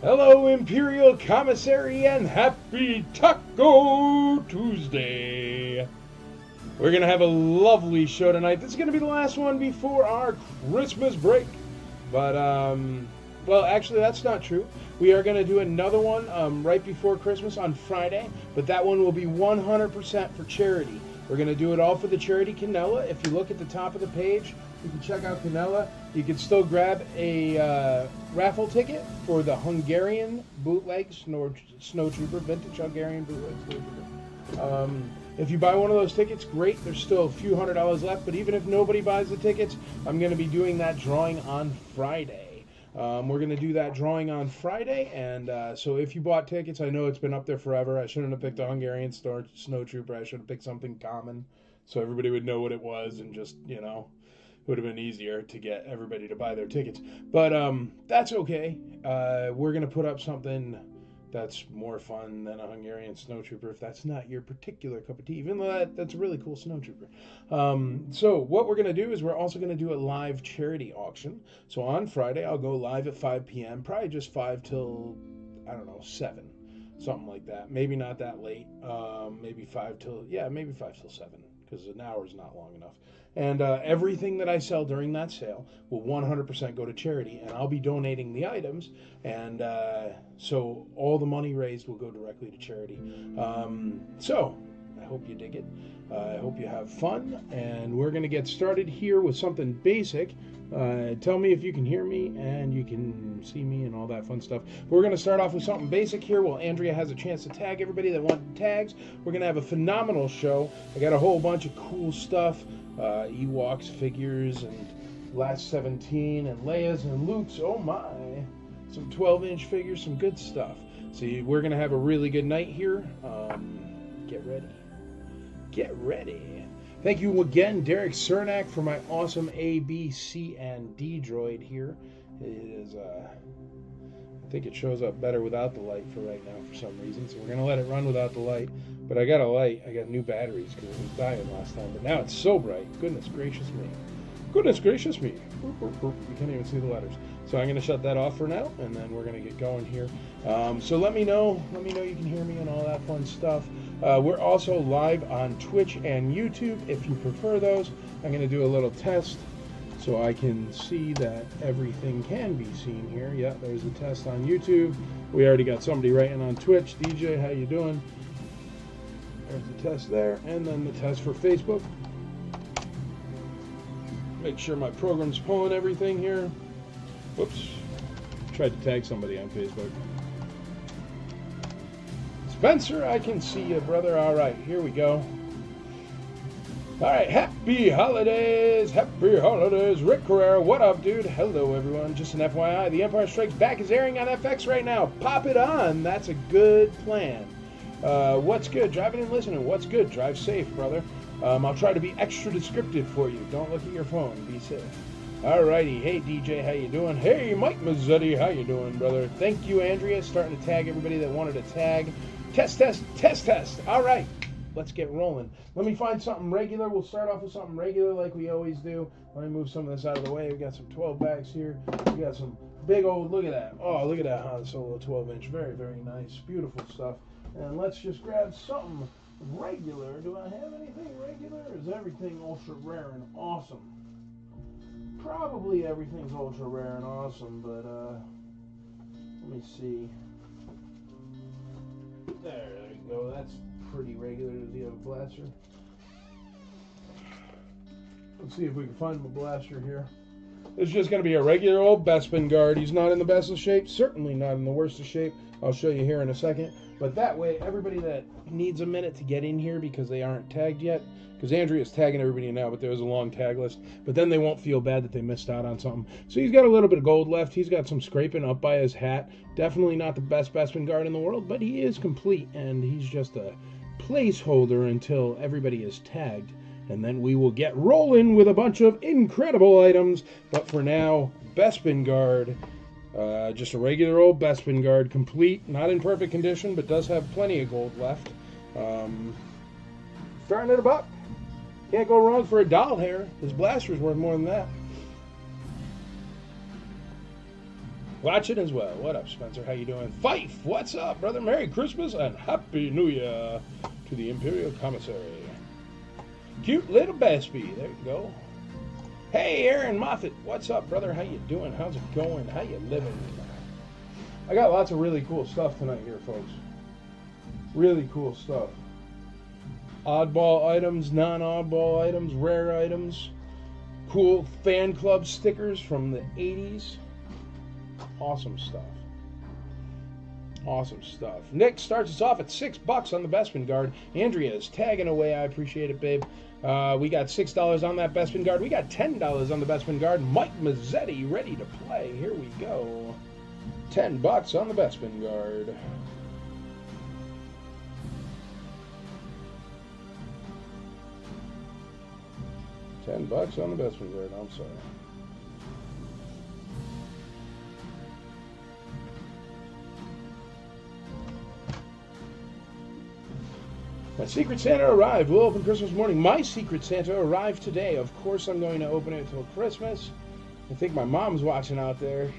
Hello, Imperial Commissary, and happy Taco Tuesday! We're going to have a lovely show tonight. This is going to be the last one before our Christmas break. But, well, actually, that's not true. We are going to do another one right before Christmas on Friday, but that one will be 100% for charity. We're going to do it all for the charity Canella. If you look at the top of the page, you can check out Canella. You can still grab a raffle ticket for the Hungarian bootleg Snowtrooper, vintage Hungarian bootleg Snowtrooper. If you buy one of those tickets, great. There's still a few $100s left, but even if nobody buys the tickets, I'm going to be doing that drawing on Friday. We're going to do that drawing on Friday, and so if you bought tickets, I know it's been up there forever. I shouldn't have picked a Hungarian Snowtrooper. I should have picked something common so everybody would know what it was and just, it would have been easier to get everybody to buy their tickets. But that's okay. We're going to put up something that's more fun than a Hungarian Snowtrooper if that's not your particular cup of tea, even though that's a really cool Snowtrooper. So what we're going to do is we're also going to do a live charity auction. So on Friday, I'll go live at 5 p.m., probably just 5 till, 7, something like that. Maybe not that late. Maybe 5 till 7, because an hour is not long enough. And everything that I sell during that sale will 100% go to charity, and I'll be donating the items, and so all the money raised will go directly to charity. So I hope you dig it. I hope you have fun, and we're going to get started here with something basic. Tell me if you can hear me and you can see me and all that fun stuff. We're going to start off with something basic here while Andrea has a chance to tag everybody that wanted tags. We're going to have a phenomenal show. I got a whole bunch of cool stuff. Ewoks figures and Last 17 and Leia's and Luke's. Oh my. Some 12-inch figures, some good stuff. See, we're going to have a really good night here. Get ready. Get ready. Thank you again, Derek Cernak, for my awesome A, B, C, and D droid here. It is, I think it shows up better without the light for right now for some reason, so we're going to let it run without the light. But I got a light. I got new batteries because it was dying last time, but now it's so bright. Goodness gracious me. Goodness gracious me. You can't even see the letters. So I'm going to shut that off for now, and then we're going to get going here. So let me know you can hear me and all that fun stuff. We're also live on Twitch and YouTube if you prefer those. I'm going to do a little test so I can see that everything can be seen here. Yeah, there's a test on YouTube. We already got somebody writing on Twitch. DJ, how you doing? There's the test there, and then the test for Facebook. Make sure my program's pulling everything here. Whoops. Tried to tag somebody on Facebook. Spencer, I can see you, brother. All right, here we go. All right, happy holidays. Happy holidays. Rick Carrera, what up, dude? Hello, everyone. Just an FYI, The Empire Strikes Back is airing on FX right now. Pop it on. That's a good plan. What's good? Driving and listening. What's good? Drive safe, brother. I'll try to be extra descriptive for you. Don't look at your phone. Be safe. Alrighty. Hey, DJ, how you doing? Hey, Mike Mazzetti, how you doing, brother? Thank you, Andrea. Starting to tag everybody that wanted to tag. Test. All right. Let's get rolling. Let me find something regular. We'll start off with something regular like we always do. Let me move some of this out of the way. We got some 12 bags here. We got some big old, look at that. Oh, look at that Han Solo 12-inch. Very, very nice. Beautiful stuff. And let's just grab something regular. Do I have anything regular? Or is everything ultra rare and awesome? Probably everything's ultra rare and awesome, but let me see. There you go. That's pretty regular. Does he have a blaster? Let's see if we can find him a blaster here. It's just going to be a regular old Bespin guard. He's not in the best of shape. Certainly not in the worst of shape. I'll show you here in a second. But that way, everybody that needs a minute to get in here because they aren't tagged yet, because Andrea's tagging everybody now, but there's a long tag list, but then they won't feel bad that they missed out on something. So he's got a little bit of gold left. He's got some scraping up by his hat. Definitely not the best Bespin guard in the world, but he is complete, and he's just a placeholder until everybody is tagged. And then we will get rolling with a bunch of incredible items. But for now, Bespin guard. Just a regular old Bespin guard, complete, not in perfect condition, but does have plenty of gold left. Starting at $1. Can't go wrong for a doll hair. His blaster's worth more than that. watching as well. What up, Spencer? How you doing? Fife, what's up, brother? Merry Christmas and Happy New Year to the Imperial Commissary. Cute little Baspy. There you go. Hey, Aaron Moffat, what's up, brother? How you doing? How's it going? How you living? I got lots of really cool stuff tonight here, folks. Really cool stuff. Oddball items, non-oddball items, rare items, cool fan club stickers from the 80s. Awesome stuff. Awesome stuff. Nick starts us off at $6 on the Bespin Guard. Andrea is tagging away. I appreciate it, babe. We got $6 on that Bespin Guard. We got $10 on the Bespin Guard. Mike Mazzetti ready to play. Here we go. $10 on the Bespin Guard. $10 on the Bespin Guard. I'm sorry. My Secret Santa arrived. We'll open Christmas morning. My Secret Santa arrived today. Of course, I'm going to open it until Christmas. I think my mom's watching out there.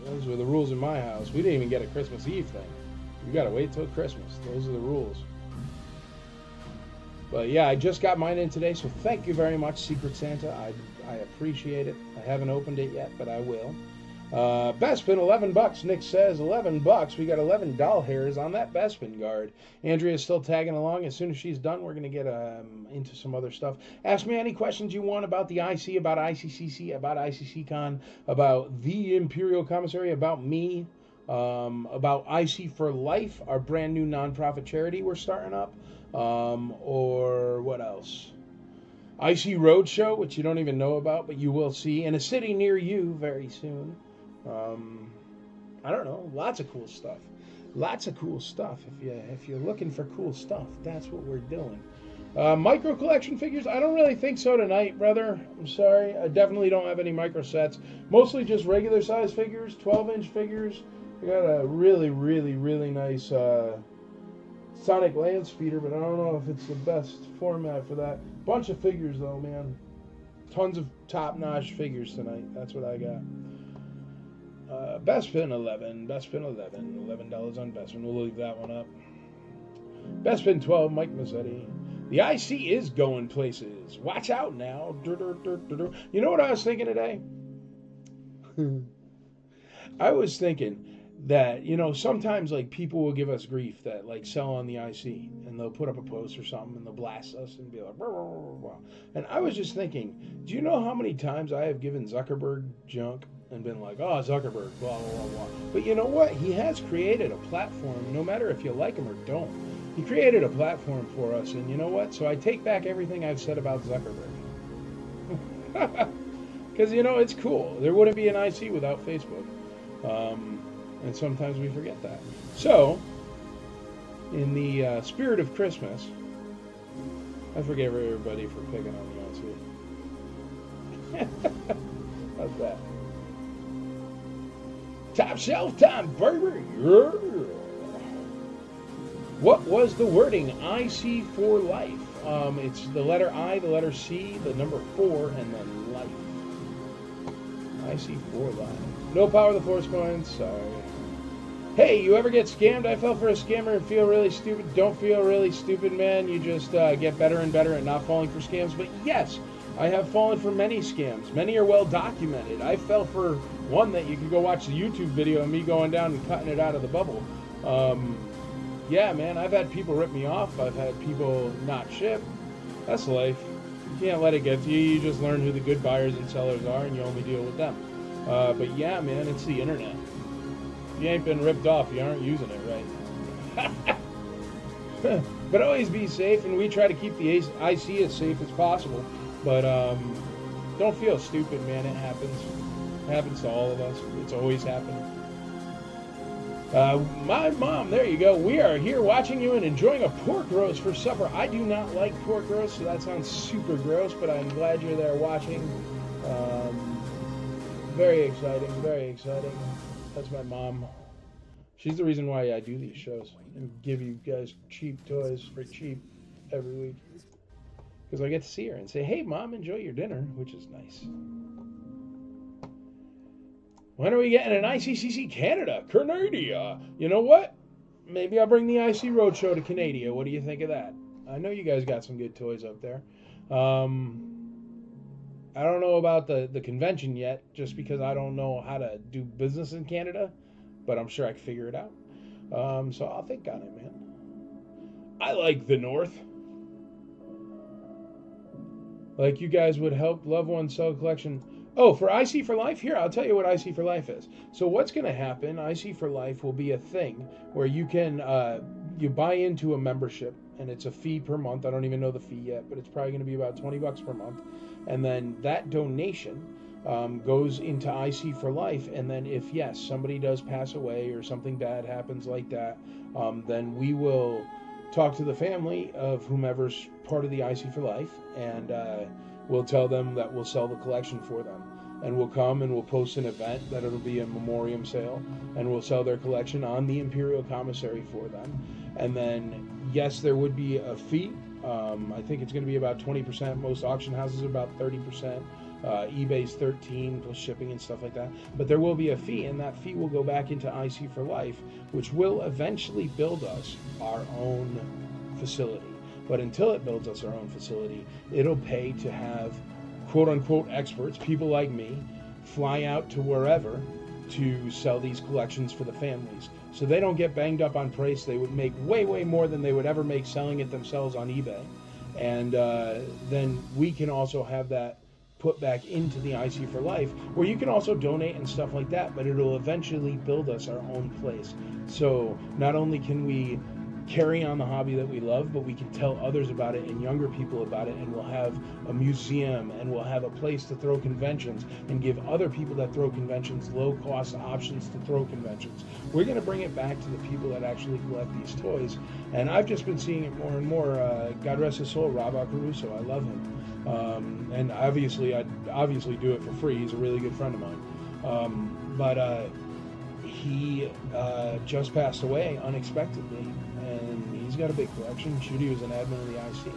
Those were the rules in my house. We didn't even get a Christmas Eve thing. You got to wait till Christmas. Those are the rules. But yeah, I just got mine in today, so thank you very much, Secret Santa. I appreciate it. I haven't opened it yet, but I will. Bespin, $11. Nick says $11. We got 11 doll hairs on that Bespin Guard. Andrea's still tagging along. As soon as she's done, we're going to get into some other stuff. Ask me any questions you want about the IC, about ICCC, about ICCCon, about the Imperial Commissary, about me, about IC for Life, our brand new nonprofit charity we're starting up, or what else? IC Roadshow, which you don't even know about, but you will see in a city near you very soon. I don't know, lots of cool stuff. Lots of cool stuff. If you're looking for cool stuff, that's what we're doing. Micro collection figures, I don't really think so tonight, brother. I'm sorry. I definitely don't have any micro sets. Mostly just regular size figures, 12-inch figures. I got a really, really, really nice Sonic Land Speeder, but I don't know if it's the best format for that. Bunch of figures, though, man. Tons of top-notch figures tonight. That's what I got. Bespin 11. Bespin 11. $11 on Bespin. We'll leave that one up. Bespin 12. Mike Mazzetti. The IC is going places. Watch out now. You know what I was thinking today? I was thinking that, you know, sometimes, like, people will give us grief that, like, sell on the IC, and they'll put up a post or something, and they'll blast us and be like, blah, blah, blah, blah. And I was just thinking, do you know how many times I have given Zuckerberg junk and been like, oh, Zuckerberg, blah, blah, blah, blah. But you know what? He has created a platform, no matter if you like him or don't. He created a platform for us, and you know what? So I take back everything I've said about Zuckerberg. Because, you know, it's cool. There wouldn't be an IC without Facebook. And sometimes we forget that. So, in the spirit of Christmas, I forgive everybody for picking on the IC. How's that? Top shelf time, baby! Yeah. What was the wording? IC for life. It's the letter I, the letter C, the number 4, and then life. IC for life. No power of the force coins. Sorry. Hey, you ever get scammed? I fell for a scammer and feel really stupid. Don't feel really stupid, man. You just get better and better at not falling for scams. But yes, I have fallen for many scams. Many are well documented. I fell for one that you can go watch the YouTube video of me going down and cutting it out of the bubble. Yeah, man, I've had people rip me off. I've had people not ship. That's life. You can't let it get to you. You just learn who the good buyers and sellers are, and you only deal with them. But yeah, man, it's the internet. If you ain't been ripped off, you aren't using it right. But always be safe, and we try to keep the IC as safe as possible. But don't feel stupid, man. It happens. It happens to all of us. It's always happened. My mom, there you go. We are here watching you and enjoying a pork roast for supper. I do not like pork roast, so that sounds super gross, but I'm glad you're there watching. Very exciting, very exciting. That's my mom. She's the reason why I do these shows and give you guys cheap toys for cheap every week. Because I get to see her and say, hey, Mom, enjoy your dinner, which is nice. When are we getting an ICCC Canada? Canada. You know what? Maybe I'll bring the IC Roadshow to Canada. What do you think of that? I know you guys got some good toys up there. I don't know about the convention yet, just because I don't know how to do business in Canada, but I'm sure I can figure it out. So I'll think on it, man. I like the North. Like you guys would help loved ones sell a collection. Oh, for IC for Life? Here, I'll tell you what IC for Life is. So what's going to happen, IC for Life will be a thing where you can, you buy into a membership, and it's a fee per month. I don't even know the fee yet, but it's probably going to be about $20 per month. And then that donation goes into IC for Life. And then if, yes, somebody does pass away or something bad happens like that, then we will talk to the family of whomever's part of the IC for Life, and we'll tell them that we'll sell the collection for them. And we'll come and we'll post an event that it'll be a memoriam sale, and we'll sell their collection on the Imperial Commissary for them. And then, yes, there would be a fee. I think it's going to be about 20%. Most auction houses are about 30%. eBay's 13% plus shipping and stuff like that. But there will be a fee, and that fee will go back into IC for Life, which will eventually build us our own facility. But until it builds us our own facility, it'll pay to have quote-unquote experts, people like me, fly out to wherever to sell these collections for the families. So they don't get banged up on price. They would make way, way more than they would ever make selling it themselves on eBay. And then we can also have that put back into the IC for Life, where you can also donate and stuff like that, but it'll eventually build us our own place. So not only can we carry on the hobby that we love, but we can tell others about it and younger people about it, and we'll have a museum, and we'll have a place to throw conventions and give other people that throw conventions low-cost options to throw conventions. We're going to bring it back to the people that actually collect these toys, and I've just been seeing it more and more. God rest his soul, Rob Caruso. I love him. And obviously, I do it for free. He's a really good friend of mine. But he just passed away unexpectedly, and he's got a big collection. Judy was an admin of the IC.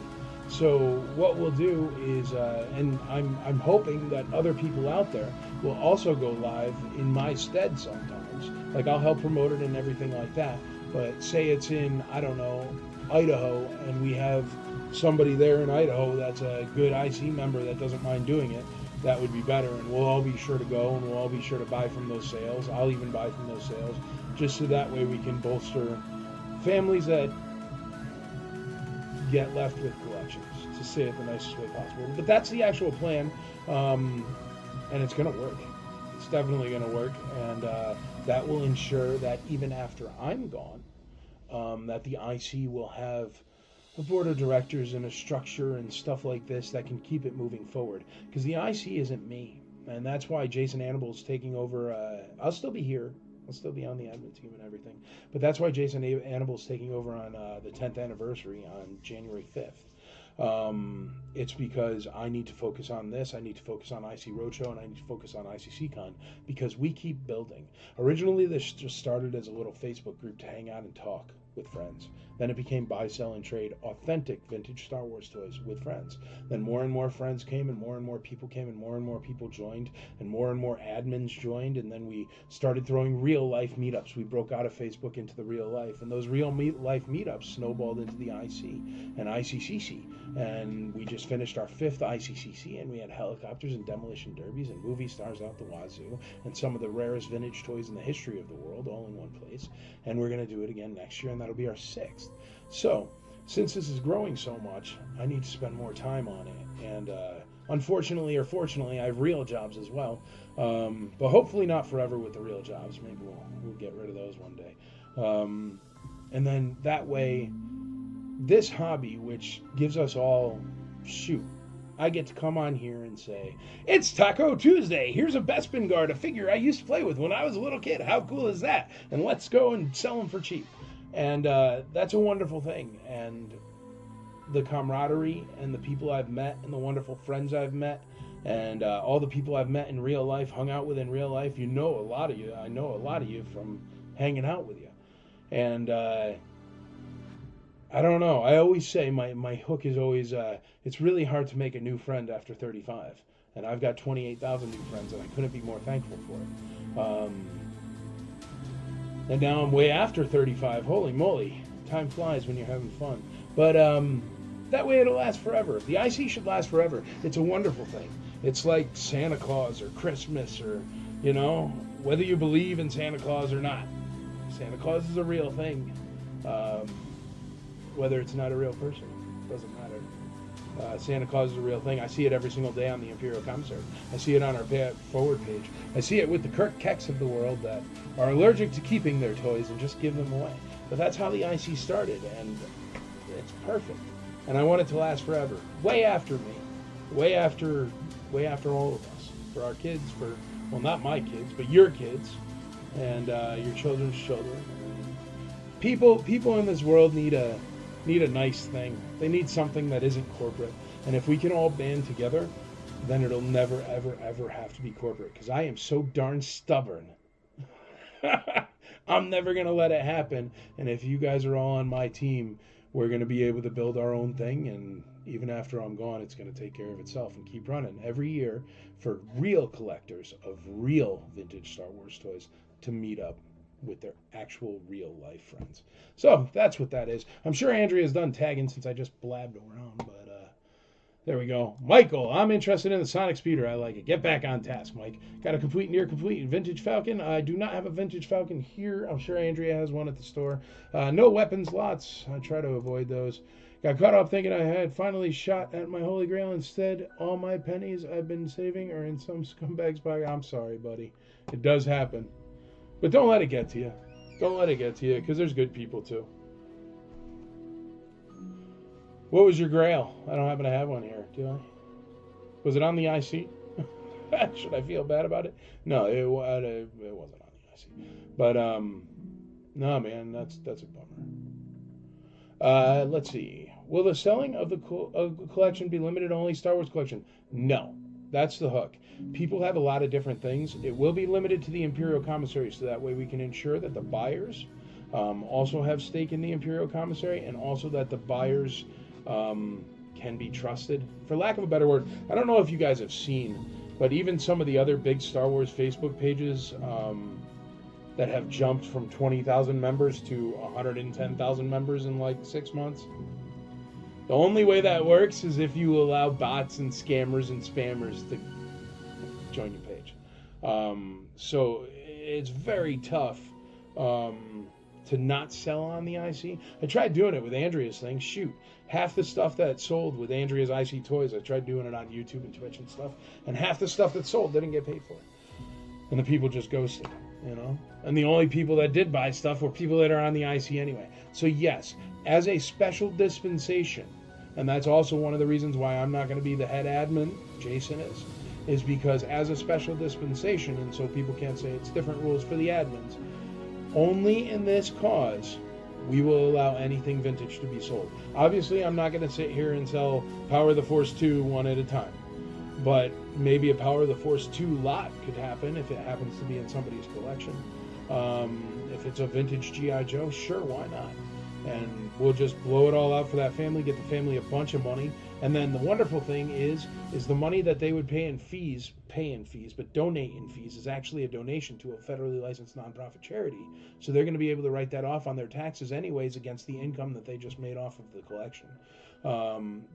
So what we'll do is, and I'm hoping that other people out there will also go live in my stead sometimes. Like, I'll help promote it and everything like that. But say it's in, I don't know, Idaho, and we have somebody there in Idaho that's a good IC member that doesn't mind doing it, that would be better. And we'll all be sure to go, and we'll all be sure to buy from those sales. I'll even buy from those sales, just so that way we can bolster families that get left with collections, to say it the nicest way possible. But that's the actual plan, and it's going to work. It's definitely going to work, and that will ensure that even after I'm gone, that the IC will have a board of directors and a structure and stuff like this that can keep it moving forward. Because the IC isn't me, and that's why Jason Annable's taking over. I'll still be here. I'll still be on the admin team and everything. But that's why Jason Annable's taking over on the 10th anniversary on January 5th. It's because I need to focus on this. I need to focus on IC Roadshow, and I need to focus on ICCCon, because we keep building. Originally, this just started as a little Facebook group to hang out and talk with friends. Then it became buy, sell, and trade authentic vintage Star Wars toys with friends. Then more and more friends came, and more people came, and more people joined, and more admins joined, and then we started throwing real life meetups. We broke out of Facebook into the real life, and those real life meetups snowballed into the IC and ICCC, and we just finished our 5th ICCC, and we had helicopters and demolition derbies and movie stars out the wazoo, and some of the rarest vintage toys in the history of the world all in one place. And we're going to do it again next year, and that'll be our 6th. So, since this is growing so much, I need to spend more time on it. And unfortunately or fortunately, I have real jobs as well. But hopefully not forever with the real jobs. Maybe we'll get rid of those one day. And then that way, this hobby, which gives us all, I get to come on here and say, it's Taco Tuesday. Here's a Bespin Guard, a figure I used to play with when I was a little kid. How cool is that? And let's go and sell them for cheap. And that's a wonderful thing. And the camaraderie and the people I've met and the wonderful friends I've met and all the people I've met in real life, hung out with in real life, you know a lot of you. I know a lot of you from hanging out with you. And I don't know. I always say my hook is always it's really hard to make a new friend after 35. And I've got 28,000 new friends, and I couldn't be more thankful for it. And now I'm way after 35. Holy moly. Time flies when you're having fun. But that way it'll last forever. The IC should last forever. It's a wonderful thing. It's like Santa Claus or Christmas or, you know, whether you believe in Santa Claus or not. Santa Claus is a real thing. Whether it's not a real person, doesn't matter. Santa Claus is a real thing. I see it every single day on the Imperial Commissary. I see it on our forward page. I see it with the Kurt Kecks of the world that are allergic to keeping their toys and just give them away. But that's how the IC started, and it's perfect. And I want it to last forever. Way after me. Way after all of us. For our kids, well, not my kids, but your kids, and your children's children. People in this world need a nice thing. They need something that isn't corporate. And if we can all band together, then it'll never, ever, ever have to be corporate. Because I am so darn stubborn. I'm never going to let it happen. And if you guys are all on my team, we're going to be able to build our own thing. And even after I'm gone, it's going to take care of itself and keep running every year for real collectors of real vintage Star Wars toys to meet up with their actual real life friends. So that's what that is. I'm sure Andrea's done tagging since I just blabbed around, but there we go. Michael, I'm interested in the Sonic Speeder. I like it. Get back on task, Mike. Got a complete, near complete vintage Falcon. I do not have a vintage Falcon here. I'm sure Andrea has one at the store. No weapons lots. I try to avoid those. Got caught up thinking I had finally shot at my Holy Grail. Instead, all my pennies I've been saving are in some scumbag's pocket. I'm sorry, buddy. It does happen. But don't let it get to you. Don't let it get to you, because there's good people, too. What was your Grail? I don't happen to have one here, do I? Was it on the IC? Should I feel bad about it? No, it wasn't on the IC. But, no, man, that's a bummer. Let's see. Will the selling of the collection be limited only Star Wars collection? No. That's the hook. People have a lot of different things. It will be limited to the Imperial Commissary, so that way we can ensure that the buyers also have stake in the Imperial Commissary, and also that the buyers can be trusted. For lack of a better word, I don't know if you guys have seen, but even some of the other big Star Wars Facebook pages that have jumped from 20,000 members to 110,000 members in like 6 months. The only way that works is if you allow bots and scammers and spammers to join your page. So it's very tough to not sell on the IC. I tried doing it with Andrea's thing. Shoot, half the stuff that sold with Andrea's IC Toys, I tried doing it on YouTube and Twitch and stuff, and half the stuff that sold didn't get paid for it. And the people just ghosted, you know? And the only people that did buy stuff were people that are on the IC anyway. So yes, as a special dispensation, and that's also one of the reasons why I'm not going to be the head admin, Jason is because as a special dispensation, and so people can't say it's different rules for the admins, only in this cause we will allow anything vintage to be sold. Obviously, I'm not going to sit here and sell Power of the Force 2 one at a time, but maybe a Power of the Force 2 lot could happen if it happens to be in somebody's collection. If it's a vintage G.I. Joe, sure, why not? And we'll just blow it all out for that family, get the family a bunch of money. And then the wonderful thing is the money that they would pay in fees, but donate in fees is actually a donation to a federally licensed nonprofit charity. So they're going to be able to write that off on their taxes anyways against the income that they just made off of the collection.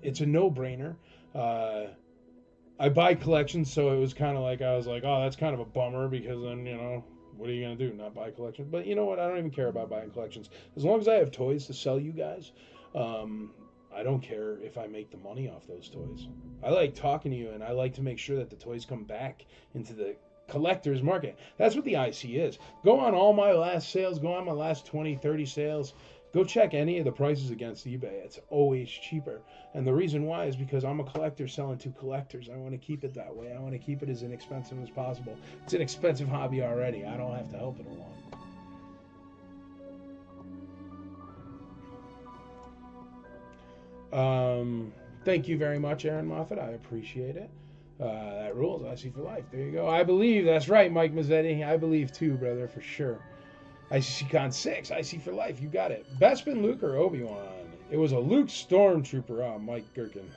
It's a no-brainer. I buy collections, so it was kind of like, I was like, oh, that's kind of a bummer, because then, you know, what are you going to do, not buy collections? But you know what? I don't even care about buying collections. As long as I have toys to sell you guys, I don't care if I make the money off those toys. I like talking to you, and I like to make sure that the toys come back into the collector's market. That's what the IC is. Go on all my last sales, go on my last 20, 30 sales. Go check any of the prices against eBay. It's always cheaper. And the reason why is because I'm a collector selling to collectors. I want to keep it that way. I want to keep it as inexpensive as possible. It's an expensive hobby already. I don't have to help it along. Thank you very much, Aaron Moffat. I appreciate it. That rules. IC for life. There you go. I believe. That's right, Mike Mazzetti. I believe too, brother, for sure. ICCon 6, IC for life. You got it. Bespin, Luke, or Obi-Wan? It was a Luke Stormtrooper. Oh, Mike Gherkin.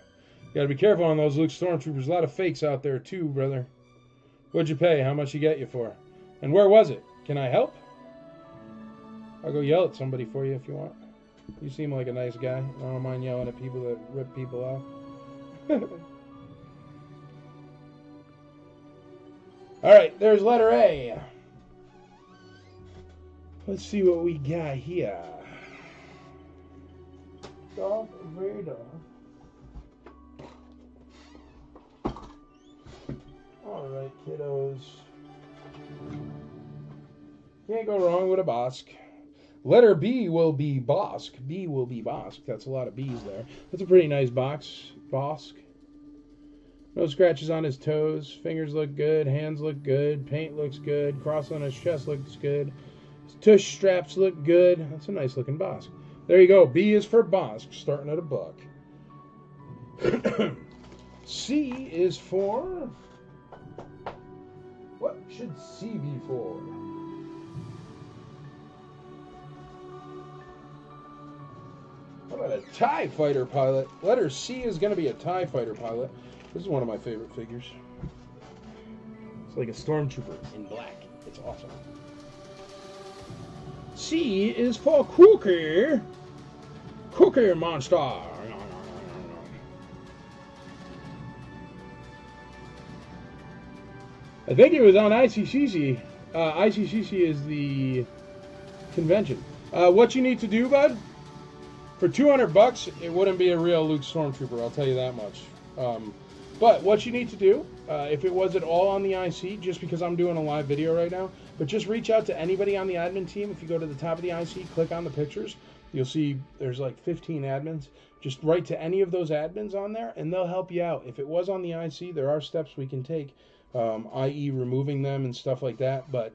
Got to be careful on those Luke Stormtroopers. A lot of fakes out there too, brother. What'd you pay? How much you get you for? And where was it? Can I help? I'll go yell at somebody for you if you want. You seem like a nice guy. I don't mind yelling at people that rip people off. All right, there's letter A. Let's see what we got here. Darth Vader. All right, kiddos. Can't go wrong with a Bosk. Letter B will be Bosk. B will be Bosk. That's a lot of B's there. That's a pretty nice box. Bosk. No scratches on his toes. Fingers look good. Hands look good. Paint looks good. Cross on his chest looks good. His tush straps look good. That's a nice looking Bosk. There you go. B is for Bosk, starting at a buck. C is for... What should C be for? How about a TIE fighter pilot? Letter C is going to be a TIE fighter pilot. This is one of my favorite figures. It's like a stormtrooper in black. It's awesome. C is for Cookie. Cookie Monster. I think it was on ICCC. ICCC is the convention. What you need to do, bud? For $200, it wouldn't be a real Luke Stormtrooper. I'll tell you that much. But what you need to do, if it was at all on the IC, just because I'm doing a live video right now, but just reach out to anybody on the admin team. If you go to the top of the IC, click on the pictures, you'll see there's like 15 admins. Just write to any of those admins on there, and they'll help you out. If it was on the IC, there are steps we can take, i.e. removing them and stuff like that. But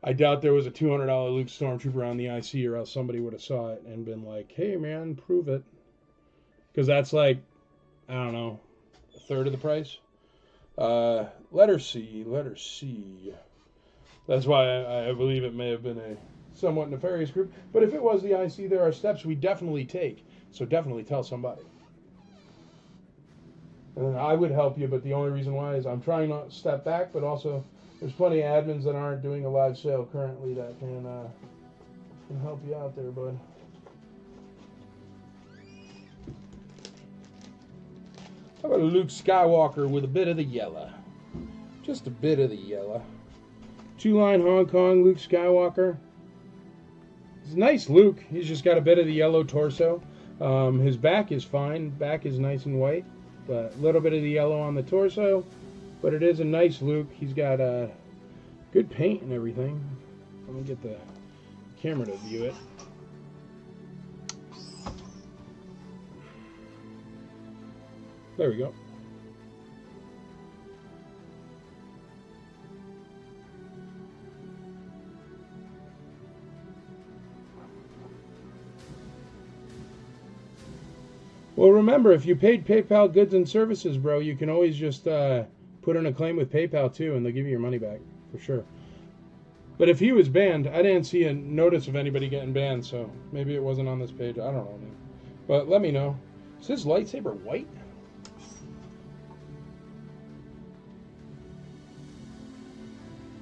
I doubt there was a $200 Luke Stormtrooper on the IC, or else somebody would have saw it and been like, hey, man, prove it. Because that's like, I don't know, a third of the price. Letter C, letter C. That's why I believe it may have been a somewhat nefarious group. But if it was the IC, there are steps we definitely take. So definitely tell somebody. And I would help you, but the only reason why is I'm trying not to step back, but also there's plenty of admins that aren't doing a live sale currently that can help you out there, bud. How about a Luke Skywalker with a bit of the yellow? Just a bit of the yellow. Two-line Hong Kong Luke Skywalker. It's a nice Luke. He's just got a bit of the yellow torso. His back is fine. Back is nice and white. But a little bit of the yellow on the torso. But it is a nice Luke. He's got good paint and everything. Let me get the camera to view it. There we go. Well, remember, if you paid PayPal goods and services, bro, you can always just put in a claim with PayPal, too, and they'll give you your money back, for sure. But if he was banned, I didn't see a notice of anybody getting banned, so maybe it wasn't on this page. I don't know, man. But let me know. Is his lightsaber white?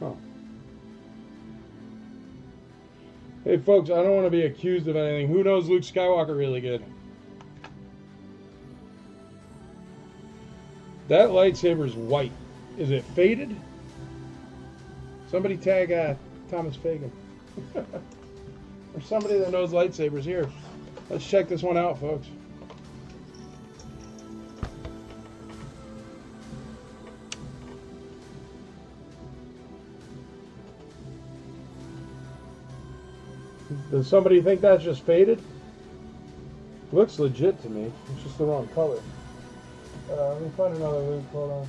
Huh. Hey, folks, I don't want to be accused of anything. Who knows Luke Skywalker really good? That lightsaber's white. Is it faded? Somebody tag Thomas Fagan. Or somebody that knows lightsabers here. Let's check this one out, folks. Does somebody think that's just faded? Looks legit to me. It's just the wrong color. Let me find another Luke. Hold on.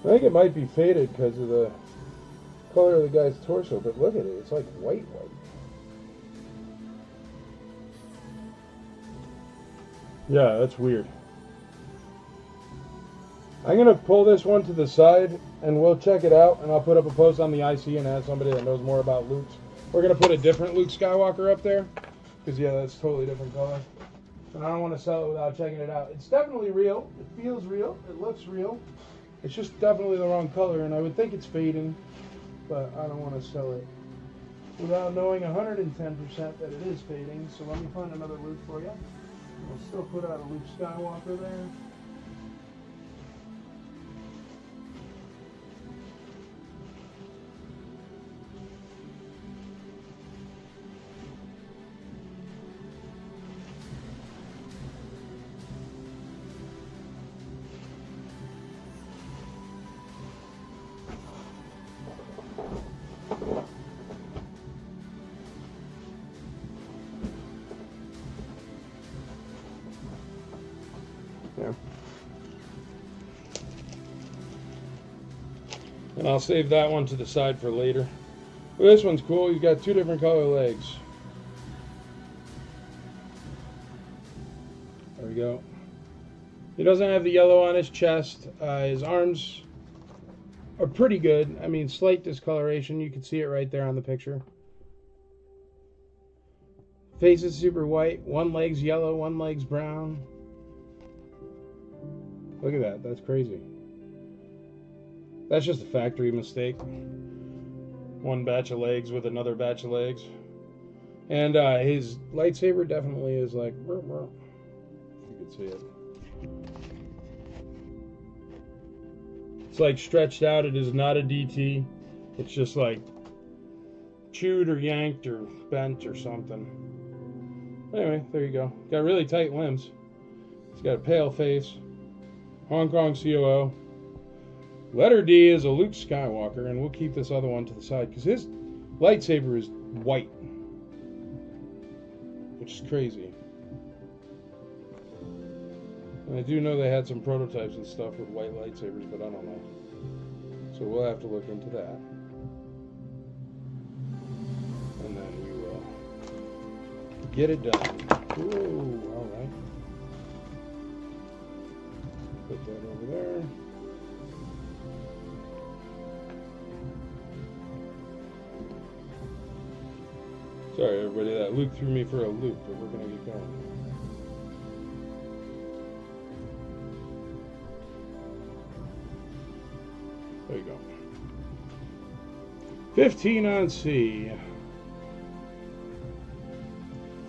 I think it might be faded because of the color of the guy's torso, but look at it. It's like white. Yeah, that's weird. I'm going to pull this one to the side, and we'll check it out, and I'll put up a post on the IC and ask somebody that knows more about Luke's. We're going to put a different Luke Skywalker up there, because, yeah, that's totally different color. And I don't want to sell it without checking it out. It's definitely real. It feels real. It looks real. It's just definitely the wrong color, and I would think it's fading, but I don't want to sell it without knowing 110% that it is fading. So let me find another Luke for you. We'll still put out a Luke Skywalker there. And I'll save that one to the side for later. Well, this one's cool. He's got two different color legs. There we go. He doesn't have the yellow on his chest. His arms are pretty good. I mean, slight discoloration. You can see it right there on the picture. Face is super white. One leg's yellow, one leg's brown. Look at that. That's crazy. That's just a factory mistake. One batch of legs with another batch of legs. And his lightsaber definitely is like... You can see it. It's like stretched out. It is not a DT. It's just like chewed or yanked or bent or something. Anyway, there you go. Got really tight limbs. He's got a pale face. Hong Kong COO. Letter D is a Luke Skywalker, and we'll keep this other one to the side because his lightsaber is white, which is crazy. And I do know they had some prototypes and stuff with white lightsabers, but I don't know. So we'll have to look into that. And then we will get it done. Ooh, all right. Put that over there. Sorry, everybody, that Luke threw me for a loop, but we're going to get going. There you go. 15 on C.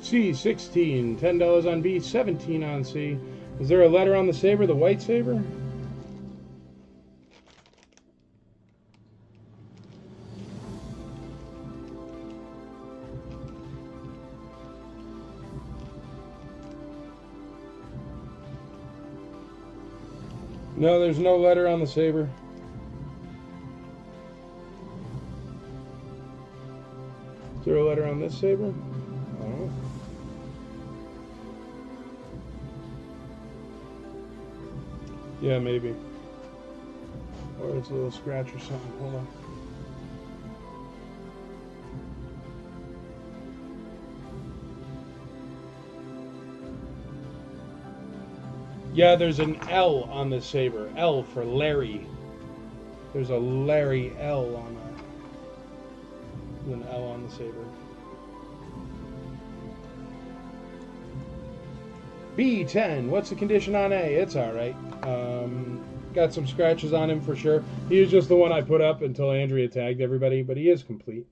C, 16. $10 on B, 17 on C. Is there a letter on the saber, the white saber? No, there's no letter on the saber. Is there a letter on this saber? Oh. Yeah, maybe. Or it's a little scratch or something. Hold on. Yeah, there's an L on the saber. L for Larry. There's a Larry L on that. There's an L on the saber. B10. What's the condition on A? It's alright. Got some scratches on him for sure. He was just the one I put up until Andrea tagged everybody, but he is complete.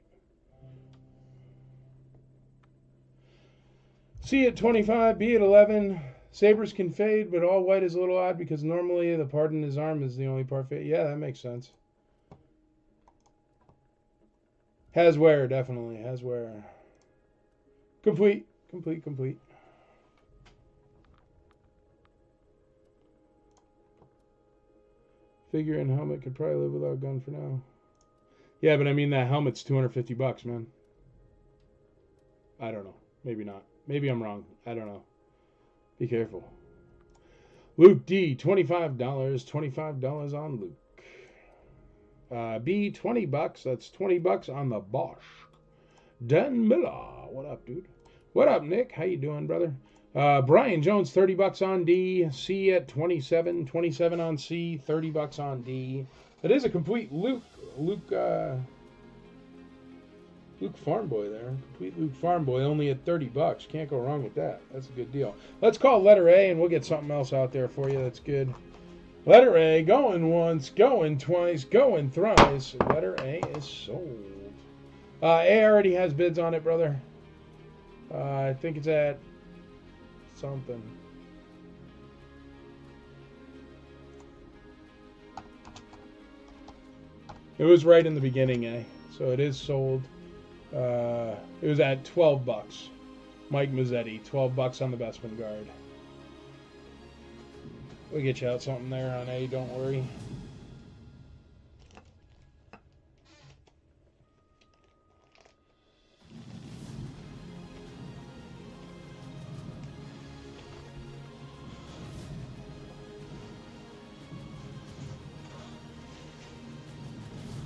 C at 25, B at 11. Sabers can fade, but all white is a little odd because normally the part in his arm is the only part fade. Yeah, that makes sense. Has wear, definitely. Has wear. Complete. Complete. Figure and helmet could probably live without a gun for now. Yeah, but I mean, that helmet's $250, man. I don't know. Maybe not. Maybe I'm wrong. I don't know. Be careful. Luke D, $25. $25 on Luke. B, 20 bucks. That's 20 bucks on the Bosch. Dan Miller. What up, dude? What up, Nick? How you doing, brother? Brian Jones, 30 bucks on D. C at 27. 27 on C. 30 bucks on D. That is a complete Luke Farm Boy there. Complete Luke Farm Boy, only at 30 bucks. Can't go wrong with that. That's a good deal. Let's call letter A, and we'll get something else out there for you that's good. Letter A, going once, going twice, going thrice. Letter A is sold. A already has bids on it, brother. I think it's at something. It was right in the beginning, eh? So it is sold. It was at 12 bucks. Mike Mazzetti, 12 bucks on the Bespin Guard. We'll get you out something there on A, don't worry.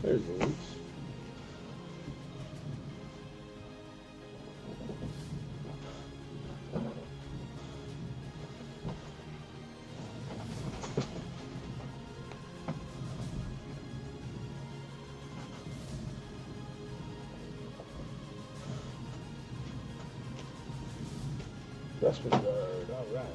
There's the Lukes. Bespin Guard, all right.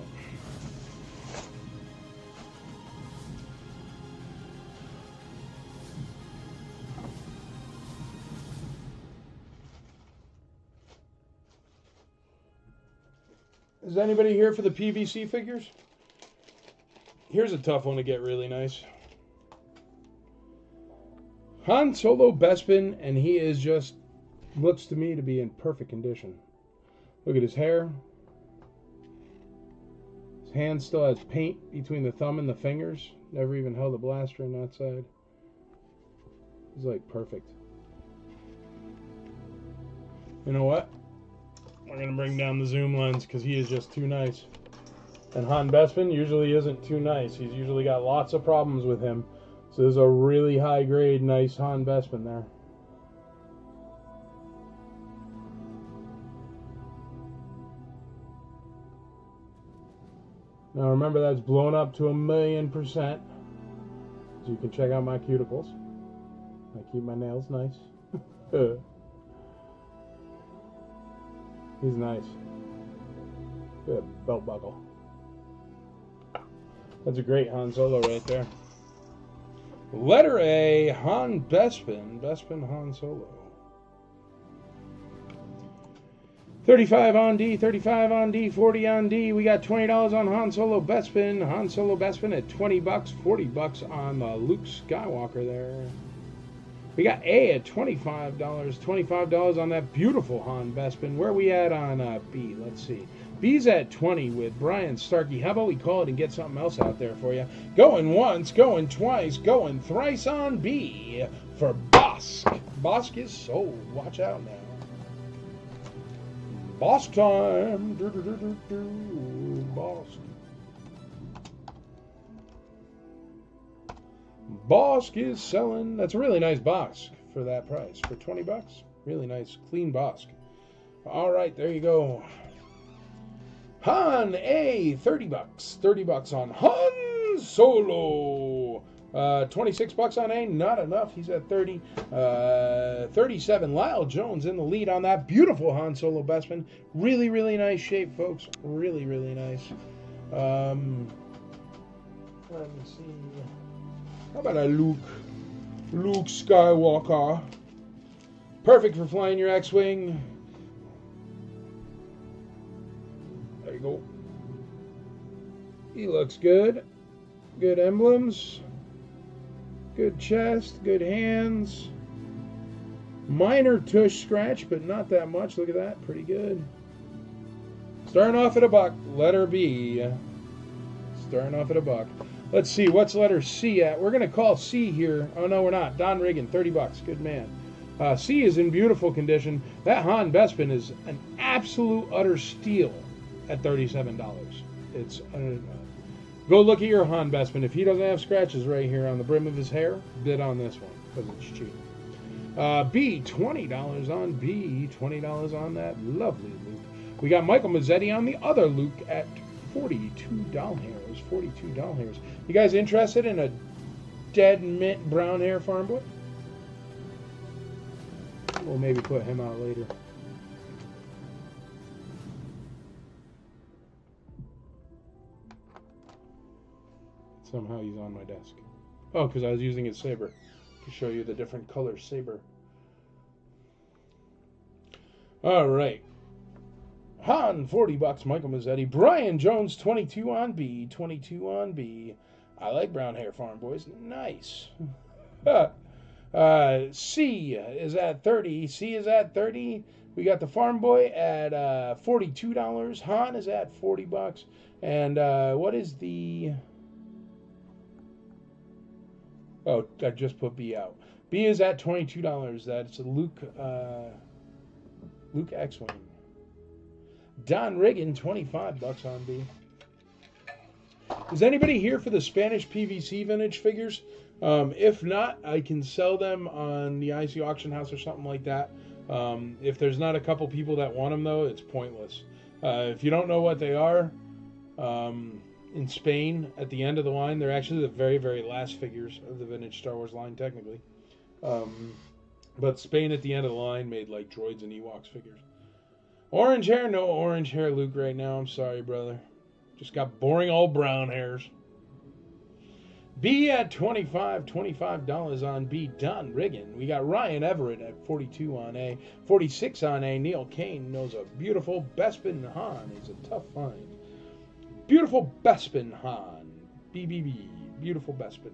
Is anybody here for the PVC figures? Here's a tough one to get really nice. Han Solo Bespin, and he is just, looks to me to be in perfect condition. Look at his hair. His hand still has paint between the thumb and the fingers. Never even held a blaster on that side. He's like perfect. You know what? We're going to bring down the zoom lens because he is just too nice. And Han Bespin usually isn't too nice. He's usually got lots of problems with him. So there's a really high grade, nice Han Bespin there. Now remember, that's blown up to 1,000,000%. So you can check out my cuticles. I keep my nails nice. He's nice. Good belt buckle. That's a great Han Solo right there. Letter A, Han Bespin. Bespin Han Solo. 35 on D, 35 on D, 40 on D. We got $20 on Han Solo Bespin. Han Solo Bespin at 20 bucks, 40 bucks on Luke Skywalker there. We got A at $25. $25 on that beautiful Han Bespin. Where are we at on B? Let's see. B's at 20 with Brian Starkey. How about we call it and get something else out there for you? Going once, going twice, going thrice on B for Bosk. Bosk is sold. Watch out now. Bosk time. Bosk. Bosk is selling. That's a really nice Bosk for that price. For 20 bucks. Really nice, clean Bosk. All right, there you go. Han A, 30 bucks. 30 bucks on Han Solo. 26 bucks on A, not enough. He's at 30. 37, Lyle Jones in the lead on that beautiful Han Solo Bespin. Really, really nice shape, folks. Really, really nice. Let me see. How about a Luke Skywalker? Perfect for flying your X-Wing. There you go. He looks good. Good emblems. Good chest. Good hands. Minor tush scratch, but not that much. Look at that. Pretty good. Starting off at a buck. Letter B. Starting off at a buck. Let's see. What's letter C at? We're going to call C here. Oh, no, we're not. Don Reagan, 30 bucks. Good man. C is in beautiful condition. That Han Bespin is an absolute utter steal at $37. It's go look at your Han Bespin. If he doesn't have scratches right here on the brim of his hair, bid on this one. because it's cheap. B, $20 on B. $20 on that lovely Luke. We got Michael Mazzetti on the other Luke at $42. $42. You guys interested in a dead mint brown hair farm boy? We'll maybe put him out later. Somehow he's on my desk. Oh, because I was using his saber to show you the different color saber. All right. Han, $40. Michael Mazzetti. Brian Jones, 22 on B. 22 on B. I like brown hair farm boys. Nice. C is at 30. C is at 30. We got the farm boy at $42. Han is at $40. And what is the... Oh, I just put B out. B is at $22. That's Luke X-Wing. Don Riggin, $25 on B. Is anybody here for the Spanish PVC vintage figures? If not, I can sell them on the IC Auction House or something like that. If there's not a couple people that want them, though, it's pointless. If you don't know what they are, in Spain, at the end of the line, they're actually the very, very last figures of the vintage Star Wars line, technically. But Spain, at the end of the line, made like droids and Ewoks figures. Orange hair? No orange hair, Luke, right now. I'm sorry, brother. Just got boring old brown hairs. B at $25 on B. Don Riggin. We got Ryan Everett at 42 on A. 46 on A. Neil Kane knows a beautiful Bespin Han. He's a tough find. Beautiful Bespin Han. BBB. Beautiful Bespin.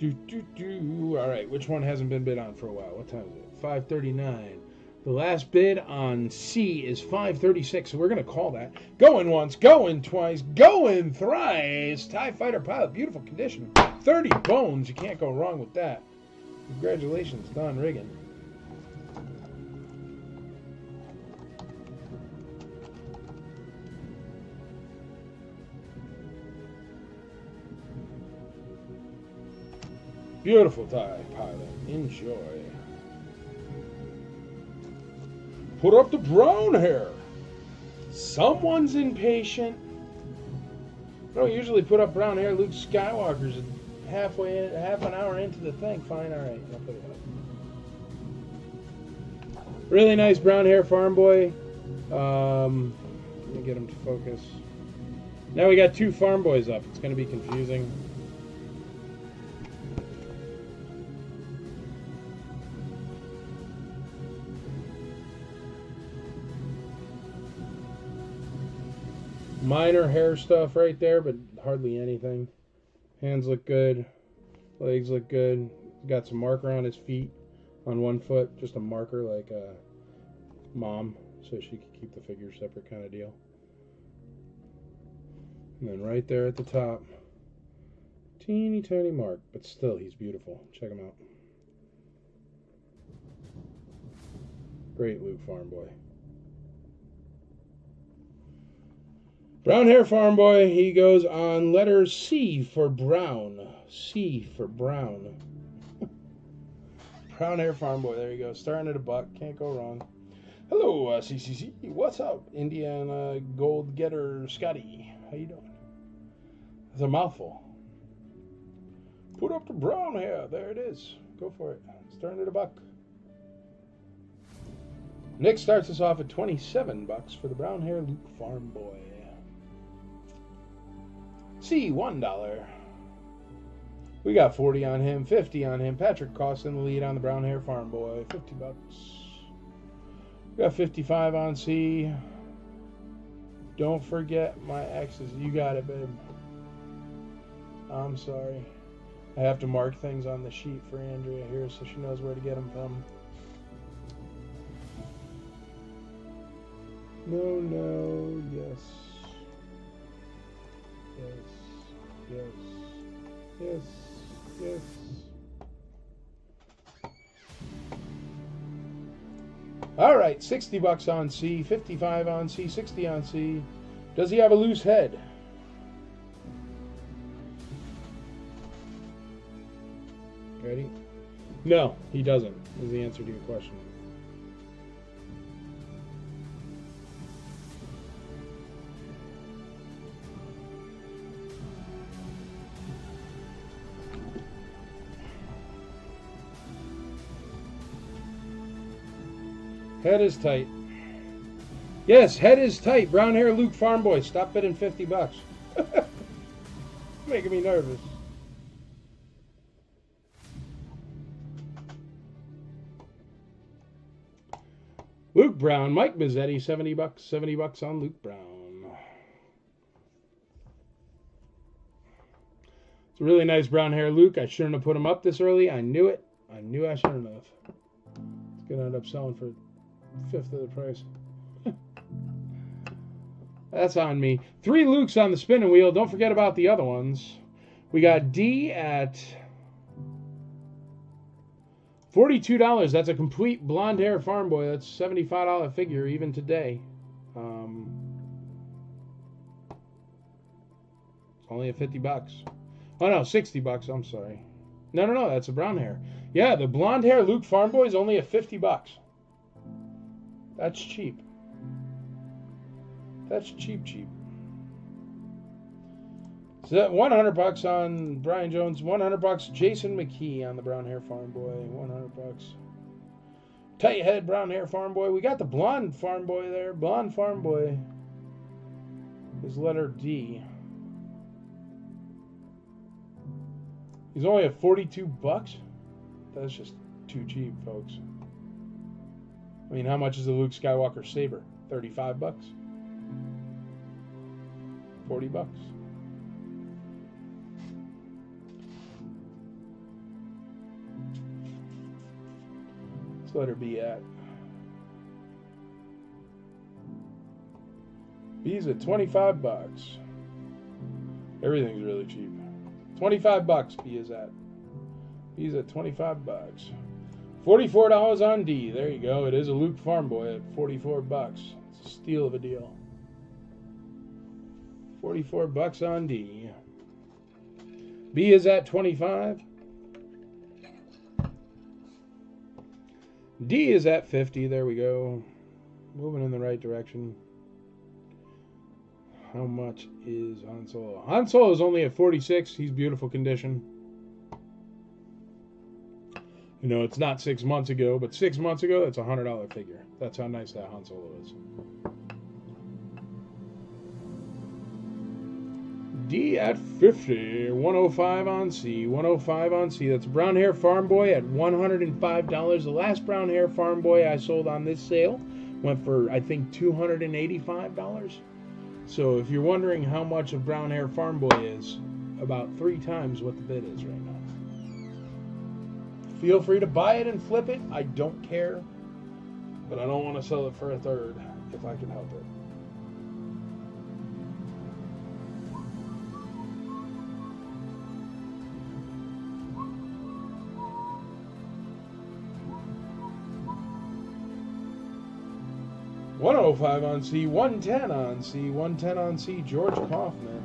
All right, which one hasn't been bid on for a while? What time is it? 5:39. The last bid on C is 5:36, so we're going to call that. Going once, going twice, going thrice. TIE Fighter pilot, beautiful condition. 30 bones, you can't go wrong with that. Congratulations, Don Riggin. Beautiful TIE pilot. Enjoy. Put up the brown hair. Someone's impatient. I don't usually put up brown hair. Luke Skywalker's half an hour into the thing. Fine, all right. I'll put it up. Really nice brown hair farm boy. Let me get him to focus. Now we got two farm boys up. It's going to be confusing. Minor hair stuff right there, but hardly anything. Hands look good. Legs look good. Got some marker on his feet on one foot. Just a marker like a mom, so she could keep the figures separate kind of deal. And then right there at the top, teeny tiny mark, but still he's beautiful. Check him out. Great Luke farm boy. Brown hair farm boy, he goes on letter C for brown. C for brown. Brown hair farm boy, there you go. Starting at $1, can't go wrong. Hello, CCC. What's up, Indiana Gold Getter Scotty? How you doing? It's a mouthful. Put up the brown hair. There it is. Go for it. Starting at $1. Nick starts us off at $27 for the brown hair Luke farm boy. C, $1. We got 40 on him, 50 on him. Patrick Costin, the lead on the brown hair farm boy, $50. We got 55 on C. Don't forget my X's. You got it, babe. I'm sorry. I have to mark things on the sheet for Andrea here so she knows where to get them from. No, yes. Yes. All right, $60 on C, 55 on C, 60 on C. Does he have a loose head? No, he doesn't, is the answer to your question. Head is tight. Yes, head is tight. Brown hair Luke Farm Boy. Stop bidding $50. Making me nervous. Luke Brown, Mike Mazzetti, $70. $70 on Luke Brown. It's a really nice brown hair Luke. I shouldn't have put him up this early. I knew it. I knew I shouldn't have. It's going to end up selling for a fifth of the price. That's on me. 3 Lukes on the spinning wheel. Don't forget about the other ones. We got D at $42. That's a complete blonde hair farm boy. That's $75 figure even today. It's only at $50. Oh no, $60. I'm sorry. No. That's a brown hair. Yeah, the blonde hair Luke Farm Boy is only at $50. That's cheap. That's cheap. So that $100 on Brian Jones, $100 Jason McKee on the brown hair farm boy, $100. Tight head brown hair farm boy. We got the blonde farm boy there. Blonde farm boy is letter D. He's only at $42. That's just too cheap, folks. I mean, how much is the Luke Skywalker Saber? $35. $40. Let's let her be at. B's at $25. Everything's really cheap. $25 B is at. B's at $25. $44 on D. There you go. It is a Luke Farm Boy at $44. It's a steal of a deal. $44 on D. B is at $25. D is at $50. There we go. Moving in the right direction. How much is Han Solo? Han Solo is only at $46. He's beautiful condition. You know, it's not 6 months ago, but 6 months ago, that's a $100 figure. That's how nice that Han Solo is. D at 50, 105 on C, 105 on C. That's a brown hair farm boy at $105. The last brown hair farm boy I sold on this sale went for, I think, $285. So if you're wondering how much a brown hair farm boy is, about 3 times what the bid is right now. Feel free to buy it and flip it. I don't care, but I don't want to sell it for a third if I can help it. $105 on C, 110 on C, 110 on C, George Kaufman.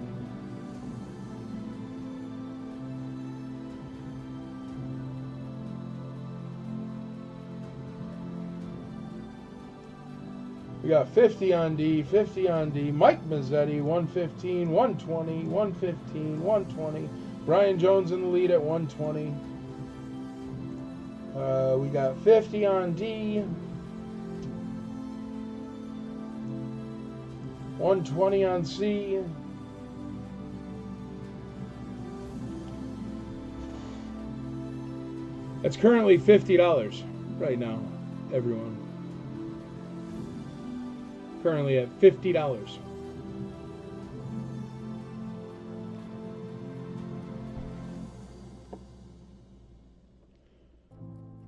We got 50 on D, 50 on D, Mike Mazzetti, 115, 120, 115, 120. Brian Jones in the lead at 120. We got 50 on D. 120 on C. That's currently $50 right now, everyone. Currently at $50.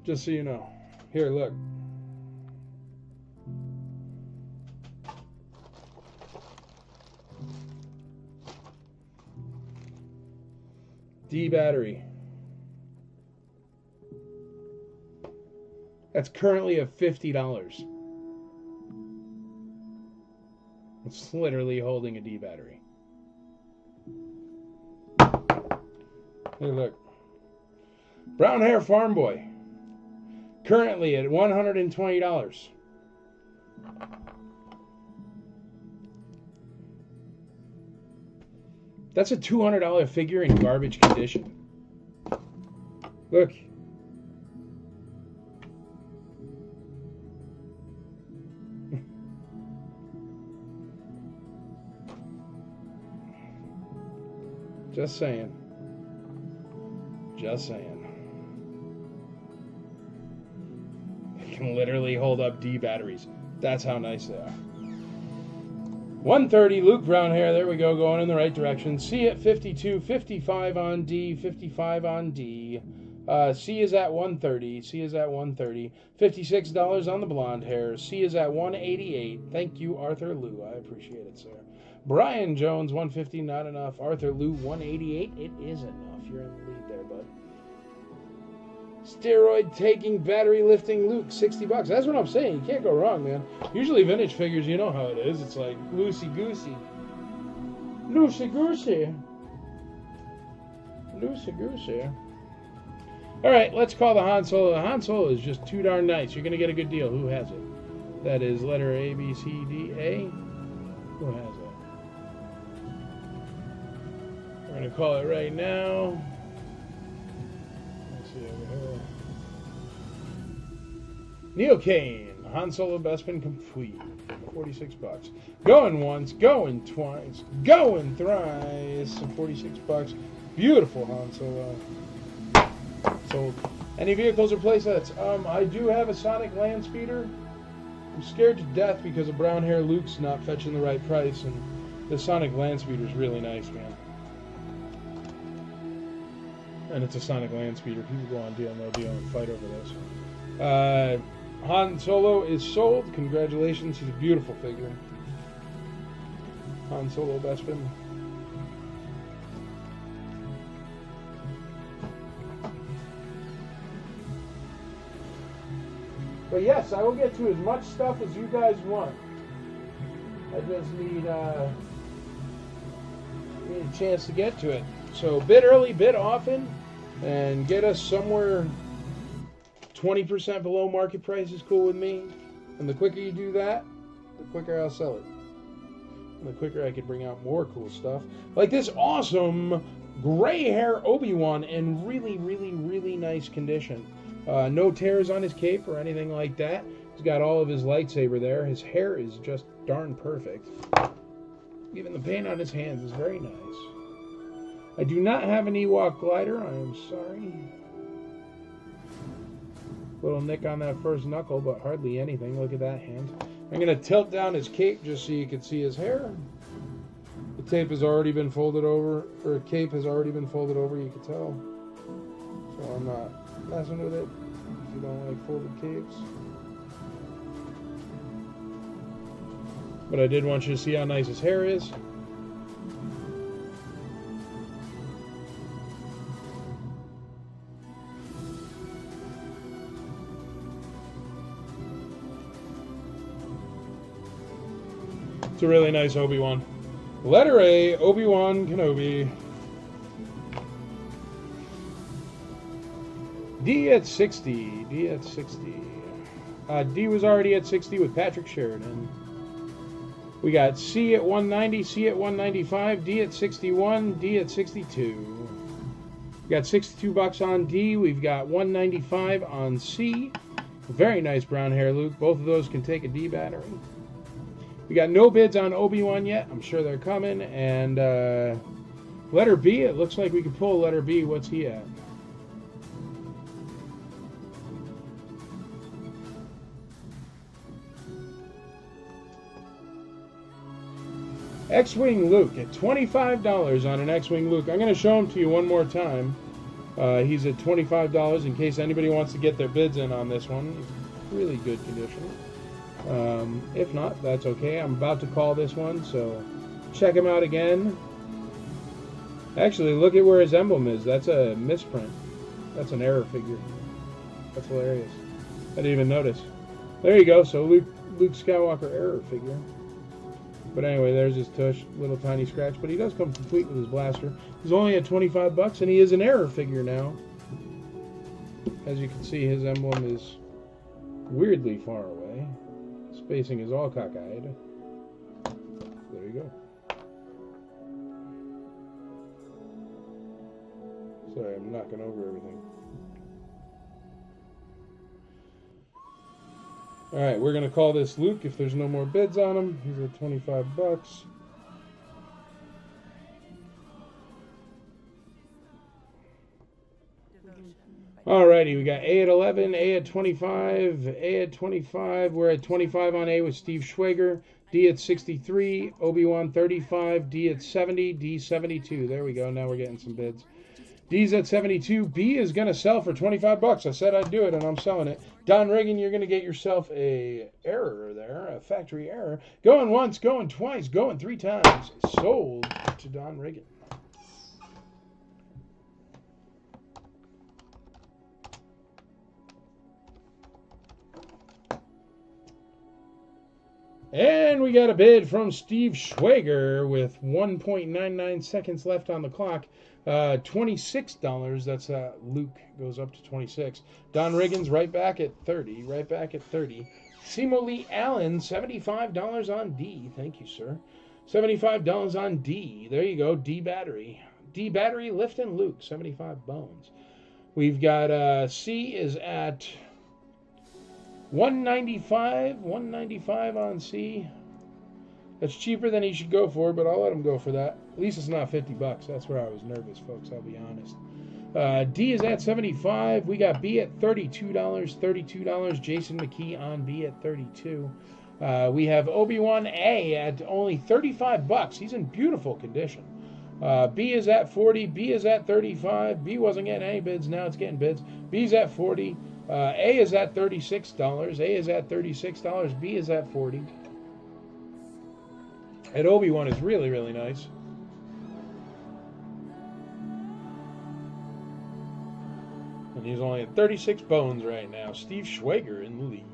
Just so you know. Here, look. D battery. That's currently at $50. It's literally holding a D battery. Hey, look. Brown hair farm boy. currently at $120. That's a $200 figure in garbage condition. Look. Just saying. Just saying. It can literally hold up D batteries. That's how nice they are. 130, Luke Brownhair. There we go, going in the right direction. C at 52, 55 on D, 55 on D. C is at 130. C is at 130. $56 on the blonde hair. C is at 188. Thank you, Arthur Lou. I appreciate it, sir. Brian Jones, 150, not enough. Arthur Lou, 188. It is enough. You're in the lead there, bud. Steroid taking, battery lifting Luke, $60. That's what I'm saying. You can't go wrong, man. Usually vintage figures, you know how it is. It's like loosey-goosey. Loosey-goosey. Loosey-goosey. All right, let's call the Han Solo. The Han Solo is just too darn nice. You're going to get a good deal. Who has it? That is letter A, B, C, D, A. Who has it? We're going to call it right now. Let's see over here. Neil Kane. Han Solo Bespin complete. $46. Going once, going twice, going thrice. $46. Beautiful Han Solo. Sold. Any vehicles or playsets? I do have a Sonic Landspeeder. I'm scared to death because of brown hair Luke's not fetching the right price, and the Sonic Landspeeder is really nice, man. And it's a Sonic Landspeeder. People go on deal, no deal, and fight over this. Han Solo is sold. Congratulations. He's a beautiful figure. Han Solo Bespin. But yes, I will get to as much stuff as you guys want. I just need a chance to get to it. So bid early, bid often, and get us somewhere 20% below market price is cool with me. And the quicker you do that, the quicker I'll sell it. And the quicker I can bring out more cool stuff. Like this awesome gray hair Obi-Wan in really, really, really nice condition. No tears on his cape or anything like that. He's got all of his lightsaber there. His hair is just darn perfect. Even the paint on his hands is very nice. I do not have an Ewok glider. I am sorry. Little nick on that first knuckle, but hardly anything. Look at that hand. I'm going to tilt down his cape just so you can see his hair. The tape has already been folded over, or cape has already been folded over, you can tell. So I'm not messing with it if you don't like folded capes. But I did want you to see how nice his hair is. It's a really nice Obi-Wan. Letter A, Obi-Wan Kenobi. D at 60. D at 60. D was already at 60 with Patrick Sheridan. We got C at 190, C at 195, D at 61, D at 62. We got $62 on D. We've got 195 on C. Very nice brown hair, Luke. Both of those can take a D battery. We got no bids on Obi-Wan yet. I'm sure they're coming. And letter B, it looks like we can pull letter B. What's he at? X-Wing Luke at $25 on an X-Wing Luke. I'm going to show him to you one more time. He's at $25 in case anybody wants to get their bids in on this one. He's really good condition. If not, that's okay. I'm about to call this one, so check him out again. Actually, look at where his emblem is. That's a misprint. That's an error figure. That's hilarious. I didn't even notice. There you go. So Luke Skywalker error figure. But anyway, there's his tush, little tiny scratch. But he does come complete with his blaster. He's only at $25, and he is an error figure now. As you can see, his emblem is weirdly far away. Spacing is all cockeyed. There you go. Sorry, I'm knocking over everything. Alright, we're going to call this Luke if there's no more bids on him. He's at 25 bucks. Alrighty, we got A at 11, A at 25, A at 25. We're at 25 on A with Steve Schwager. D at 63, Obi-Wan 35, D at 70, D 72. There we go. Now we're getting some bids. D's at 72. B is going to sell for 25 bucks. I said I'd do it, and I'm selling it. Don Reagan, you're going to get yourself a error there, a factory error. Going once, going twice, going 3 times. Sold to Don Reagan. And we got a bid from Steve Schwager with 1.99 seconds left on the clock. $26. That's Luke goes up to 26. Don Riggins right back at 30. Right back at 30. Simo Lee Allen, $75 on D. Thank you, sir. $75 on D. There you go. D battery. D battery, Lifton Luke, 75 bones. We've got C is at 195. 195 on C. That's cheaper than he should go for, but I'll let him go for that. At least it's not 50 bucks. That's where I was nervous, folks. I'll be honest. D is at 75. We got B at $32. $32. Jason McKee on B at 32. We have Obi-Wan A at only 35 bucks. He's in beautiful condition. B is at 40. B is at 35. B wasn't getting any bids. Now it's getting bids. B's at 40. A is at $36. A is at $36. B is at 40. And Obi-Wan is really, really nice. And he's only at 36 bones right now. Steve Schwager in the lead.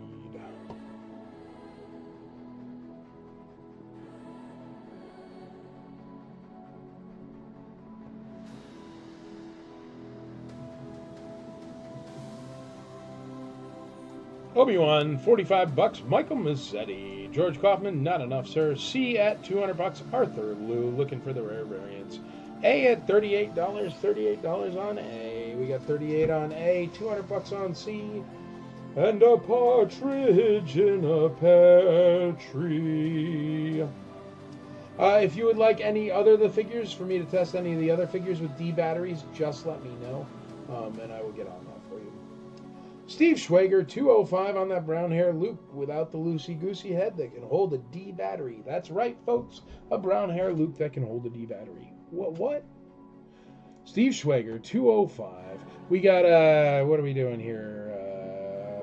Obi-Wan, 45 bucks. Michael Mazzetti. George Kaufman, not enough, sir. C at 200 bucks. Arthur Lou, looking for the rare variants. A at $38. $38 on A. We got 38 on A. 200 bucks on C. And a partridge in a pear tree. If you would like any other of the figures, for me to test any of the other figures with D batteries, just let me know, and I will get on that for you. Steve Schwager, 205 on that brown hair Luke without the loosey-goosey head that can hold a D battery. That's right, folks. A brown hair Luke that can hold a D battery. What? Steve Schwager, 205. We got, what are we doing here?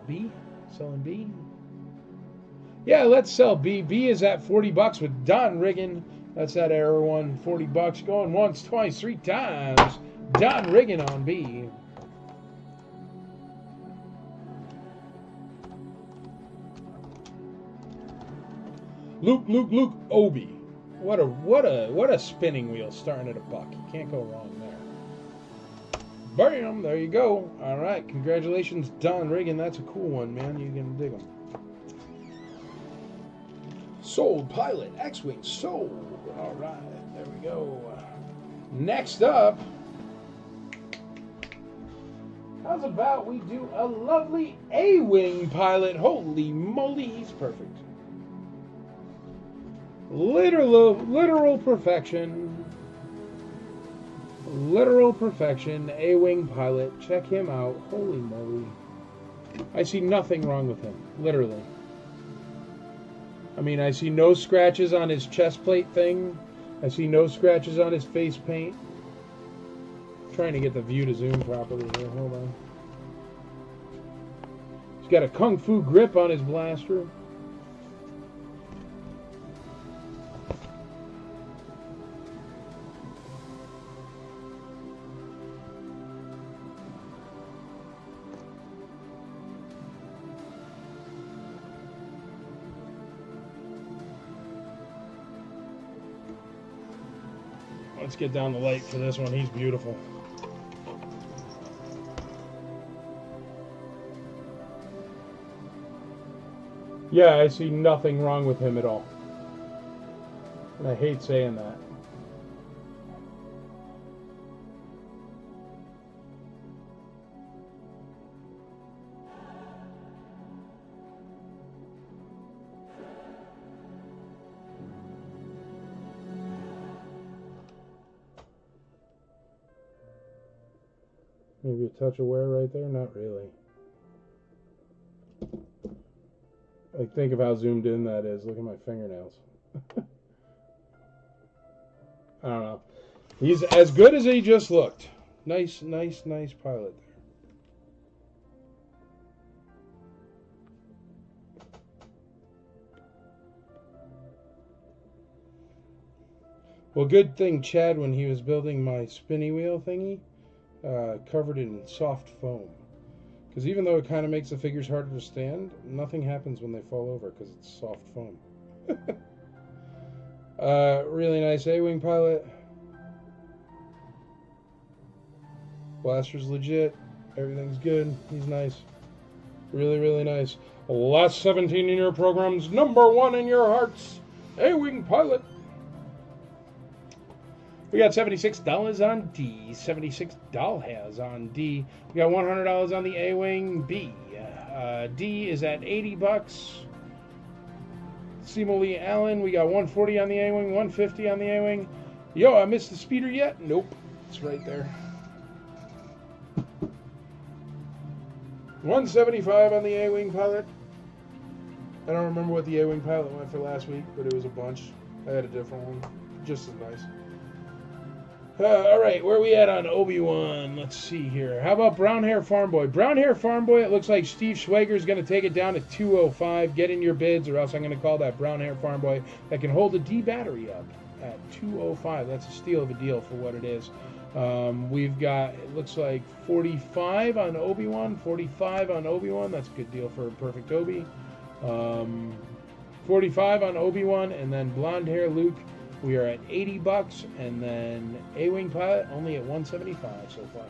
B? Selling B? Yeah, let's sell B. B is at 40 bucks with Don Riggin. That's that error one. 40 bucks. Going once, twice, 3 times. Don Riggin on B. Luke, Obi. What a spinning wheel starting at $1. You can't go wrong there. Bam! There you go. All right, congratulations, Don Riggin. That's a cool one, man. You can dig them. Sold Pilot X-Wing sold. All right, there we go. Next up, how's about we do a lovely A-Wing Pilot? Holy moly, he's perfect. Literal perfection. Literal perfection. A-Wing Pilot. Check him out. Holy moly. I see nothing wrong with him. Literally. I mean, I see no scratches on his chest plate thing. I see no scratches on his face paint. I'm trying to get the view to zoom properly here. Hold on. He's got a kung fu grip on his blaster. Let's get down the light for this one. He's beautiful. Yeah, I see nothing wrong with him at all. And I hate saying that. Maybe a touch of wear right there? Not really. Like, think of how zoomed in that is. Look at my fingernails. I don't know. He's as good as he just looked. Nice pilot there. Well, good thing Chad, when he was building my spinny wheel thingy, covered it in soft foam. Because even though it kind of makes the figures harder to stand, nothing happens when they fall over because it's soft foam. Really nice A-Wing pilot. Blaster's legit. Everything's good. He's nice. Really nice. Last 17 in your programs, #1 in your hearts, A-Wing pilot. We got $76 on D. $76 on D. We got $100 on the A-Wing B. D is at $80. Seymour Lee Allen. We got $140 on the A-Wing, $150 on the A-Wing. Yo, I missed the speeder yet? Nope. It's right there. $175 on the A-Wing pilot. I don't remember what the A-Wing pilot went for last week, but it was a bunch. I had a different one. Just as nice. All right, where are we at on Obi-Wan? Let's see here. How about Brown Hair Farm Boy? Brown Hair Farm Boy, it looks like Steve Schwager is going to take it down to $205. Get in your bids, or else I'm going to call that Brown Hair Farm Boy that can hold a D battery up at $205. That's a steal of a deal for what it is. We've got, it looks like 45 on Obi-Wan. 45 on Obi-Wan. That's a good deal for a perfect Obi. 45 on Obi-Wan, and then Blonde Hair Luke. We are at $80, and then A-Wing pilot only at $175 so far.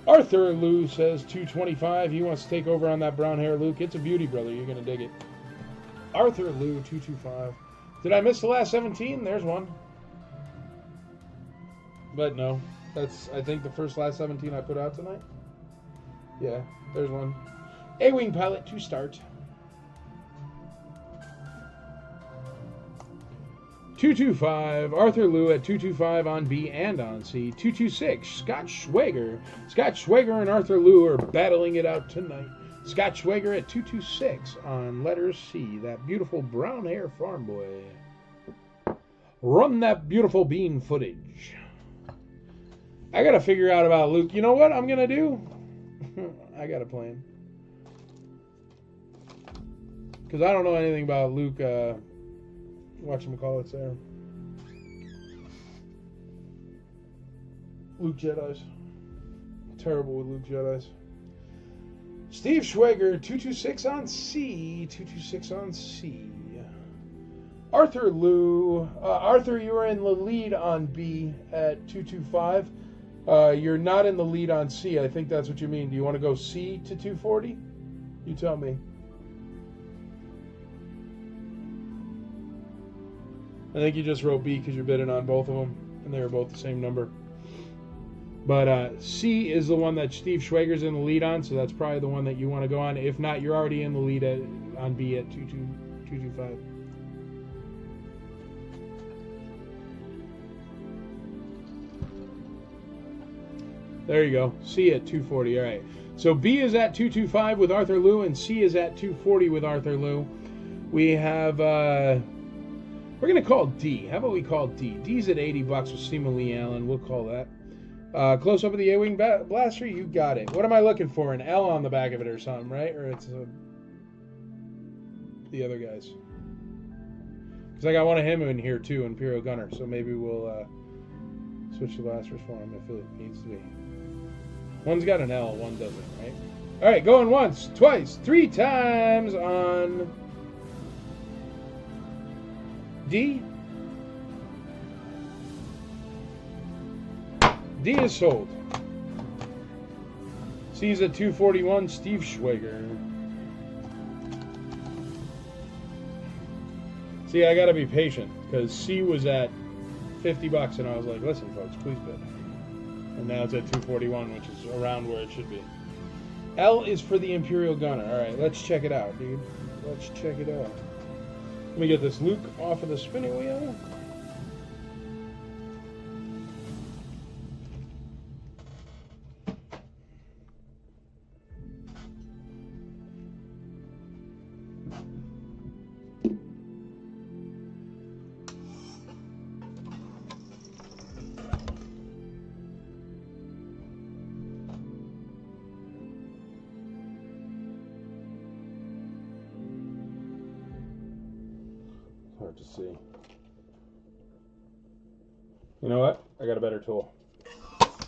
Arthur Lou says $225. He wants to take over on that brown hair Luke. It's a beauty, brother. You're gonna dig it. Arthur Lou $225. Did I miss the last 17? There's one. But no, that's I think the last 17 I put out tonight. Yeah, there's one. A-Wing pilot to start. 225, Arthur Lou at 225 on B and on C. 226, Scott Schwager. Scott Schwager and Arthur Lou are battling it out tonight. Scott Schwager at 226 on letter C. That beautiful brown hair farm boy. Run that beautiful bean footage. I gotta figure out about Luke. You know what I'm gonna do? I got a plan. Because I don't know anything about Luke. Whatchamacallits there. Luke Jedis. Terrible with Luke Jedis. Steve Schwager, 226 on C. 226 on C. Arthur Lou. Arthur, you are in the lead on B at 225. You're not in the lead on C. I think that's what you mean. Do you want to go C to 240? You tell me. I think you just wrote B because you're bidding on both of them, and they were both the same number. But C is the one that Steve Schwager's in the lead on, so that's probably the one that you want to go on. If not, you're already in the lead on B at 225. There you go. C at 240. All right. So B is at 225 with Arthur Lou, and C is at 240 with Arthur Lou. We have... we're going to call D. How about we call D? D's at $80 with Seymour Lee Allen. We'll call that. Close up of the A-Wing blaster. You got it. What am I looking for? An L on the back of it or something, right? Or it's the other guys. Because I got one of him in here too, Imperial Gunner. So maybe we'll switch the blasters for him if it needs to be. One's got an L, one doesn't, right? All right, going once, twice, 3 times on... D. D is sold. C's at 241, Steve Schwager. See, I gotta be patient because C was at $50, and I was like, listen, folks, please bid. And now it's at 241, which is around where it should be. L is for the Imperial Gunner. All right, let's check it out, dude. Let's check it out. Let me get this Luke off of the spinning wheel. Hard to see. You know what? I got a better tool.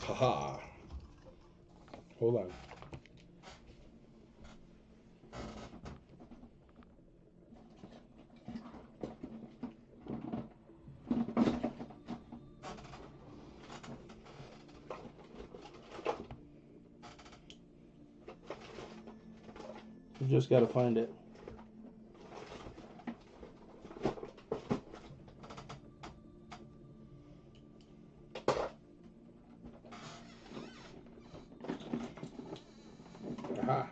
Haha. Hold on. You just got to find it. Aha.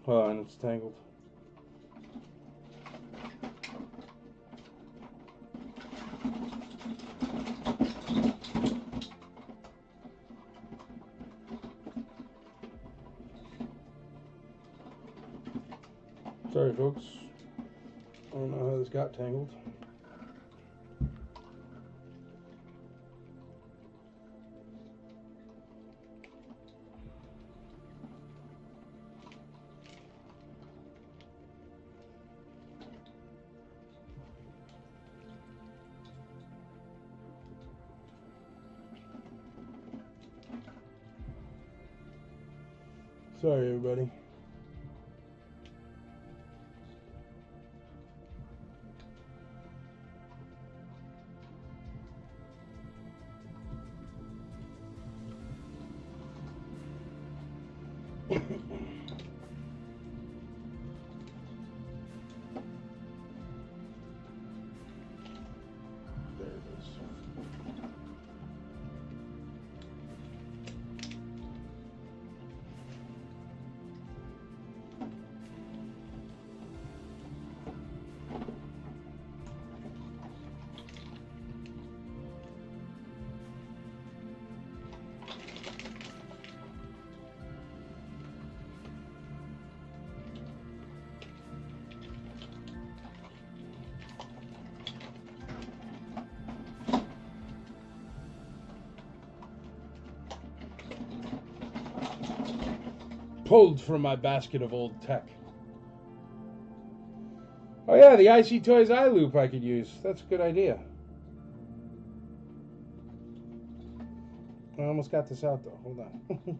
Oh, and it's tangled. Sorry, folks. I don't know how this got tangled. Sorry, everybody. There it is. Pulled from my basket of old tech. Oh yeah, the IC Toys eye loop I could use. That's a good idea. I almost got this out though. Hold on.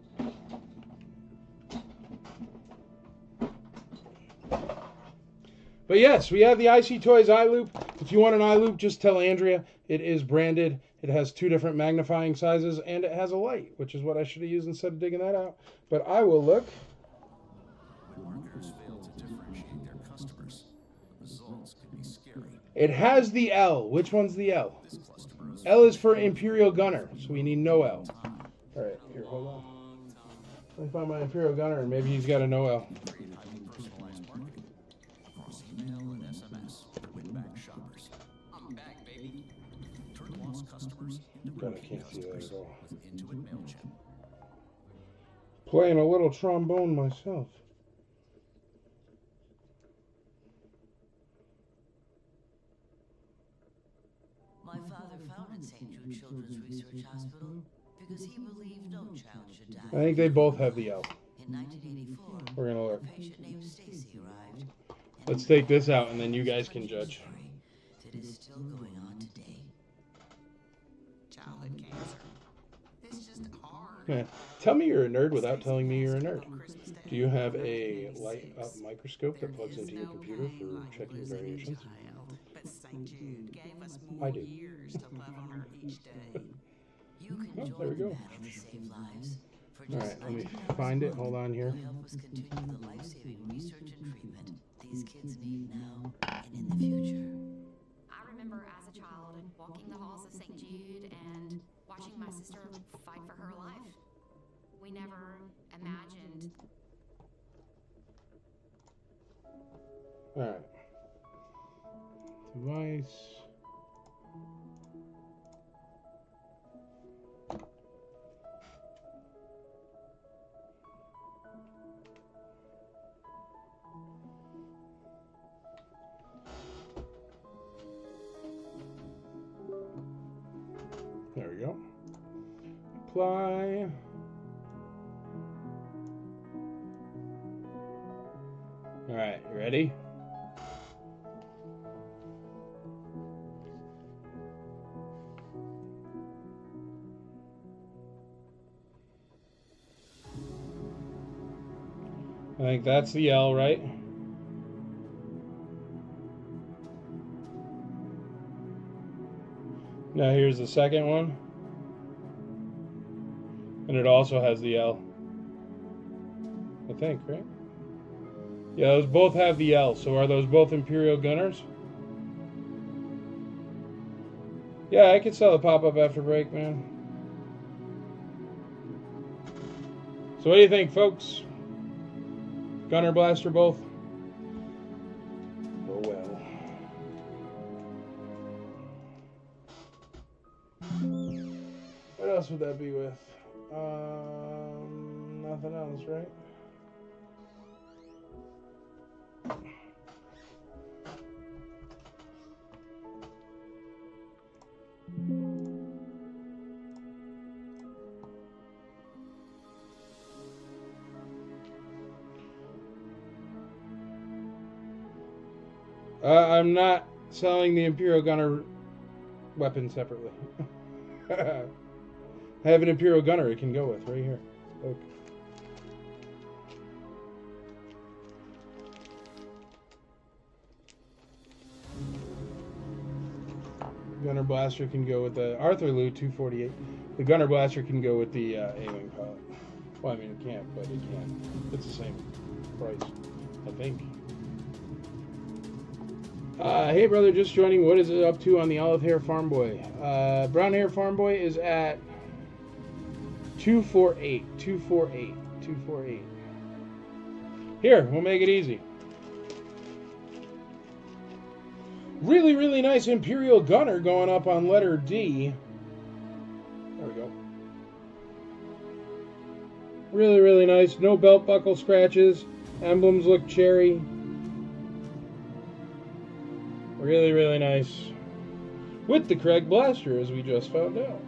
But yes, we have the IC Toys eye loop. If you want an eye loop, just tell Andrea. It is branded. It has 2 different magnifying sizes, and it has a light, which is what I should have used instead of digging that out. But I will look. When marketers fail to differentiate their customers, results can be scary. It has the L. Which one's the L? This customer is L is for Imperial Gunner, so we need no L. All right, here, hold on. Let me find my Imperial Gunner, and maybe he's got a no L. create highly personalized marketing across email and SMS to win back shoppers. I'm back, baby. Turn lost customers into God, I repeat can't see that customers at all. with Intuit MailChimp. Playing a little trombone myself. My father founded St. Jude Children's Research Hospital because he believed no child should die. I think they both have the L. In 1984, We're gonna look. a patient named Stacy arrived. Let's take this out, and then you guys can judge. That is still going on today. Childhood cancer. It's just hard. Yeah. Tell me you're a nerd without telling me you're a nerd. Do you have a light-up microscope that plugs into your computer for checking variations? But St. Jude gave us I more do. years to love on her each day. You can Oh, join there we the go. battle to save lives. For All just right, let me $19 find a it. Hold month, on here. you'll help us continue the life-saving research and treatment these kids need now and in the future. I remember as a child walking the halls of St. Jude and watching my sister fight for her life. We never imagined. All right. Device. There we go. Apply. All right, you ready? I think that's the L, right? Now here's the second one. And it also has the L. I think, right? Yeah, those both have the L. So are those both Imperial Gunners? Yeah, I could sell the pop-up after break, man. So what do you think, folks? Gunner, blaster, both? Oh, well. What else would that be with? Nothing else, right? I'm not selling the Imperial Gunner weapon separately. I have an Imperial Gunner it can go with right here. Look. Gunner Blaster can go with the Arthur Lou 248. The Gunner Blaster can go with the A-Wing pilot. Well, I mean, it can't, but it can. It's the same price, I think. Hey, brother, just joining. What is it up to on the Olive Hair Farm Boy? Brown Hair Farm Boy is at 248. 248. 248. Here, we'll make it easy. Really, really nice Imperial Gunner going up on letter D. There we go. Really, really nice. No belt buckle scratches. Emblems look cherry. Really, really nice. With the Craig Blaster, as we just found out.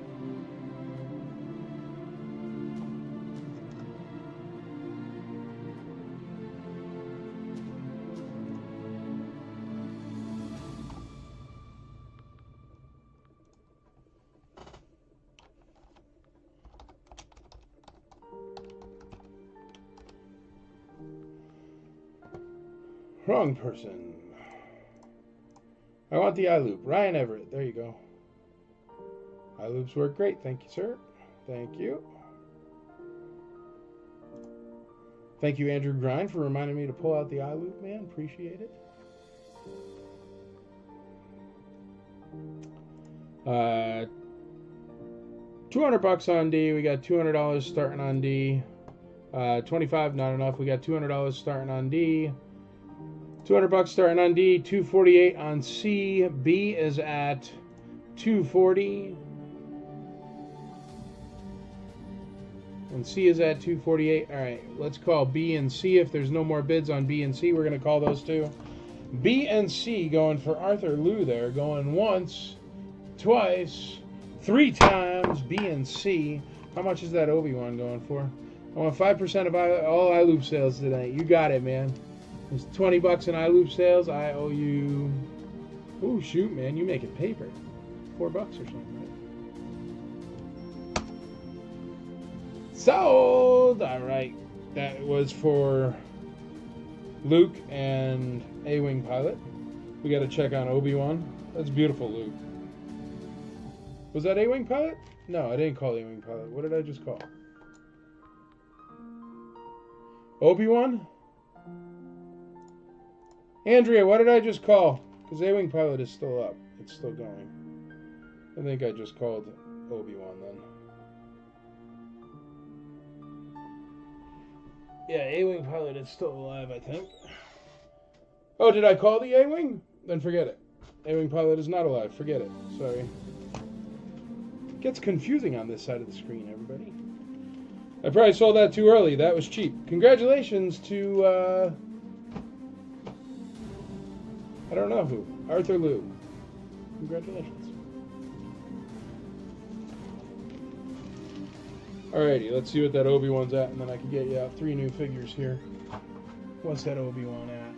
Wrong person. I want the eye loop. Ryan Everett. There you go. Eye loops work great. Thank you, sir. Thank you. Thank you, Andrew Grind, for reminding me to pull out the eye loop, man. Appreciate it. $200 on D. We got $200 starting on D. 25 not enough. We got $200 starting on D. $200 starting on D. 248 on C. B is at 240. And C is at 248. All right, let's call B and C. If there's no more bids on B and C, we're going to call those two. B and C going for Arthur Lou there. Going once, twice, 3 times. B and C. How much is that Obi-Wan going for? I want 5% of all iLoop sales tonight. You got it, man. It's $20 in iLoop sales. I owe you... Oh, shoot, man. You making paper. $4 or something, right? Sold! All right. That was for Luke and A-Wing Pilot. We got to check on Obi-Wan. That's beautiful, Luke. Was that A-Wing Pilot? No, I didn't call A-Wing Pilot. What did I just call? Obi-Wan? Andrea, what did I just call? Because A-Wing Pilot is still up. It's still going. I think I just called Obi-Wan then. Yeah, A-Wing Pilot is still alive, I think. Oh, did I call the A-Wing? Then forget it. A-Wing Pilot is not alive. Forget it. Sorry. It gets confusing on this side of the screen, everybody. I probably sold that too early. That was cheap. Congratulations to, I don't know who. Arthur Liu. Congratulations. Alrighty, let's see what that Obi-Wan's at, and then I can get you out 3 new figures here. What's that Obi-Wan at?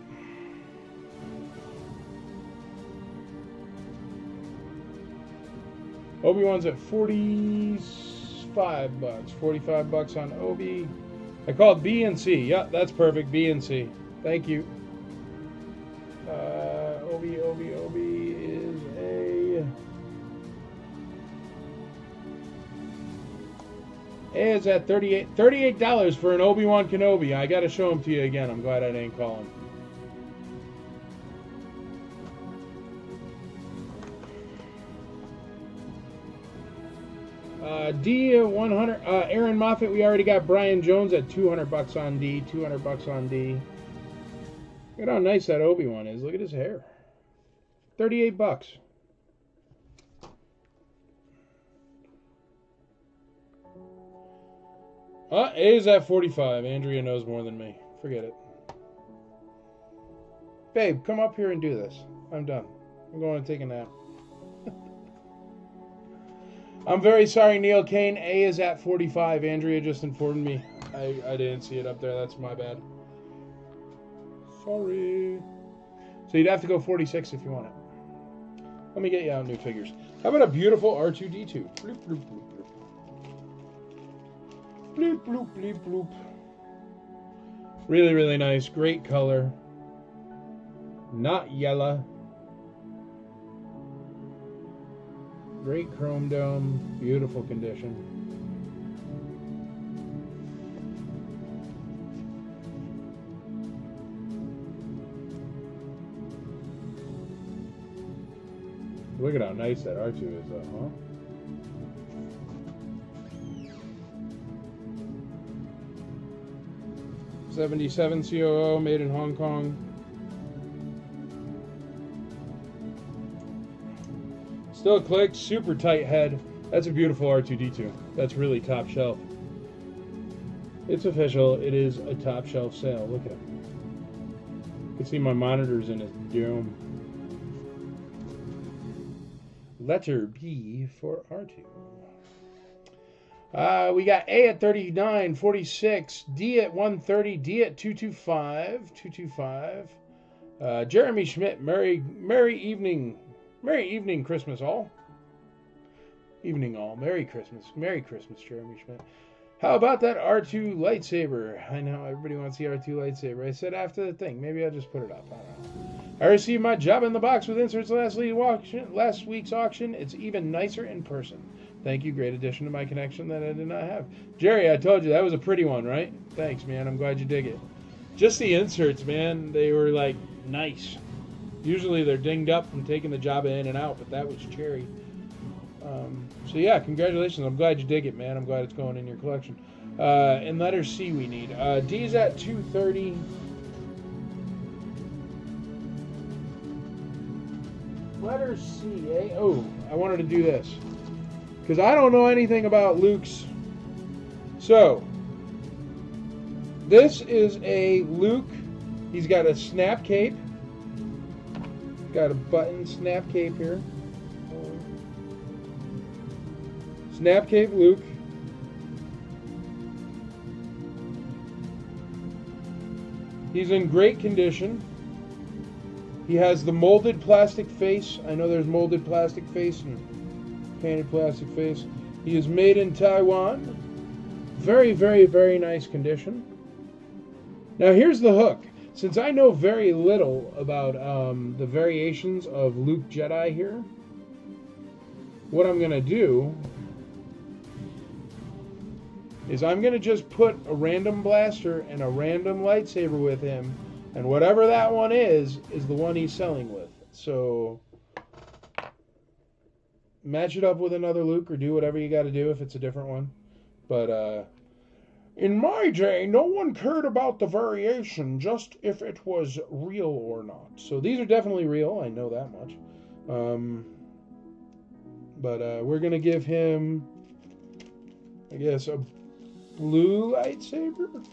Obi-Wan's at $45. $45 on Obi. I called B and C. Yep, that's perfect. B and C. Thank you. Obi is A. A is at $38 for an Obi-Wan Kenobi. I gotta show him to you again. I'm glad I didn't call him. D 100. Aaron Moffat. We already got Brian Jones at $200 on D. $200 on D. Look at how nice that Obi-Wan is. Look at his hair. $38. A is at 45. Andrea knows more than me. Forget it. Babe, come up here and do this. I'm done. I'm going to take a nap. I'm very sorry, Neil Kane. A is at 45. Andrea just informed me. I didn't see it up there. That's my bad. Sorry. So you'd have to go 46 if you want it. Let me get you out new figures. How about a beautiful R2-D2? Bloop, bloop, bloop, bloop. Bloop, bloop, bloop, bloop. Really, really nice. Great color. Not yellow. Great chrome dome. Beautiful condition. Look at how nice that R2 is, though, huh? '77 COO, made in Hong Kong. Still clicks, super tight head. That's a beautiful R2-D2. That's really top shelf. It's official. It is a top shelf sale. Look at him. You can see my monitors in his dome. Letter B for R2. We got A at 39, 46, D at 130, D at 225, 225. Jeremy Schmidt, Merry evening, Christmas all. Evening all, Merry Christmas, Jeremy Schmidt. How about that R2 lightsaber? I know everybody wants the R2 lightsaber. I said after the thing, maybe I'll just put it up. I don't know. I received my job in the box with inserts last week's auction. It's even nicer in person. Thank you. Great addition to my connection that I did not have. Jerry, I told you that was a pretty one, right? Thanks, man. I'm glad you dig it. Just the inserts, man. They were like nice. Usually they're dinged up from taking the job in and out, but that was cherry. So yeah, congratulations. I'm glad you dig it, man. I'm glad it's going in your collection. And letter C we need. D's at 230. Letter C, eh? Oh, I wanted to do this. Because I don't know anything about Luke's. So, this is a Luke. He's got a snap cape. Got a button snap cape here. Snap cape Luke. He's in great condition. He has the molded plastic face. I know there's molded plastic face and painted plastic face. He is made in Taiwan. Very, very, very nice condition. Now here's the hook. Since I know very little about the variations of Luke Jedi here, what I'm going to do is I'm going to just put a random blaster and a random lightsaber with him, and whatever that one is the one he's selling with. So match it up with another Luke or do whatever you got to do if it's a different one. But in my day, no one cared about the variation, just if it was real or not. So these are definitely real, I know that much. But we're going to give him, I guess, a blue lightsaber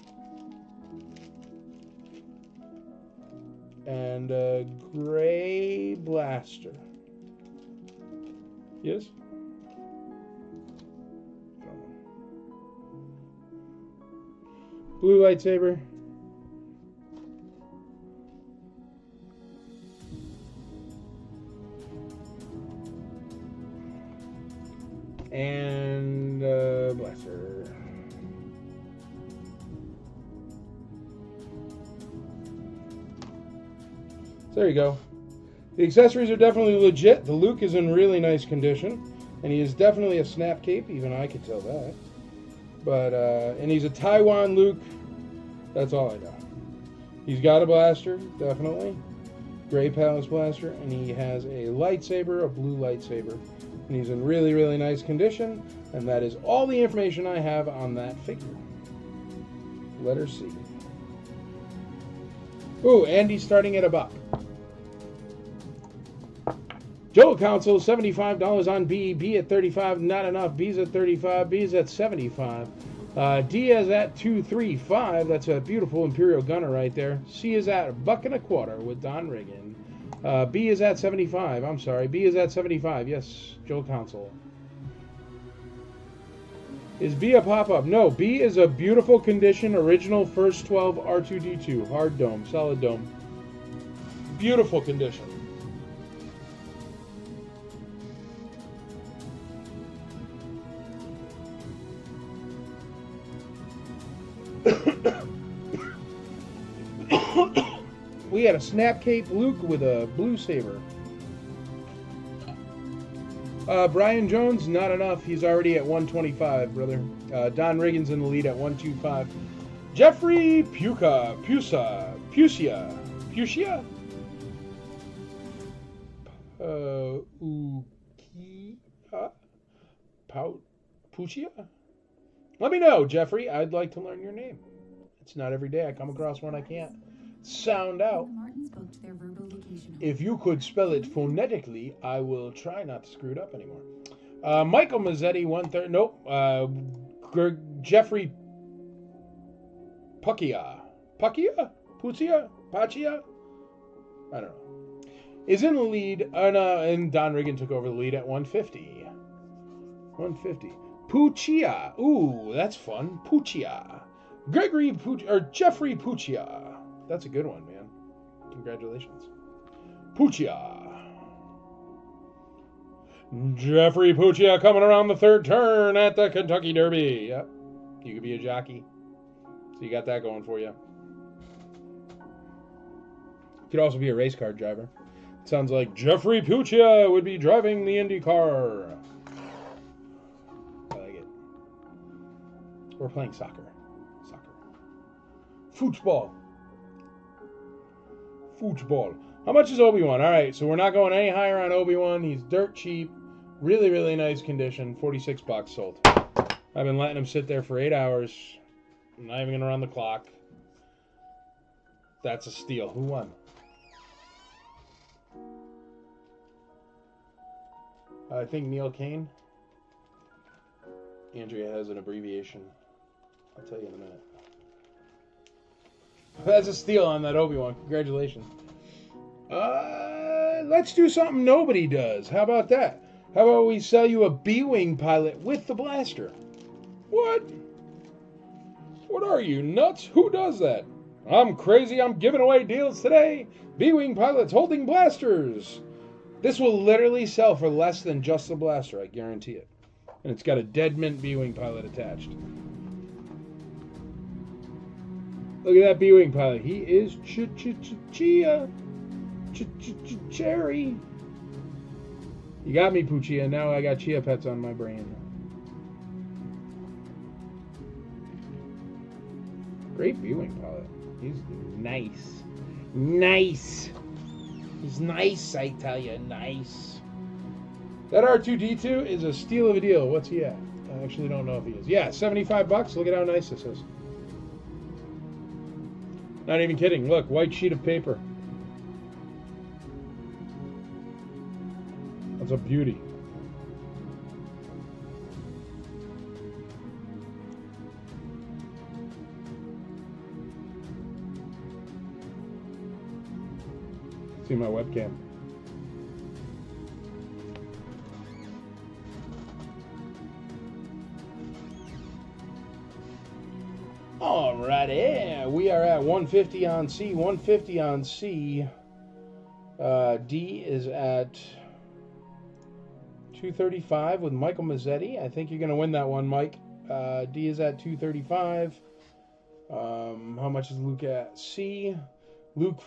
and a gray blaster. Yes? Blue lightsaber. And blaster. So there you go. The accessories are definitely legit. The Luke is in really nice condition. And he is definitely a snap cape. Even I could tell that. But, and he's a Taiwan Luke. That's all I know. He's got a blaster, definitely. Gray Palace blaster. And he has a lightsaber, a blue lightsaber. And he's in really, really nice condition. And that is all the information I have on that figure. Letter C. Ooh, and he's starting at $1. Joel Council, $75 on B. B at $35, not enough. B's at $35, B's at $75. D is at $235. That's a beautiful Imperial Gunner right there. C is at $1.25 with Don Riggin. B is at $75. I'm sorry. B is at $75. Yes, Joel Council. Is B a pop-up? No, B is a beautiful condition, original first 12 R2-D2. Hard dome, solid dome. Beautiful condition. We had a Snap Cape Luke with a blue saber. Brian Jones, not enough. He's already at 125, brother. Don Riggins in the lead at 125. Jeffrey Pucia. Pucia? Let me know, Jeffrey. I'd like to learn your name. It's not every day I come across one I can't sound out. If you could spell it phonetically, I will try not to screw it up anymore. Michael Mazzetti, 130. Nope. Jeffrey Pucia. Pucia? Pachia? I don't know. Is in the lead, and Don Riggin took over the lead at 150. 150. Pucia. Ooh, that's fun. Pucia. Jeffrey Pucia. That's a good one, man. Congratulations. Pucia. Jeffrey Pucia coming around the third turn at the Kentucky Derby. Yep. You could be a jockey. So you got that going for you. You could also be a race car driver. It sounds like Jeffrey Pucia would be driving the Indy car. I like it. We're playing soccer. Football. How much is Obi-Wan? All right, so we're not going any higher on Obi-Wan. He's dirt cheap. Really, really nice condition. $46 sold. I've been letting him sit there for 8 hours. I'm not even going to run the clock. That's a steal. Who won? I think Neil Kane. Andrea has an abbreviation. I'll tell you in a minute. That's a steal on that Obi-Wan. Congratulations. Let's do something nobody does. How about that? How about we sell you a B-Wing pilot with the blaster? What? What are you, nuts? Who does that? I'm crazy. I'm giving away deals today. B-Wing pilots holding blasters. This will literally sell for less than just the blaster. I guarantee it. And it's got a Dead Mint B-Wing pilot attached. Look at that B-Wing pilot. He is Cherry. You got me, Pucia. Now I got Chia Pets on my brain. Great viewing palette. He's nice. Nice. He's nice, I tell you. Nice. That R2-D2 is a steal of a deal. What's he at? I actually don't know if he is. Yeah, 75 bucks. Look at how nice this is. Not even kidding. Look, white sheet of paper. That's a beauty. See my webcam. Alrighty, we are at 150 on C, 150 on C. D is at 235 with Michael Mazzetti. I think you're going to win that one, Mike. D is at 235. How much is Luke at? C. Luke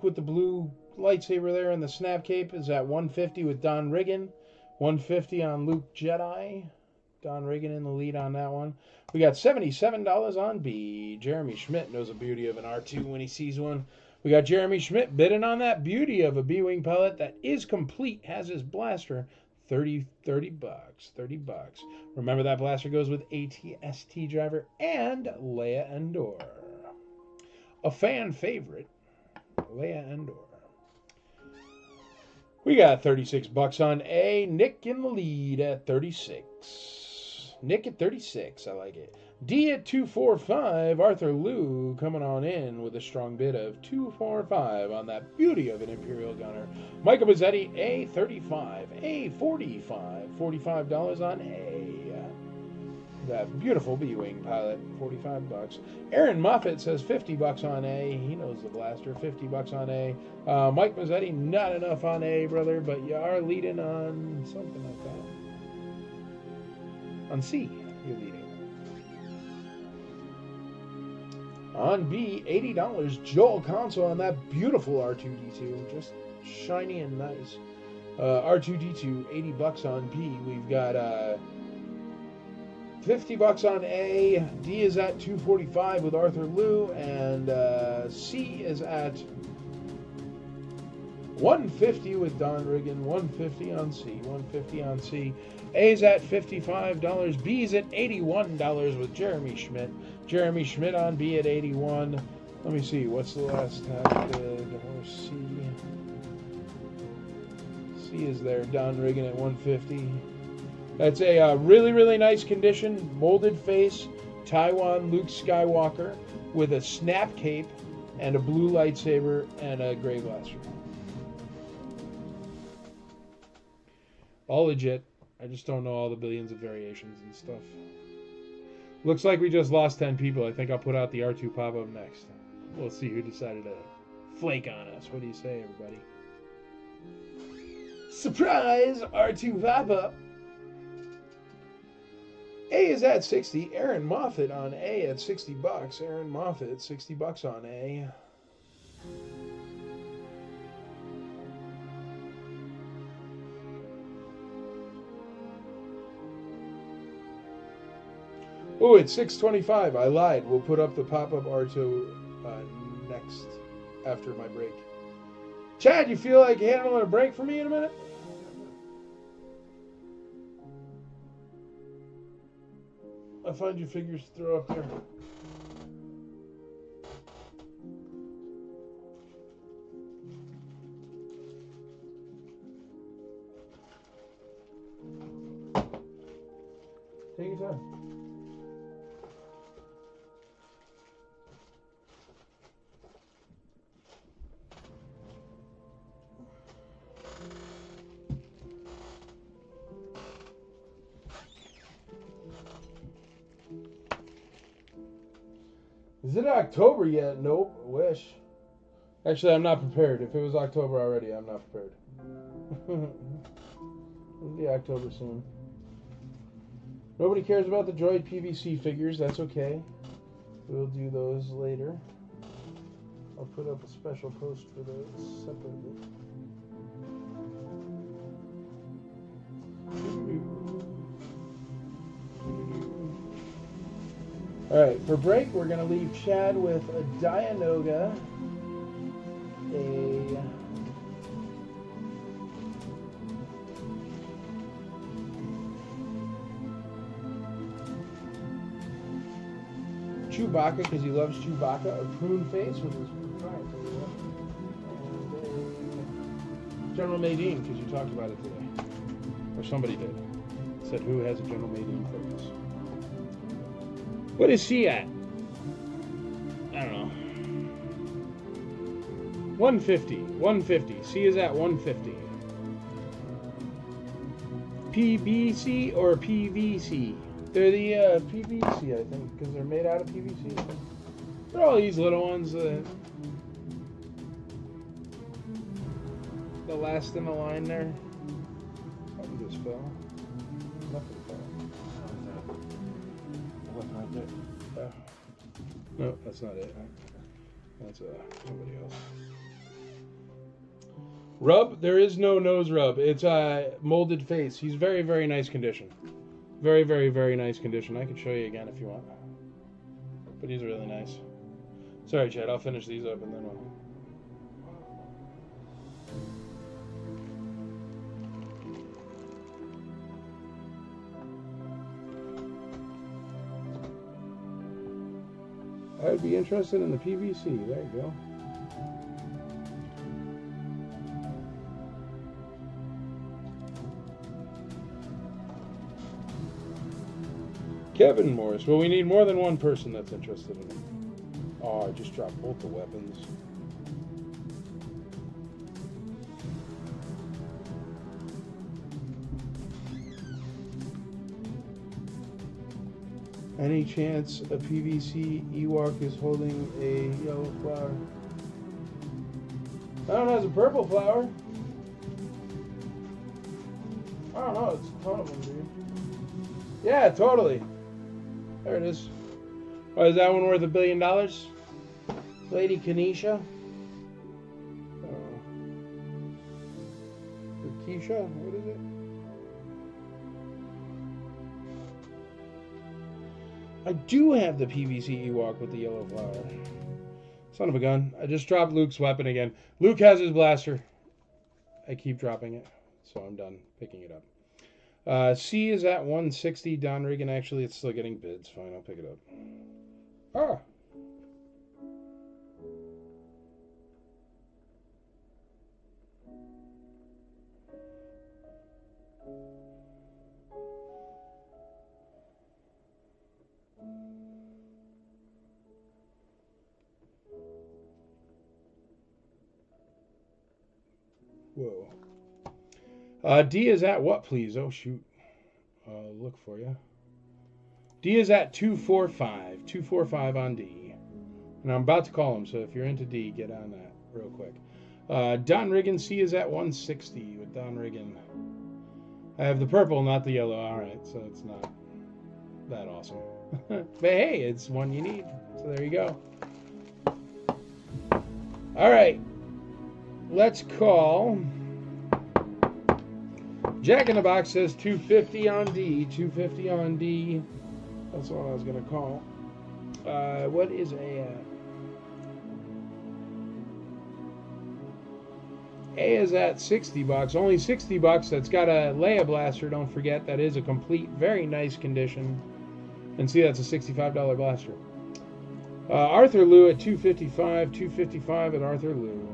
with the blue lightsaber there and the snap cape is at 150 with Don Riggin. 150 on Luke Jedi. Don Riggin in the lead on that one. We got $77 on B. Jeremy Schmidt knows the beauty of an R2 when he sees one. We got Jeremy Schmidt bidding on that beauty of a B-Wing pellet that is complete, has his blaster. 30 bucks. 30 bucks. Remember that blaster goes with AT-ST driver and Leia Endor. A fan favorite, Leia Endor. We got 36 bucks on A. Nick in the lead at 36. Nick at 36. I like it. D at 245. Arthur Liu coming on in with a strong bid of 245 on that beauty of an Imperial gunner. Michael Mazzetti, A 35. A 45. $45 on A. That beautiful B-Wing pilot, 45 bucks. Aaron Moffat says 50 bucks on A. He knows the blaster, 50 bucks on A. Mike Mazzetti, not enough on A, brother, but you are leading on something like that. On C, you're leading. On B, $80. Joel Console on that beautiful R2-D2, just shiny and nice. R2-D2, 80 bucks on B. We've got 50 bucks on A. D is at 245 with Arthur Liu, and C is at 150 with Don Riggin. 150 on C. 150 on C. A is at $55. B is at $81 with Jeremy Schmidt. Jeremy Schmidt on B at 81. Let me see. What's the last time bid? Or C. C is there. Don Riggin at 150. That's a really, really nice condition, molded face, Taiwan Luke Skywalker with a snap cape and a blue lightsaber and a gray blaster. All legit. I just don't know all the billions of variations and stuff. Looks like we just lost 10 people. I think I'll put out the R2 pop-up next. We'll see who decided to flake on us. What do you say, everybody? Surprise! R2 pop-up! A is at 60. Aaron Moffat on A at 60 bucks. Aaron Moffat, 60 bucks on A. Oh, it's 6:25. I lied. We'll put up the pop-up R2 next, after my break. Chad, you feel like handling a break for me in a minute? I'll find you figures to throw up there. Take your time. Is it October yet? Nope. I wish. Actually, I'm not prepared. If it was October already, I'm not prepared. It'll be October soon. Nobody cares about the Droid PVC figures. That's okay. We'll do those later. I'll put up a special post for those separately. All right, for break, we're going to leave Chad with a Dianoga, a Chewbacca, because he loves Chewbacca, a prune face with his proprietary weapon, and a General Madine, because you talked about it today. Or somebody did. Said who has a General Madine focus. What is C at? I don't know. 150. 150. C is at 150. PBC or PVC? They're the PVC, I think, because they're made out of PVC. They're all these little ones. The last in the line there. Something just fell. Nothing fell. Nothing right there. No, that's not it. That's somebody else. Rub? There is no nose rub. It's a molded face. He's very, very nice condition. Very, very, very nice condition. I can show you again if you want. But he's really nice. Sorry, Chad. I'll finish these up and then I'll... I'd be interested in the PVC. There you go. Kevin Morris. Well, we need more than one person that's interested in it. Oh, I just dropped both the weapons. Any chance a PVC Ewok is holding a yellow flower? That one has a purple flower. I don't know, it's a ton of them, dude. Yeah, totally. There it is. Oh, is that one worth $1 billion? Lady Kanisha? Or Keisha? What is it? I do have the PVC Ewok with the yellow flower. Son of a gun. I just dropped Luke's weapon again. Luke has his blaster. I keep dropping it, so I'm done picking it up. C is at 160. Don Regan, actually, it's still getting bids. Fine, I'll pick it up. Ah. Whoa. D is at what, please? Oh, shoot. I'll look for you. D is at 245. 245 on D. And I'm about to call him, so if you're into D, get on that real quick. Don Riggin, C is at 160 with Don Riggin. I have the purple, not the yellow. All right, so it's not that awesome. But hey, it's one you need. So there you go. All right. Let's call... Jack in the Box says 250 on D. 250 on D. That's what I was going to call. What is A? A is at $60. Only $60. That's got a Leia blaster. Don't forget that is a complete, very nice condition. And see, that's a $65 blaster. Arthur Liu at 255. 255 at Arthur Liu.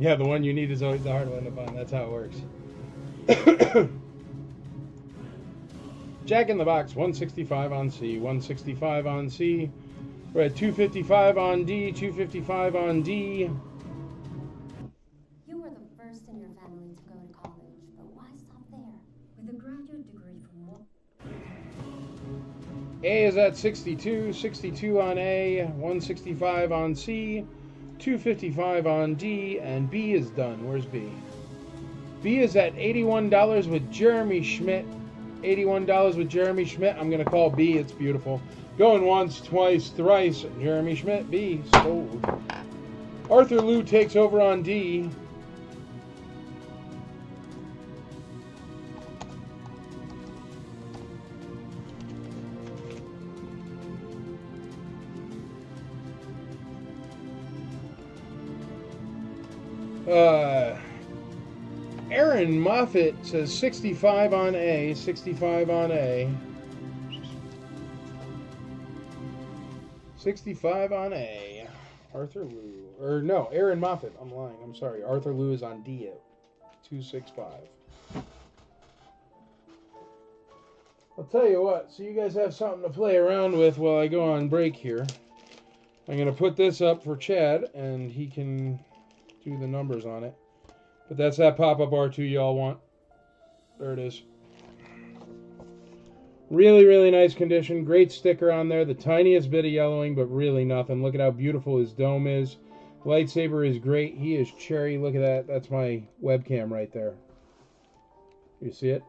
Yeah, the one you need is always the hard one to find. That's how it works. Jack in the Box, 165 on C, 165 on C. We're at 255 on D, 255 on D. You were the first in your family to go to college, but why stop there? With a graduate degree from what? A is at 62, 62 on A, 165 on C, 255 on D, and B is done. Where's B? B is at $81 with Jeremy Schmidt. $81 with Jeremy Schmidt. I'm going to call B. It's beautiful. Going once, twice, thrice. Jeremy Schmidt, B. Sold. Arthur Liu takes over on D. Aaron Moffat says 65 on A, 65 on A. 65 on A. Arthur Liu. Or no, Aaron Moffat. I'm lying. I'm sorry. Arthur Liu is on D at 265. I'll tell you what, so you guys have something to play around with while I go on break here. I'm going to put this up for Chad, and he can do the numbers on it. But that's that pop-up R2 y'all want. There it is. Really, really nice condition. Great sticker on there. The tiniest bit of yellowing, but really nothing. Look at how beautiful his dome is. Lightsaber is great. He is cherry. Look at that. That's my webcam right there. You see it?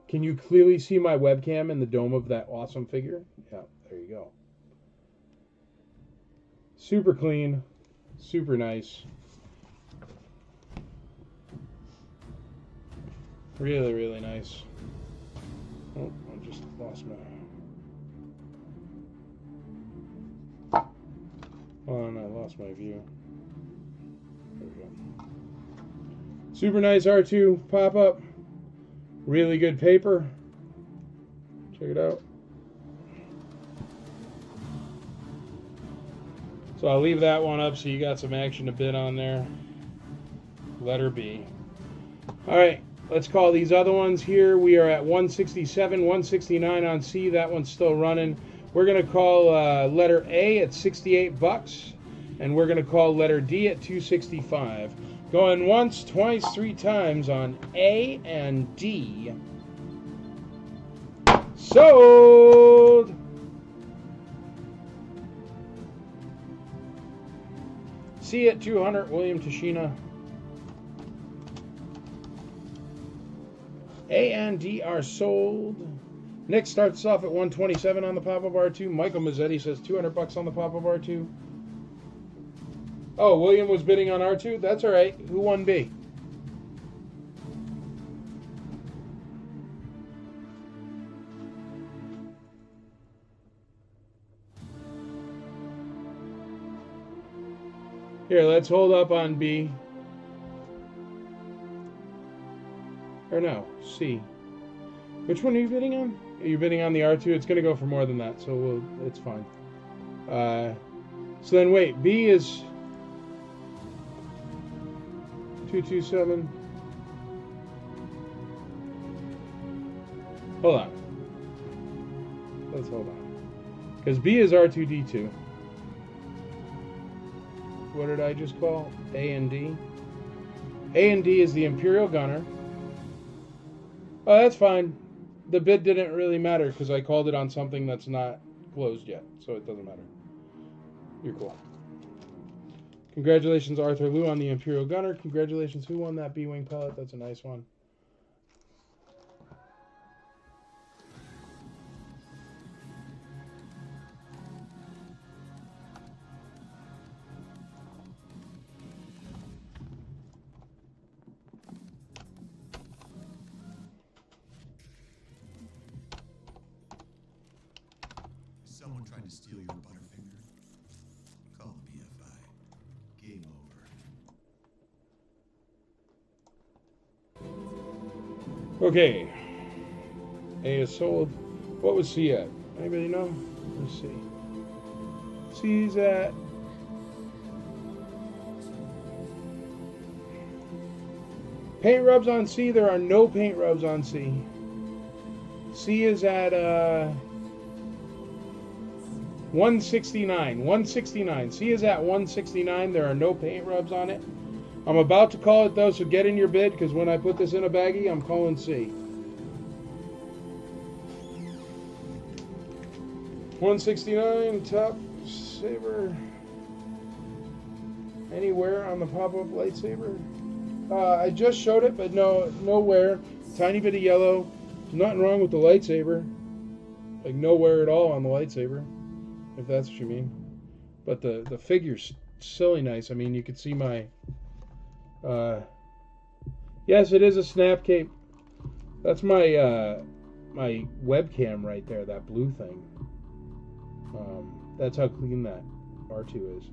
Can you clearly see my webcam in the dome of that awesome figure? Yeah, there you go. Super clean. Super nice. Really, really nice. Oh, I just lost my... Oh, and I lost my view. There we go. Super nice R2 pop-up. Really good paper. Check it out. So I'll leave that one up so you got some action to bid on there. Letter B. Alright, let's call these other ones here. We are at 167, 169 on C. That one's still running. We're going to call letter A at 68 bucks. And we're going to call letter D at 265. Going once, twice, three times on A and D. Sold! C at 200, William Tashina. A and D are sold. Nick starts off at 127 on the pop-up R2. Michael Mazzetti says 200 bucks on the pop-up R2. Oh, William was bidding on R2? That's all right. Who won B? Here, let's hold up on B. Or no, C. Which one are you bidding on? Are you bidding on the R2? It's going to go for more than that, so it's fine. So then wait, B is 227. Hold on. Let's hold on. Because B is R2D2. What did I just call? A and D? A and D is the Imperial Gunner. Oh, that's fine. The bid didn't really matter because I called it on something that's not closed yet, so it doesn't matter. You're cool. Congratulations, Arthur Liu, on the Imperial Gunner. Congratulations. Who won that B-Wing pellet? That's a nice one. Someone tried to steal your Butterfinger. Call BFI. Game over. Okay. A is sold. What was C at? Anybody know? Let's see. C's at... Paint rubs on C. There are no paint rubs on C. C is at 169. 169. C is at 169. There are no paint rubs on it. I'm about to call it though, so get in your bid, because when I put this in a baggie, I'm calling C. 169 top saber. Anywhere on the pop-up lightsaber? I just showed it, but nowhere. Tiny bit of yellow. Nothing wrong with the lightsaber. Like nowhere at all on the lightsaber, if that's what you mean. But the figure's silly nice. I mean, you can see my. Yes, it is a snap cape. That's my my webcam right there. That blue thing. That's how clean that R2 is.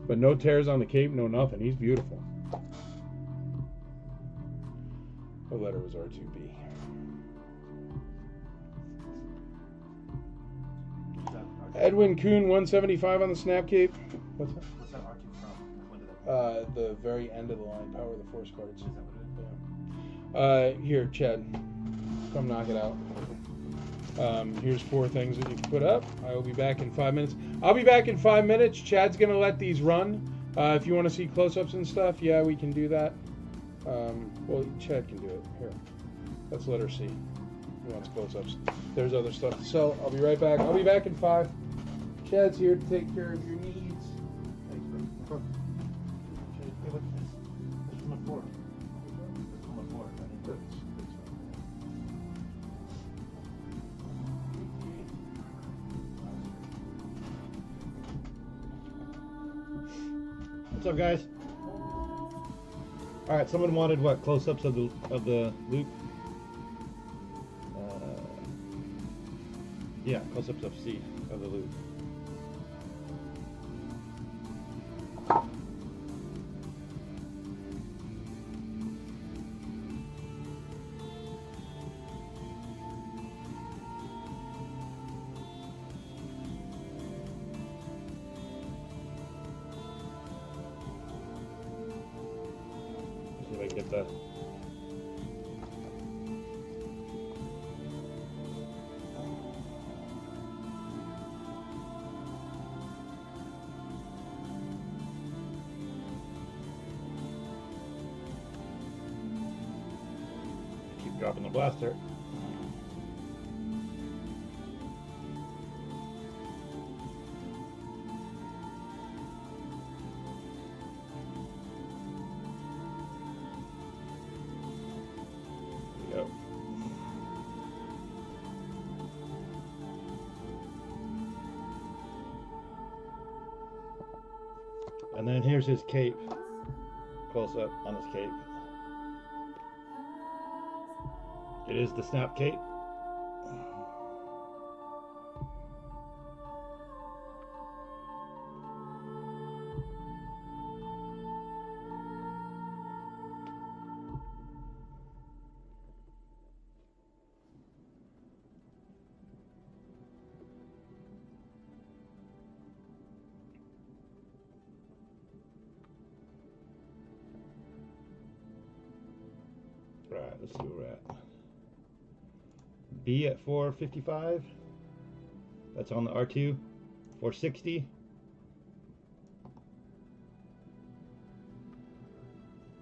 But no tears on the cape, no nothing. He's beautiful. What letter was R2B? Edwin Kuhn, 175 on the snap cape. What's that? What's that R2 from? When did that? The very end of the line. Power of the Force cards. Is that what it is? Yeah. Here, Chad. Come knock it out. Here's 4 things that you can put up. I will be back in 5 minutes. I'll be back in 5 minutes. Chad's going to let these run. If you want to see close-ups and stuff, yeah, we can do that. Well, Chad can do it. Here. That's letter C. He wants close-ups. There's other stuff to sell. I'll be right back. I'll be back in 5. Chad's here to take care of your needs. Thanks, bro. Hey, look at this. This is from my floor. This is from my floor. What's up, guys? All right, someone wanted what? Close-ups of the Luke. Yeah, close-ups of C of the Luke. See if I can get that. Keep dropping the blaster. There we go. And then here's his cape. Close up on his cape. It is the snap cape. Right, let's see where we're at. B at 455. That's on the R2. 460.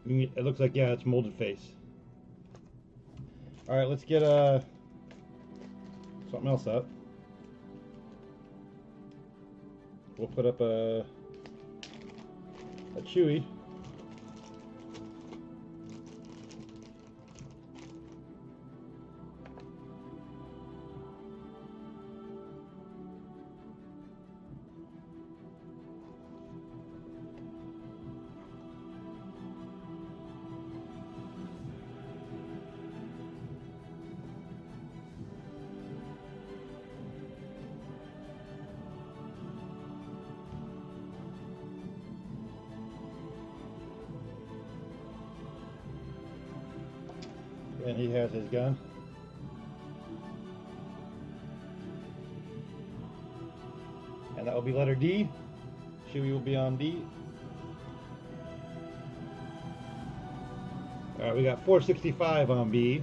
It looks like, yeah, it's molded face. All right, let's get something else up. We'll put up a Chewie. And he has his gun. And that will be letter D. Chewie will be on D. Alright, we got 465 on B.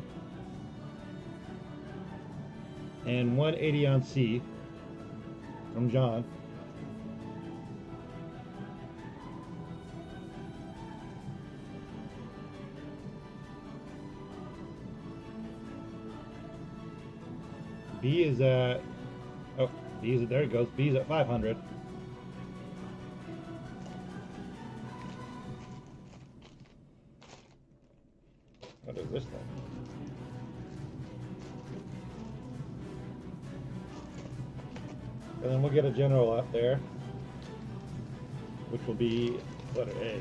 And 180 on C. From John. B is at, oh, B is, there it goes. B is at 500. What is this thing? And then we'll get a general out there, which will be letter A.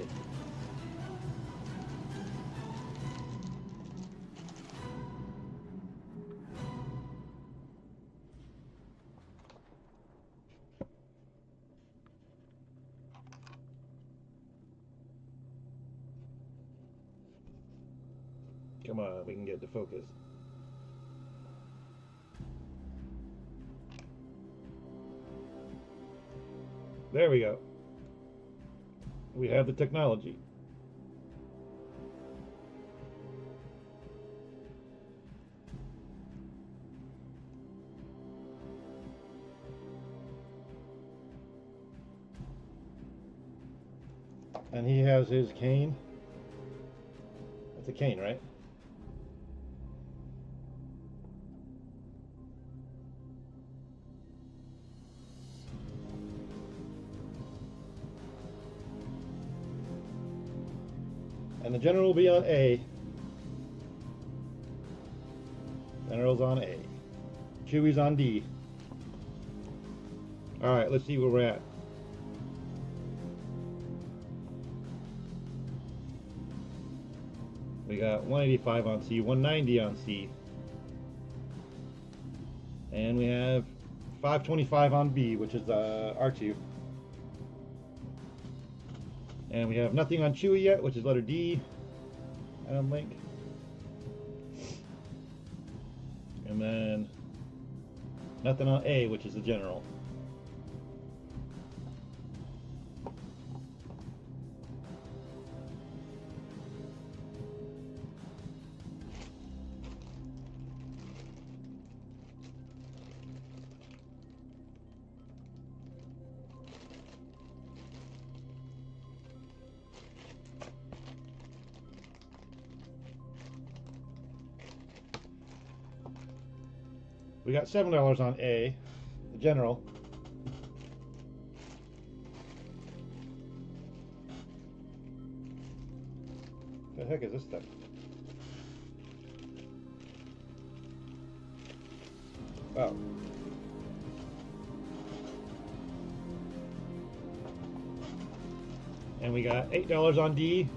Come on, we can get to focus. There we go. We have the technology. And he has his cane. That's a cane, right? And the general will be on A. General's on A. Chewie's on D. Alright, let's see where we're at. We got 185 on C, 190 on C. And we have 525 on B, which is R2. And we have nothing on Chewie yet, which is letter D. Adam Link. And then nothing on A, which is the general. We got $7 on A, the general. The heck is this stuff? Oh. And we got $8 on D,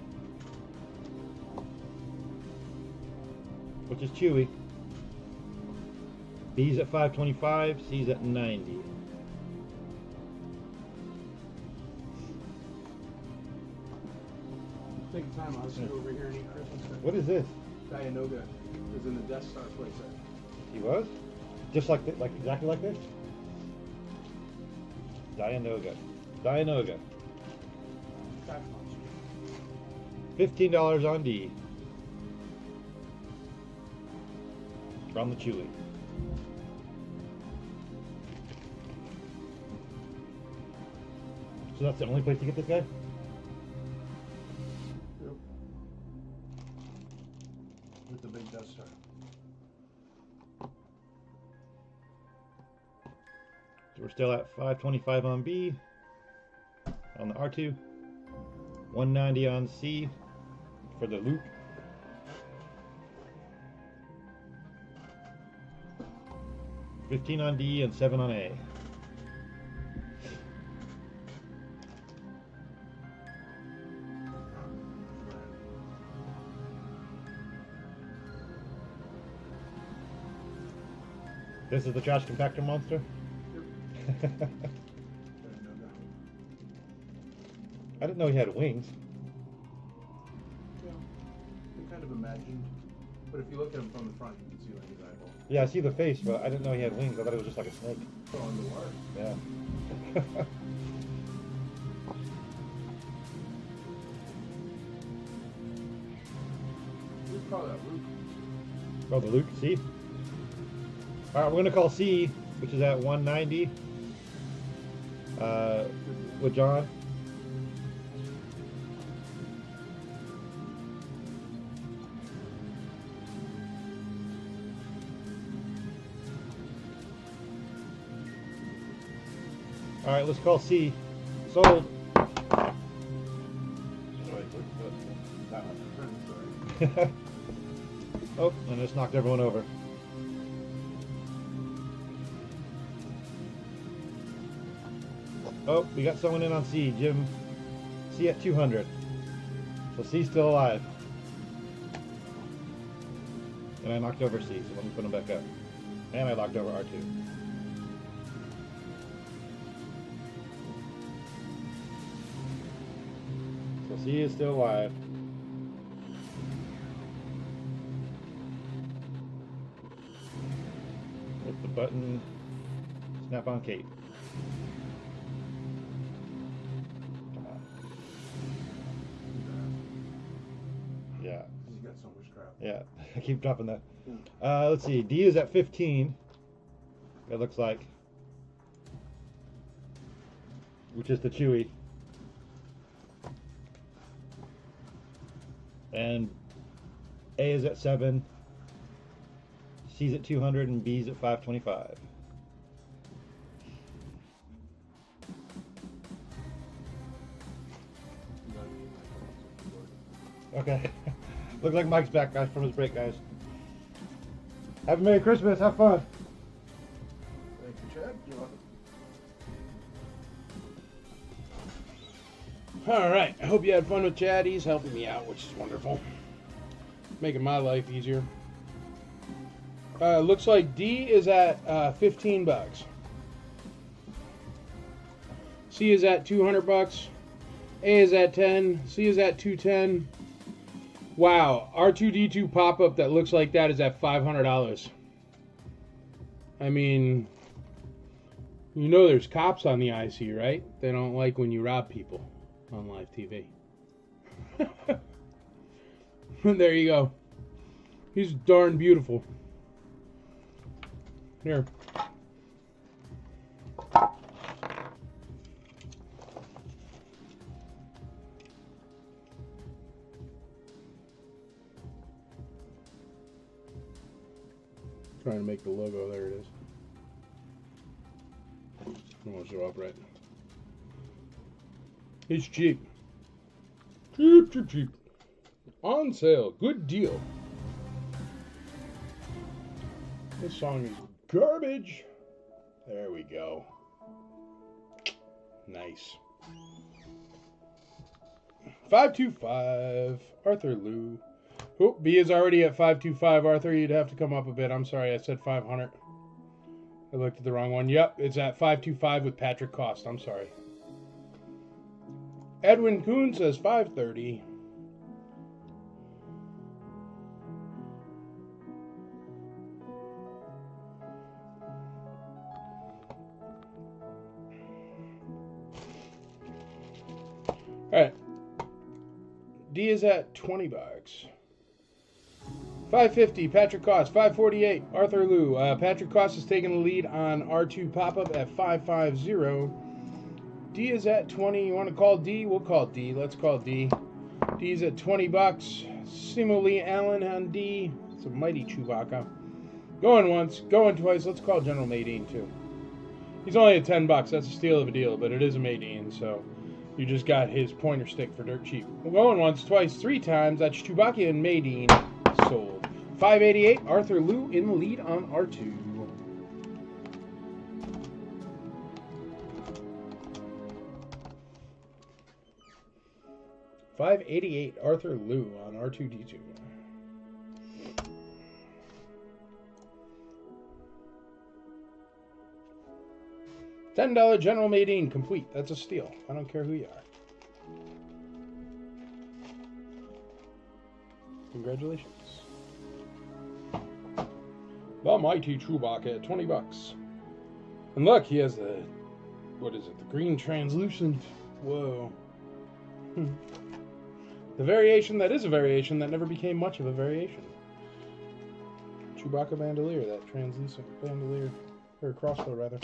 which is Chewie. B's at 525, C's at 90. Take time. I'll sit over here and eat Christmas. What is this? Dianoga is in the Death Star playset. He was? Just like this, like exactly like this? Dianoga. Dianoga. $15 on D. From the Chewie. So that's the only place to get this guy? Yep. With the big Death Star. So we're still at 525 on B. On the R2. 190 on C for the Luke. $15 on D and $7 on A. This is the trash compactor monster? Yep. I didn't know he had wings. Yeah, you kind of imagined. But if you look at him from the front, you can see like his eyeball. Yeah, I see the face, but I didn't know he had wings. I thought it was just like a snake. Oh, underwater. Yeah. call that Luke. Oh, the Luke, C. Alright, we're going to call C, which is at 190. With John. Alright, let's call C. Sold. Oh, and just knocked everyone over. Oh, we got someone in on C. Jim. C at 200. So C's still alive. And I knocked over C, so let me put him back up. And I knocked over R2. So C is still alive. Hit the button. Snap on Kate. Yeah. He's got so much crap. Yeah, I keep dropping that. Let's see. D is at 15. It looks like. Which is the Chewy. And A is at 7. C's at 200 and B's at 525. Okay. Looks like Mike's back, guys, from his break, guys. Have a Merry Christmas. Have fun. Thank you, Chad. You're welcome. All right. I hope you had fun with Chad. He's helping me out, which is wonderful. Making my life easier. Looks like D is at 15 bucks. C is at 200 bucks. A is at 10. C is at 210. Wow, R2-D2 pop-up that looks like that is at $500. I mean, you know there's cops on the IC, right? They don't like when you rob people on live TV. There you go. He's darn beautiful. Here. Trying to make the logo. There it is. It won't show up right. It's cheap. Cheap, cheap, cheap. On sale. Good deal. This song is garbage. There we go. Nice. 525. Arthur Liu. Oh, B is already at 525. Arthur, you'd have to come up a bit. I'm sorry, I said 500. I looked at the wrong one. Yep, it's at 525 with Patrick Cost. I'm sorry. Edwin Kuhn says 530. All right. D is at 20 bucks. 550, Patrick Cost. 548, Arthur Liu. Patrick Cost is taking the lead on R2 pop-up at 550. D is at 20. You want to call D? We'll call D. Let's call D. D is at 20 bucks. Simo Lee Allen on D. It's a mighty Chewbacca. Going once, going twice. Let's call General Madine too. He's only at 10 bucks. That's a steal of a deal, but it is a Madine, so you just got his pointer stick for dirt cheap. We're going once, twice, 3 times. That's Chewbacca and Madine sold. 588, Arthur Liu in the lead on R2. $588, Arthur Liu on R2-D2. $10 General Madine complete. That's a steal. I don't care who you are. Congratulations. The mighty Chewbacca at 20 bucks. And look, he has the, what is it, the green translucent. Whoa. The variation that is a variation that never became much of a variation. Chewbacca bandolier, that translucent bandolier, or crossbow rather.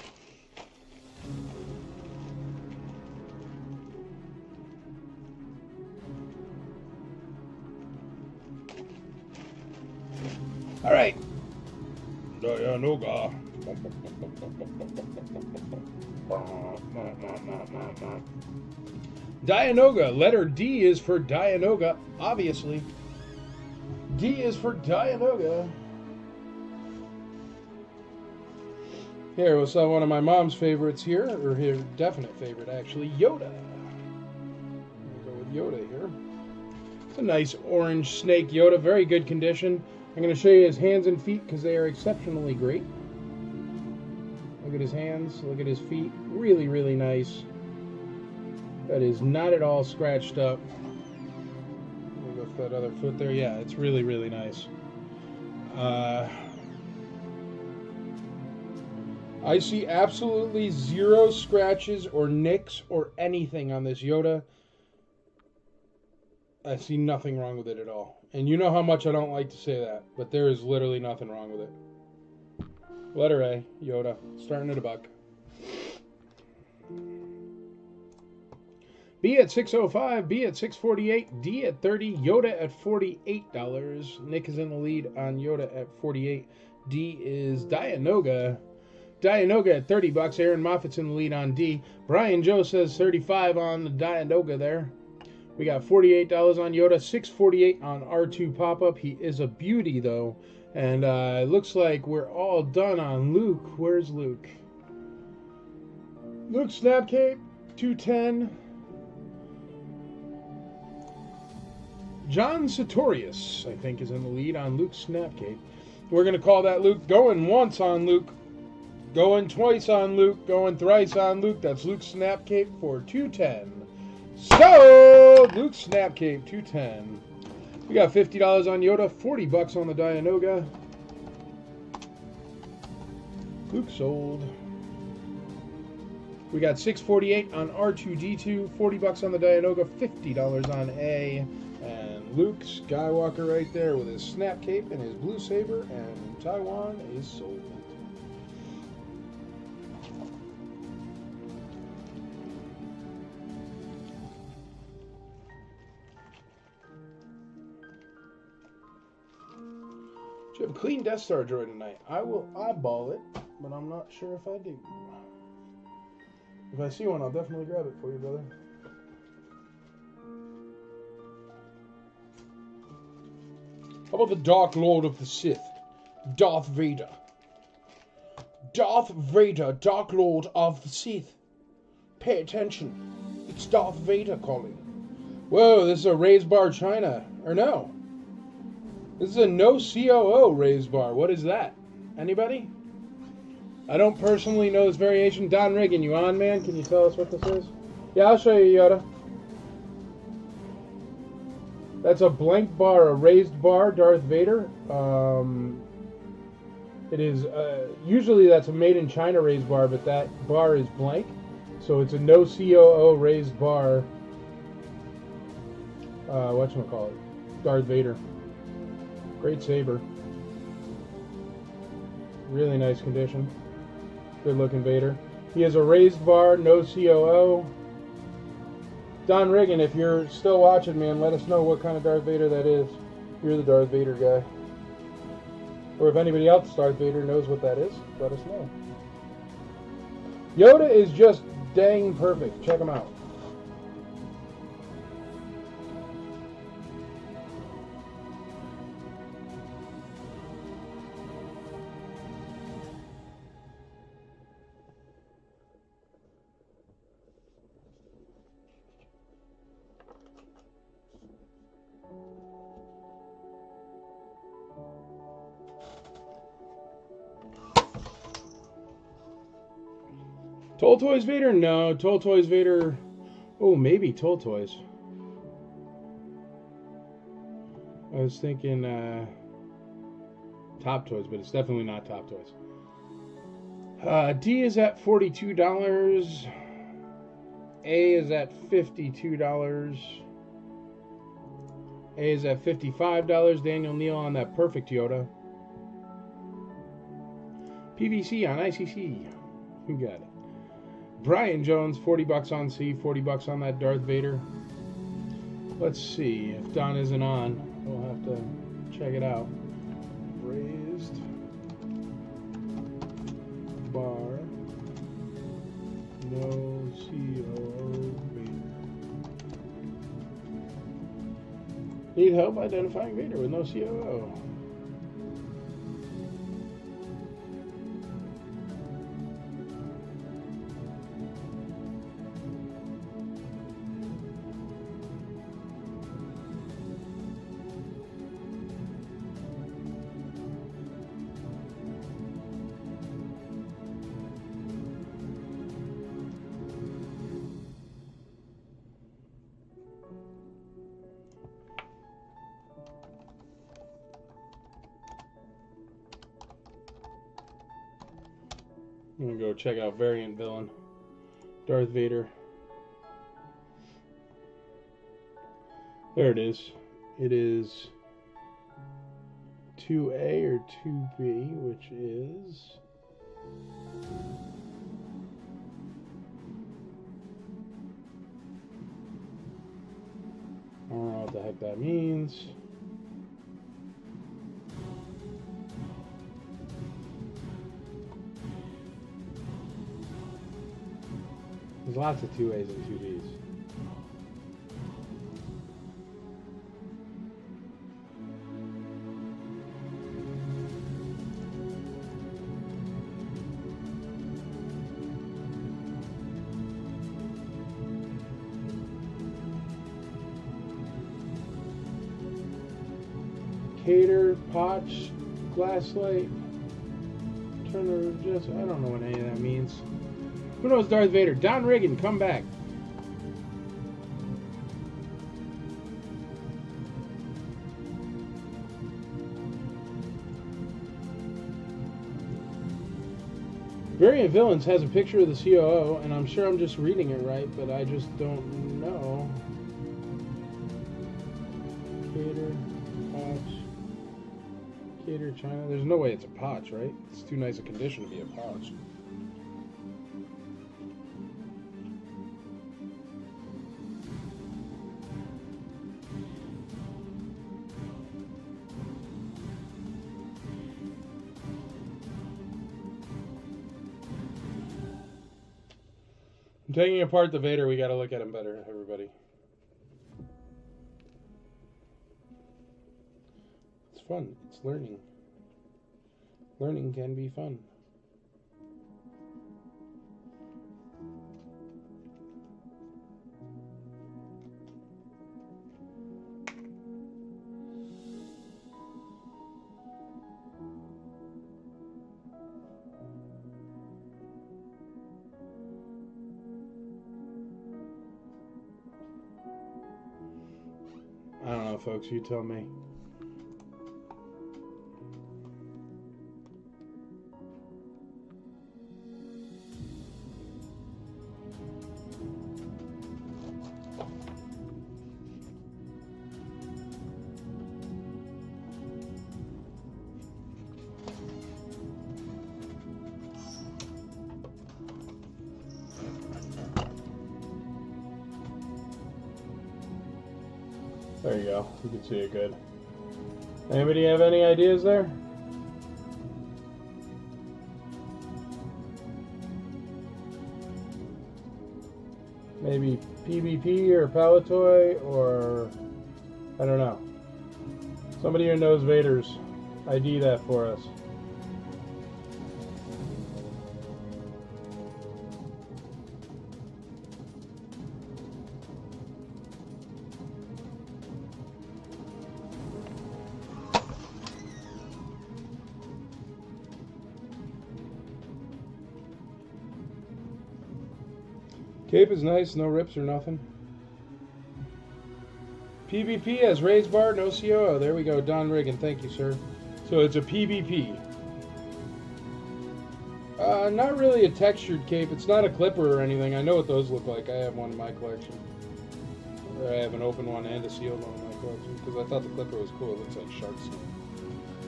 All right. Dianoga. Dianoga. Letter D is for Dianoga, obviously. D is for Dianoga. Here, we'll sell one of my mom's favorites here, or her definite favorite, actually, Yoda. We'll go with Yoda here. It's a nice orange snake Yoda, very good condition. I'm going to show you his hands and feet because they are exceptionally great. Look at his hands, look at his feet. Really, really nice. That is not at all scratched up. Lift that other foot there. Yeah, it's really, really nice. I see absolutely zero scratches or nicks or anything on this Yoda. I see nothing wrong with it at all. And you know how much I don't like to say that, but there is literally nothing wrong with it. Letter A, Yoda, starting at $1. B at $6.05, B at $6.48, D at $30, Yoda at $48. Nick is in the lead on Yoda at $48. D is Dianoga. Dianoga at $30. Aaron Moffat's in the lead on D. Brian Joe says 35 on the Dianoga there. We got $48 on Yoda, $6.48 on R2 Pop-Up. He is a beauty, though. And it looks like we're all done on Luke. Where's Luke? Luke Snapcape, $2.10. John Sartorius, I think, is in the lead on Luke Snapcape. We're going to call that Luke. Going once on Luke. Going twice on Luke. Going thrice on Luke. That's Luke Snapcape for $2.10. So, Luke Snapcape, $2.10. We got $50 on Yoda, $40 on the Dianoga. Luke sold. We got $6.48 on R2-D2, $40 on the Dianoga, $50 on A. And Luke Skywalker right there with his Snapcape and his blue saber, and Taiwan is sold. You have a clean Death Star droid tonight. I will eyeball it, but I'm not sure if I do. If I see one, I'll definitely grab it for you, brother. How about the Dark Lord of the Sith? Darth Vader. Darth Vader, Dark Lord of the Sith. Pay attention. It's Darth Vader calling. Whoa, this is a raised bar China. Or no. This is a no COO raised bar. What is that? Anybody? I don't personally know this variation. Don Reagan, you on, man? Can you tell us what this is? Yeah, I'll show you, Yoda. That's a blank bar, a raised bar, Darth Vader. It is, usually that's a made in China raised bar, but that bar is blank. So it's a no COO raised bar. Whatchamacallit? Darth Vader. Great saber. Really nice condition. Good looking Vader. He has a raised bar, no COO. Don Reagan, if you're still watching, man, let us know what kind of Darth Vader that is. You're the Darth Vader guy. Or if anybody else, Darth Vader, knows what that is, let us know. Yoda is just dang perfect. Check him out. Toll Toys Vader? No. Toll Toys Vader... Oh, maybe Toll Toys. I was thinking Top Toys, but it's definitely not Top Toys. D is at $42. A is at $52. A is at $55. Daniel Neal on that perfect Yoda. PVC on ICC. Who got it? Brian Jones, $40 on C, $40 on that Darth Vader. Let's see if Don isn't on. We'll have to check it out. Raised bar. No COO Vader. Need help identifying Vader with no COO. I'm gonna go check out Variant Villain. Darth Vader. There it is. It is 2A or 2B, which is... I don't know what the heck that means. There's lots of 2As and 2Bs. Cater, Potch, Glasslight, Turner, just, I don't know what any of that means. Who knows Darth Vader? Don Riggin, come back. Variant Villains has a picture of the COO, and I'm sure I'm just reading it right, but I just don't know. Cater, Potch, Cater, China. There's no way it's a Potch, right? It's too nice a condition to be a Potch. I'm taking apart the Vader. We got to look at him better, everybody. It's fun. It's learning. Learning can be fun. I don't know, folks. You tell me. There you go. You can see it good. Anybody have any ideas there? Maybe PvP or Palatoy or... I don't know. Somebody who knows Vader's. ID that for us. Cape is nice, no rips or nothing. PvP has raised bar, no COO. There we go, Don Riggin. Thank you, sir. So it's a PvP. Not really a textured cape. It's not a clipper or anything. I know what those look like. I have one in my collection. I have an open one and a sealed one in my collection because I thought the Clipper was cool. It looks like shark skin.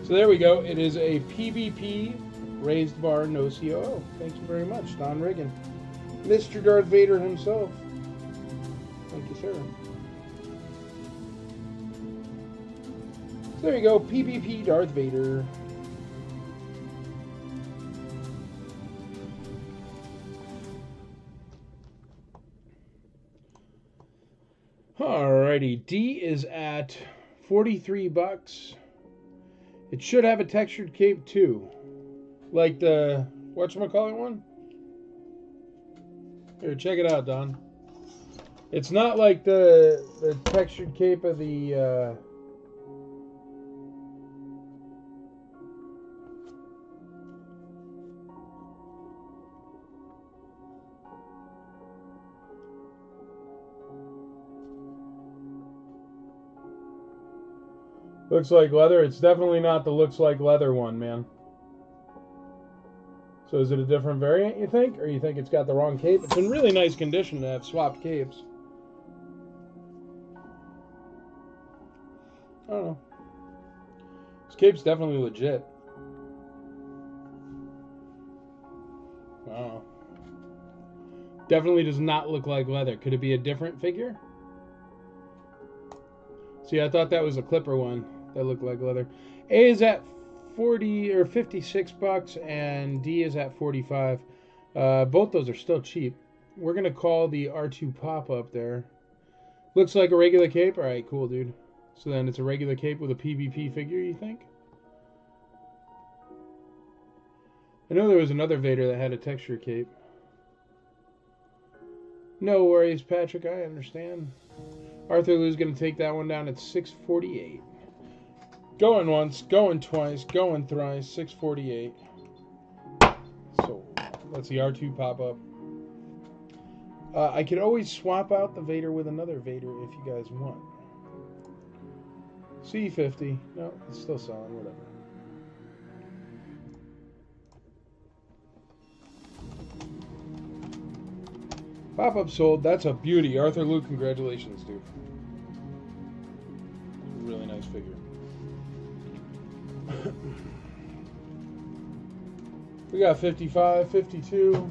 So there we go. It is a PvP raised bar, no COO. Thank you very much, Don Riggin. Mr. Darth Vader himself. Thank you, sir. So there you go, PvP Darth Vader. Alrighty, D is at 43 bucks. It should have a textured cape too. Like the whatchamacallit one? Here, check it out, Don. It's not like the textured cape of the looks like leather. It's definitely not the looks like leather one, man. So is it a different variant, you think? Or you think it's got the wrong cape? It's in really nice condition to have swapped capes. I don't know. This cape's definitely legit. I don't know. Definitely does not look like leather. Could it be a different figure? See, I thought that was a Clipper one that looked like leather. A is at 40 or 56 bucks and D is at 45. Both those are still cheap. We're gonna call the R2 pop-up there. Looks like a regular cape. All right, cool, dude. So then it's a regular cape with a PvP figure, you think? I know there was another Vader that had a texture cape. No worries, Patrick. I understand. Arthur Lou's going to take that one down at 648. Going once, going twice, going thrice, 648. So, that's the R2 pop-up. I could always swap out the Vader with another Vader if you guys want. C50. No, it's still selling, whatever. Pop-up sold. That's a beauty. Arthur Lou, congratulations, dude. Really nice figure. We got 55, 52.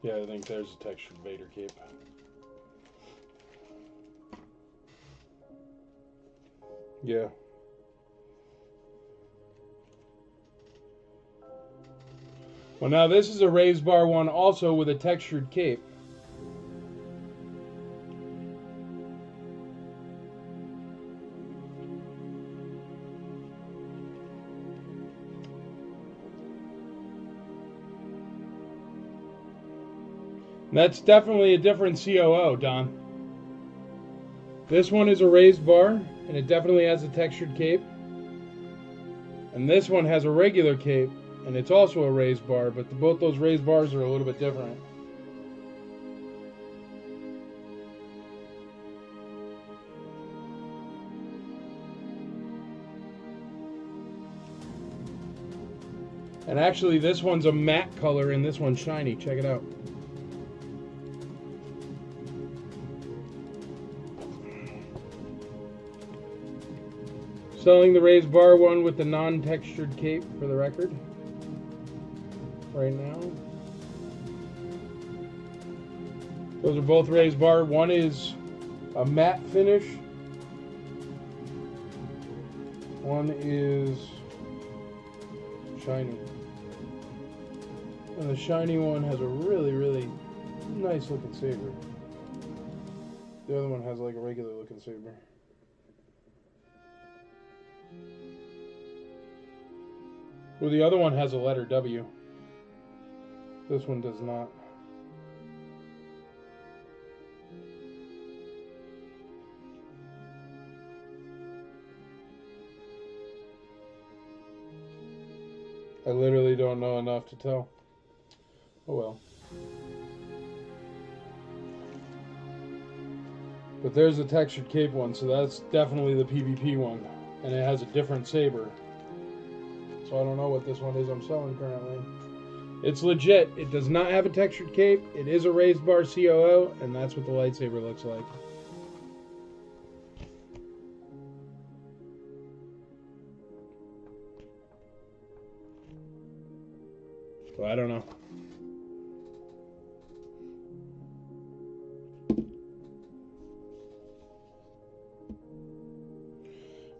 Yeah, I think there's a textured Vader cape. Yeah. Well, now this is a raised bar one also with a textured cape. That's definitely a different COO, Don. This one is a raised bar, and it definitely has a textured cape. And this one has a regular cape, and it's also a raised bar, but both those raised bars are a little bit different. And actually, this one's a matte color and this one's shiny. Check it out. Selling the raised bar one with the non-textured cape for the record. Right now. Those are both raised bar. One is a matte finish. One is shiny. And the shiny one has a really, really nice looking saber. The other one has like a regular looking saber. Well, the other one has a letter W. This one does not. I literally don't know enough to tell. Oh well. But there's the textured cape one, so that's definitely the PvP one. And it has a different saber. So I don't know what this one is I'm selling currently. It's legit. It does not have a textured cape. It is a raised bar COO, and that's what the lightsaber looks like. So I don't know.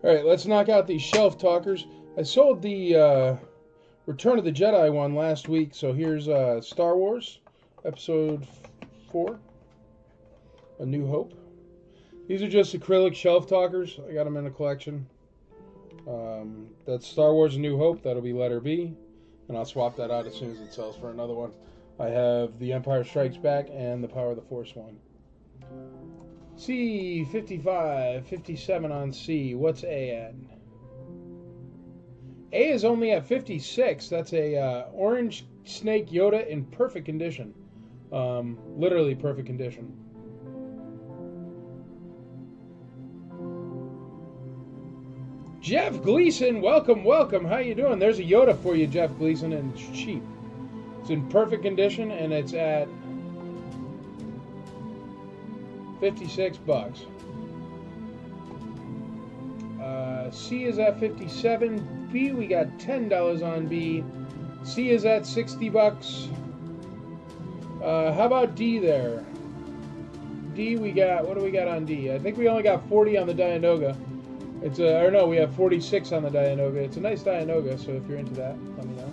Alright, let's knock out these shelf talkers. I sold the Return of the Jedi one last week, so here's Star Wars, Episode 4, A New Hope. These are just acrylic shelf talkers. I got them in a collection. That's Star Wars, A New Hope. That'll be letter B. And I'll swap that out as soon as it sells for another one. I have The Empire Strikes Back and The Power of the Force one. C, 55, 57 on C. What's A at? A is only at 56. That's a orange snake Yoda in perfect condition. Literally perfect condition. Jeff Gleason, welcome, welcome. How you doing? There's a Yoda for you, Jeff Gleason, and it's cheap. It's in perfect condition, and it's at $56. C is at 57. B, we got $10 on B. C is at $60. How about D there? D, we got, what do we got on D? I think we only got 40 on the Dianoga. It's a, or no, we have 46 on the Dianoga. It's a nice Dianoga, so if you're into that, let me know.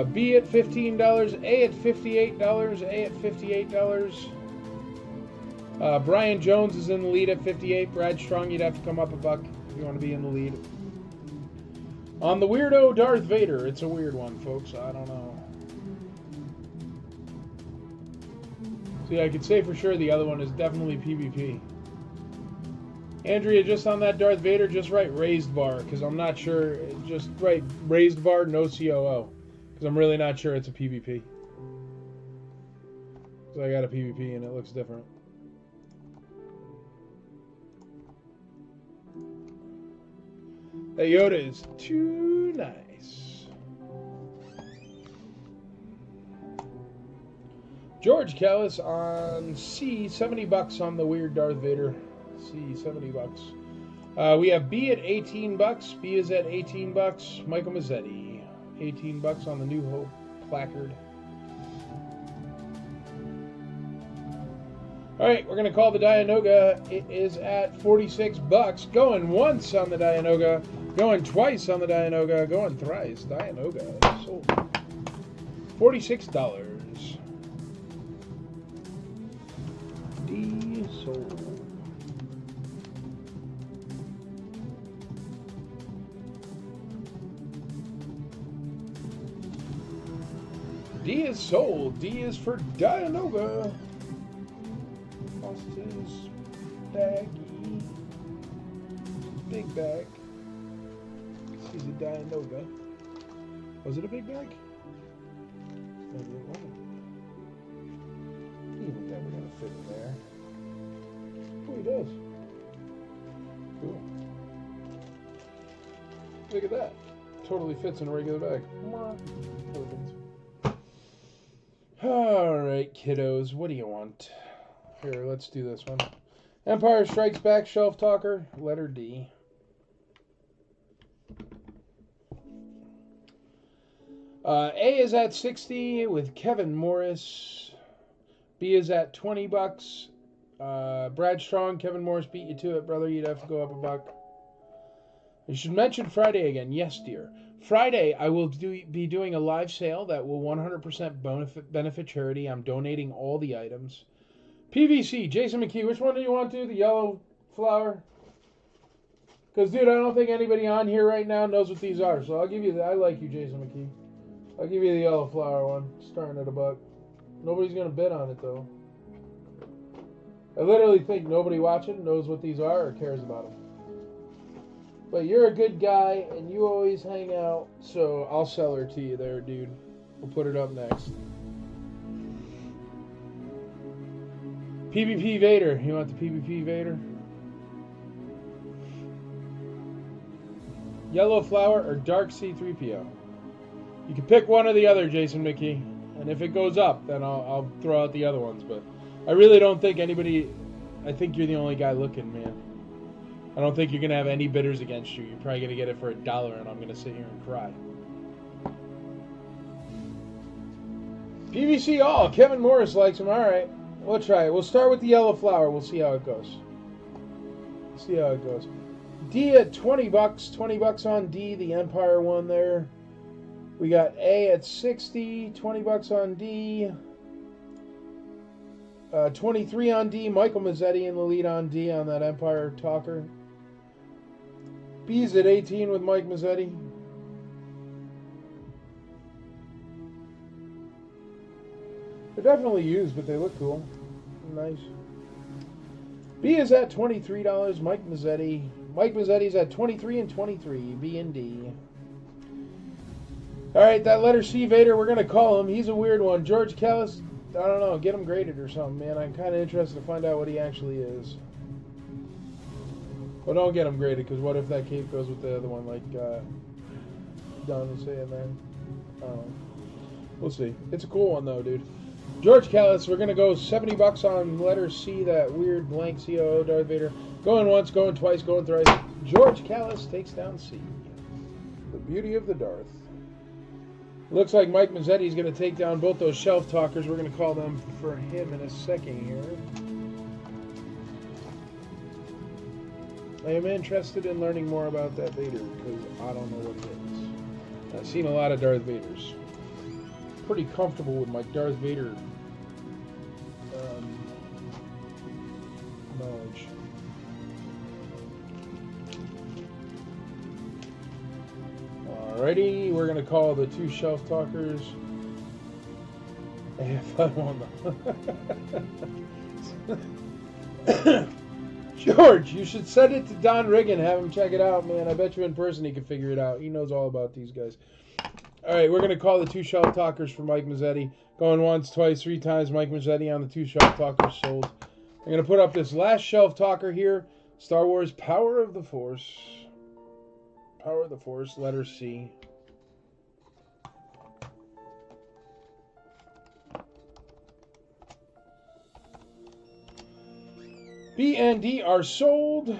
B at $15, A at $58, A at $58. Brian Jones is in the lead at 58. Brad Strong, you'd have to come up a buck if you want to be in the lead. On the Weirdo Darth Vader, it's a weird one, folks. I don't know. See, I could say for sure the other one is definitely PvP. Andrea, just on that Darth Vader, just write raised bar, because I'm not sure. Just write raised bar, no COO, because I'm really not sure it's a PvP. So I got a PvP and it looks different. That Yoda is too nice. George Callis on C, $70 on the weird Darth Vader. C, $70. We have B at $18. B is at $18. Michael Mazzetti, $18 on the New Hope placard. All right, we're gonna call the Dianoga. It is at $46. Going once on the Dianoga. Going twice on the Dianoga. Going thrice. Dianoga sold. $46. D sold. D is sold. D is for Dianoga. Austin's baggy. Big bag. This is a Dianoga. Was it a big bag? Maybe it wasn't. Even never gonna fit in there. Oh, he does. Cool. Look at that. totally fits in a regular bag. Alright, kiddos, what do you want? Here, let's do this one. Empire Strikes Back Shelf Talker, letter D. A is at 60 with Kevin Morris. B is at $20. Brad Strong, Kevin Morris beat you to it, brother. You'd have to go up a buck. You should mention Friday again. Yes, dear. Friday, I will be doing a live sale that will 100% benefit charity. I'm donating all the items. PVC, Jason McKee, which one do you want to? The yellow flower? Because, dude, I don't think anybody on here right now knows what these are. So I'll give you that. I like you, Jason McKee. I'll give you the yellow flower one, starting at a buck. Nobody's going to bid on it, though. I literally think nobody watching knows what these are or cares about them. But you're a good guy, and you always hang out, so I'll sell her to you there, dude. We'll put it up next. PvP Vader. You want the PvP Vader? Yellow flower or dark C-3PO? You can pick one or the other, Jason McKee. And if it goes up, then I'll throw out the other ones. But I really don't think anybody... I think you're the only guy looking, man. I don't think you're going to have any bidders against you. You're probably going to get it for $1, and I'm going to sit here and cry. PVC all. Kevin Morris likes them. All right. We'll try it. We'll start with the yellow flower. We'll see how it goes. See how it goes. D at $20. $20 on D, the Empire one there. We got A at 60, $20 on D. 23 on D, Michael Mazzetti in the lead on D on that Empire Talker. B's at 18 with Mike Mazzetti. They're definitely used, but they look cool. Nice. B is at $23, Mike Mazzetti. Mike Mazzetti's at 23 and 23, B and D. All right, that letter C Vader, we're going to call him. He's a weird one. George Callis, I don't know, get him graded or something, man. I'm kind of interested to find out what he actually is. Well, don't get him graded, because what if that cape goes with the other one, like Don was saying there? I don't know. We'll see. It's a cool one, though, dude. George Callis, we're going to go $70 on letter C, that weird blank COO Darth Vader. Going once, going twice, going thrice. George Callis takes down C. The beauty of the Darth. Looks like Mike Mazzetti is going to take down both those shelf talkers. We're going to call them for him in a second here. I am interested in learning more about that Vader because I don't know what it is. I've seen a lot of Darth Vaders. Pretty comfortable with my Darth Vader knowledge. Alrighty, we're going to call the two shelf talkers. If I want them. George, you should send it to Don Riggin. Have him check it out, man. I bet you in person he can figure it out. He knows all about these guys. Alright, we're going to call the two shelf talkers for Mike Mazzetti. Going once, twice, three times. Mike Mazzetti on the two shelf talkers sold. I'm going to put up this last shelf talker here. Star Wars Power of the Force. Power of the Force, letter C. B and D are sold.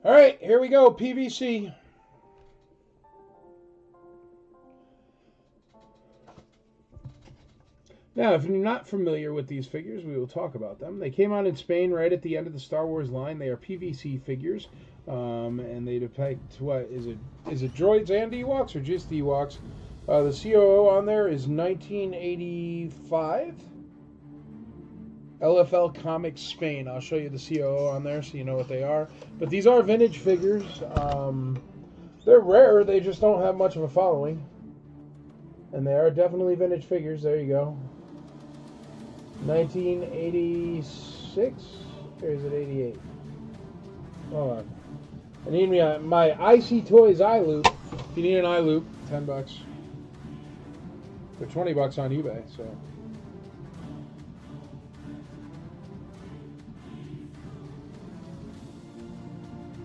All right, here we go, PVC. Now, if you're not familiar with these figures, we will talk about them. They came out in Spain right at the end of the Star Wars line. They are PVC figures, and they depict what is it droids and Ewoks or just Ewoks? The COO on there is 1985. LFL Comics Spain. I'll show you the COO on there so you know what they are. But these are vintage figures. They're rare. They just don't have much of a following. And they are definitely vintage figures. There you go. 1986? Or is it 88? Hold on. I need my IC Toys eye loop. If you need an eye loop, $10. They're $20 on eBay, so.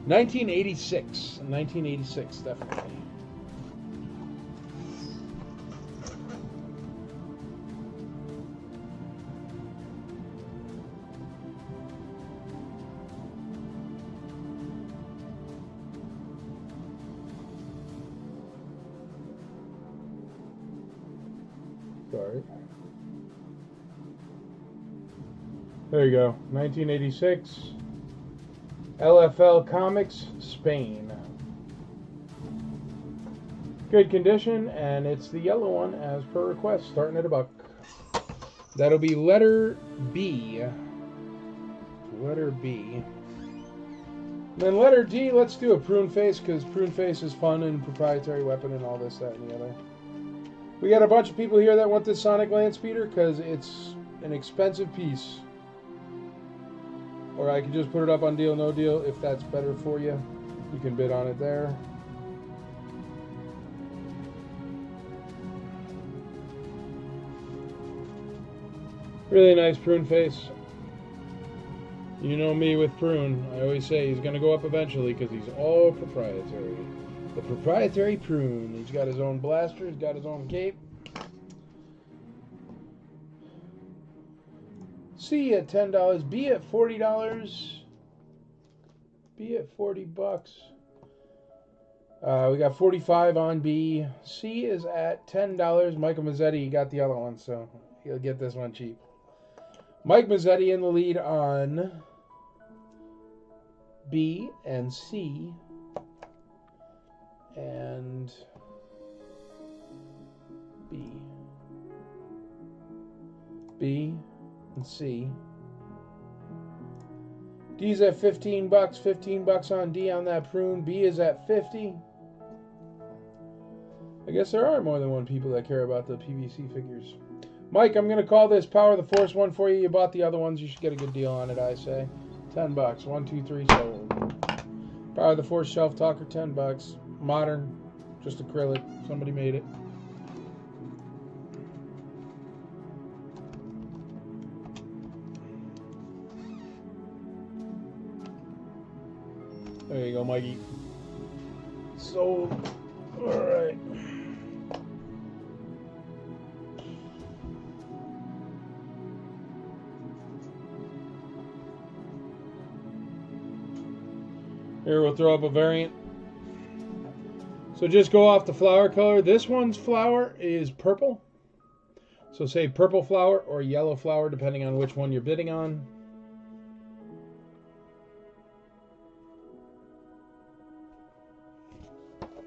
1986. 1986, definitely. Sorry. There you go. 1986. LFL Comics, Spain. Good condition, and it's the yellow one as per request, starting at $1. That'll be letter B. Letter B. Then letter D, let's do a prune face, because prune face is fun and proprietary weapon and all this, that, and the other. We got a bunch of people here that want this Sonic Land Speeder because it's an expensive piece. Or I could just put it up on Deal No Deal if that's better for you. You can bid on it there. Really nice prune face. You know me with prune. I always say he's going to go up eventually because he's all proprietary. The proprietary prune. He's got his own blaster. He's got his own cape. C at $10. B at $40. B at $40. We got 45 on B. C is at $10. Michael Mazzetti got the other one, so he'll get this one cheap. Mike Mazzetti in the lead on B and C. And B. B and C. D's at $15. $15 on D on that prune. B is at $50. I guess there are more than one people that care about the PVC figures. Mike, I'm going to call this Power of the Force one for you. You bought the other ones. You should get a good deal on it, I say. $10. 1, 2, 3 sold. Power of the Force Shelf Talker, $10. Modern, just acrylic. Somebody made it. There you go, Mikey. Sold. All right. Here, we'll throw up a variant. So just go off the flower color. This one's flower is purple. So say purple flower or yellow flower, depending on which one you're bidding on.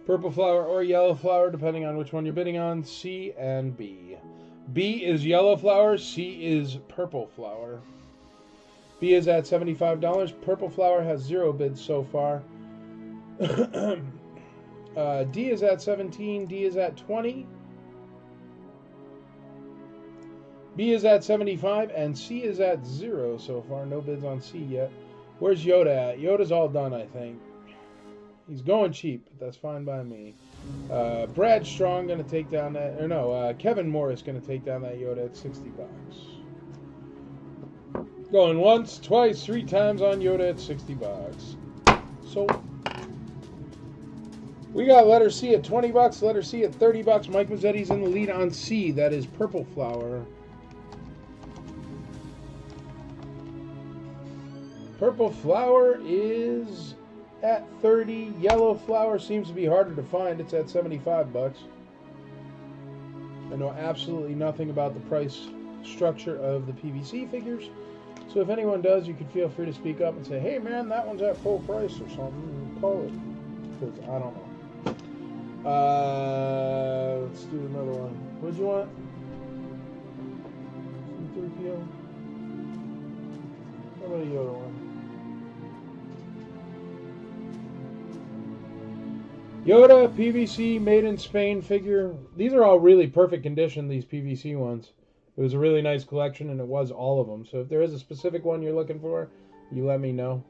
Purple flower or yellow flower, depending on which one you're bidding on. C and B. B is yellow flower. C is purple flower. B is at $75. Purple flower has 0 bids so far. D is at 17. D is at 20. B is at 75. And C is at 0 so far. No bids on C yet. Where's Yoda at? Yoda's all done, I think. He's going cheap, but that's fine by me. Brad Strong going to take down that... Or no, Kevin Morris going to take down that Yoda at $60. Going once, twice, 3 times on Yoda at $60. So... we got letter C at $20, letter C at $30. Mike Mazzetti's in the lead on C. That is purple flower. Purple flower is at $30. Yellow flower seems to be harder to find. It's at $75. I know absolutely nothing about the price structure of the PVC figures. So if anyone does, you can feel free to speak up and say, hey man, that one's at full price or something. Call it. Because I don't know. Let's do another one. What'd you want? C-3PO? How about a Yoda one? Yoda, PVC, made in Spain figure. These are all really perfect condition, these PVC ones. It was a really nice collection, and it was all of them. So if there is a specific one you're looking for, you let me know.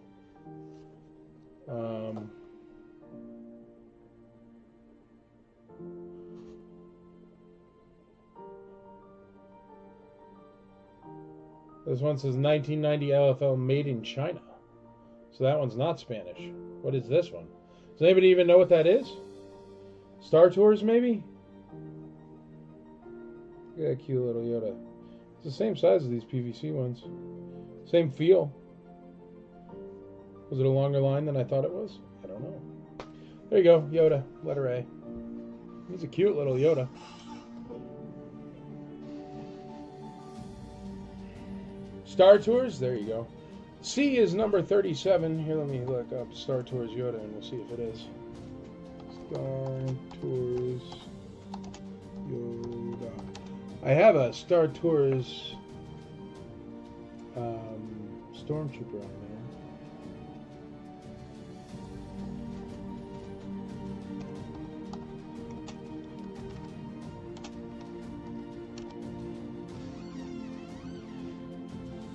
This one says 1990 LFL made in China. So that one's not Spanish. What is this one? Does anybody even know what that is? Star Tours, maybe? Look at that cute little Yoda. It's the same size as these PVC ones. Same feel. Was it a longer line than I thought it was? I don't know. There you go, Yoda, letter A. He's a cute little Yoda. Star Tours, there you go. C is number 37. Here, let me look up Star Tours Yoda and we'll see if it is. Star Tours Yoda. I have a Star Tours Stormtrooper on there.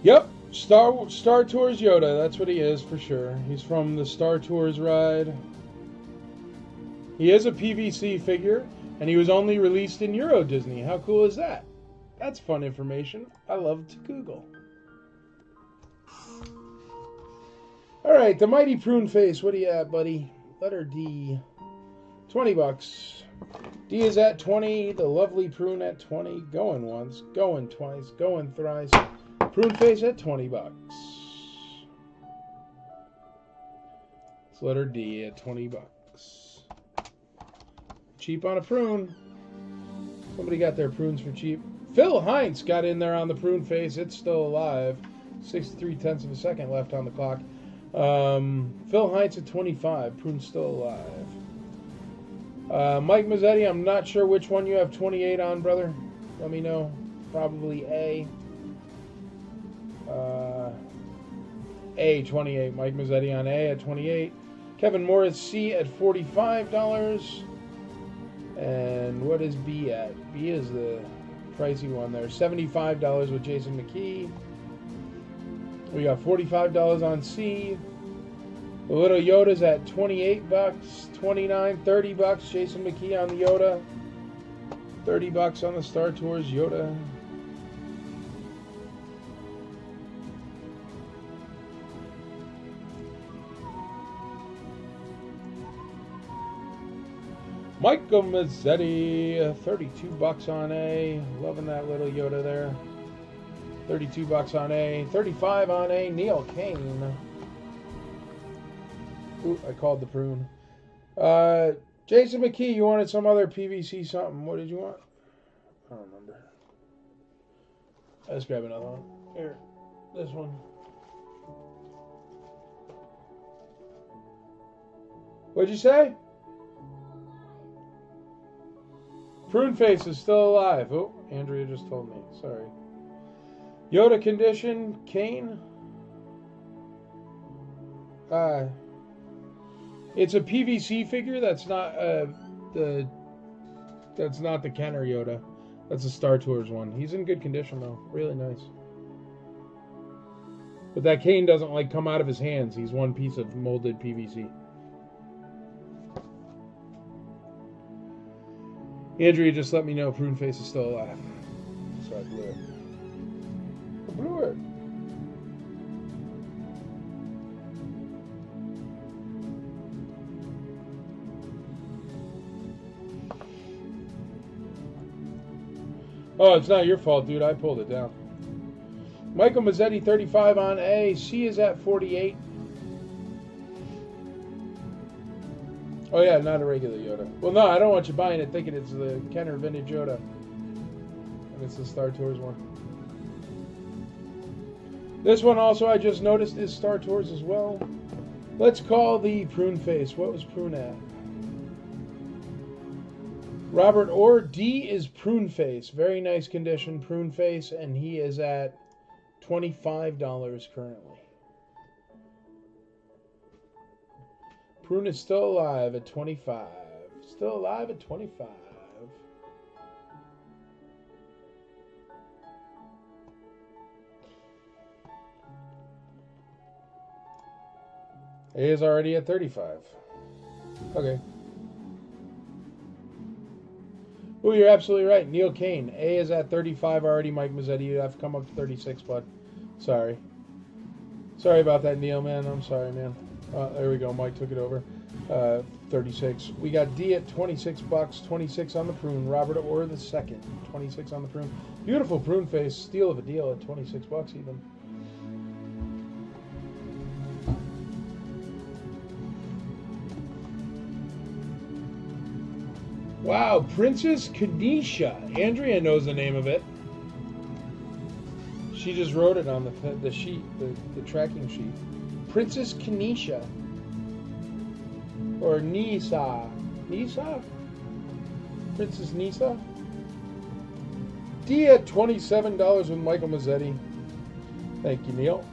Yep, Star Tours Yoda. That's what he is for sure. He's from the Star Tours ride. He is a PVC figure, and he was only released in Euro Disney. How cool is that? That's fun information. I love to Google. All right, the Mighty Prune Face. What do you at, buddy? Letter D. 20 bucks. D is at 20. The lovely Prune at 20. Going once, going twice, going thrice. Prune Face at 20 bucks. It's letter D at 20 bucks. Cheap on a prune. Somebody got their prunes for cheap. Phil Heinz got in there on the Prune Face. It's still alive. 63/10 of a second left on the clock. Phil Heinz at 25. Prune's still alive. Mike Mazzetti, I'm not sure which one you have 28 on, brother. Let me know. Probably A. A, 28. Mike Mazzetti on A at 28. Kevin Morris, C at $45. And what is B at? B is the pricey one there. $75 with Jason McKee. We got $45 on C. The little Yoda's at 28 bucks, 29, 30 bucks. Jason McKee on the Yoda. 30 bucks on the Star Tours Yoda. Michael Mazzetti, 32 bucks on A. Loving that little Yoda there. 32 bucks on A. 35 on A. Neil Kane. Ooh, I called the prune. Jason McKee, you wanted some other PVC something. What did you want? I don't remember. Let's grab another one. Here, this one. What'd you say? Prune Face is still alive. Oh, Andrea just told me. Sorry. Yoda condition, Kane. It's a PVC figure. That's not the Kenner Yoda. That's a Star Tours one. He's in good condition though. Really nice. But that Kane doesn't like come out of his hands. He's one piece of molded PVC. Andrea just let me know Prune Face is still alive. So I blew it. I blew it. Oh, it's not your fault, dude. I pulled it down. Michael Mazzetti, 35 on A. C is at 48. Oh, yeah, not a regular Yoda. Well, no, I don't want you buying it thinking it's the Kenner Vintage Yoda. And it's the Star Tours one. This one also, I just noticed, is Star Tours as well. Let's call the Prune Face. What was Prune at? Robert Orr, D is Prune Face. Very nice condition, Prune Face, and he is at $25 currently. Prune is still alive at 25. Still alive at 25. A is already at 35. Okay. Oh, you're absolutely right. Neil Kane. A is at 35 already. Mike Mazzetti, you have to come up to 36, bud. Sorry. Sorry about that, Neil, man. I'm sorry, man. There we go. Mike took it over. 36. We got D at 26 bucks. 26 on the prune. Robert Orr the second. 26 on the prune. Beautiful prune face. Steal of a deal at 26 bucks even. Wow, Princess Kanisha. Andrea knows the name of it. She just wrote it on the sheet, the tracking sheet. Princess Kanisha. Or Nisa. Nisa? Princess Nisa? D at $27 with Michael Mazzetti. Thank you, Neil.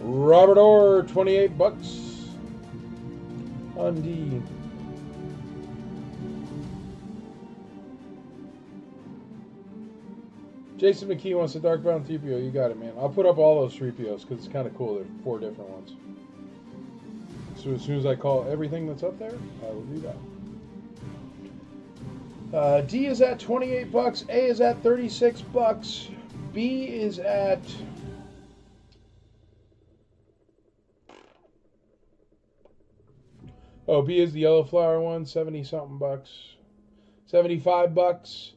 Robert Orr, 28 bucks on D. Jason McKee wants a Dark Brown 3PO. You got it, man. I'll put up all those 3POs because it's kind of cool. There are 4 different ones. So as soon as I call everything that's up there, I will do that. D is at 28 bucks. A is at 36 bucks. B is at... Oh, B is the yellow flower one, 70-something bucks. 75 bucks.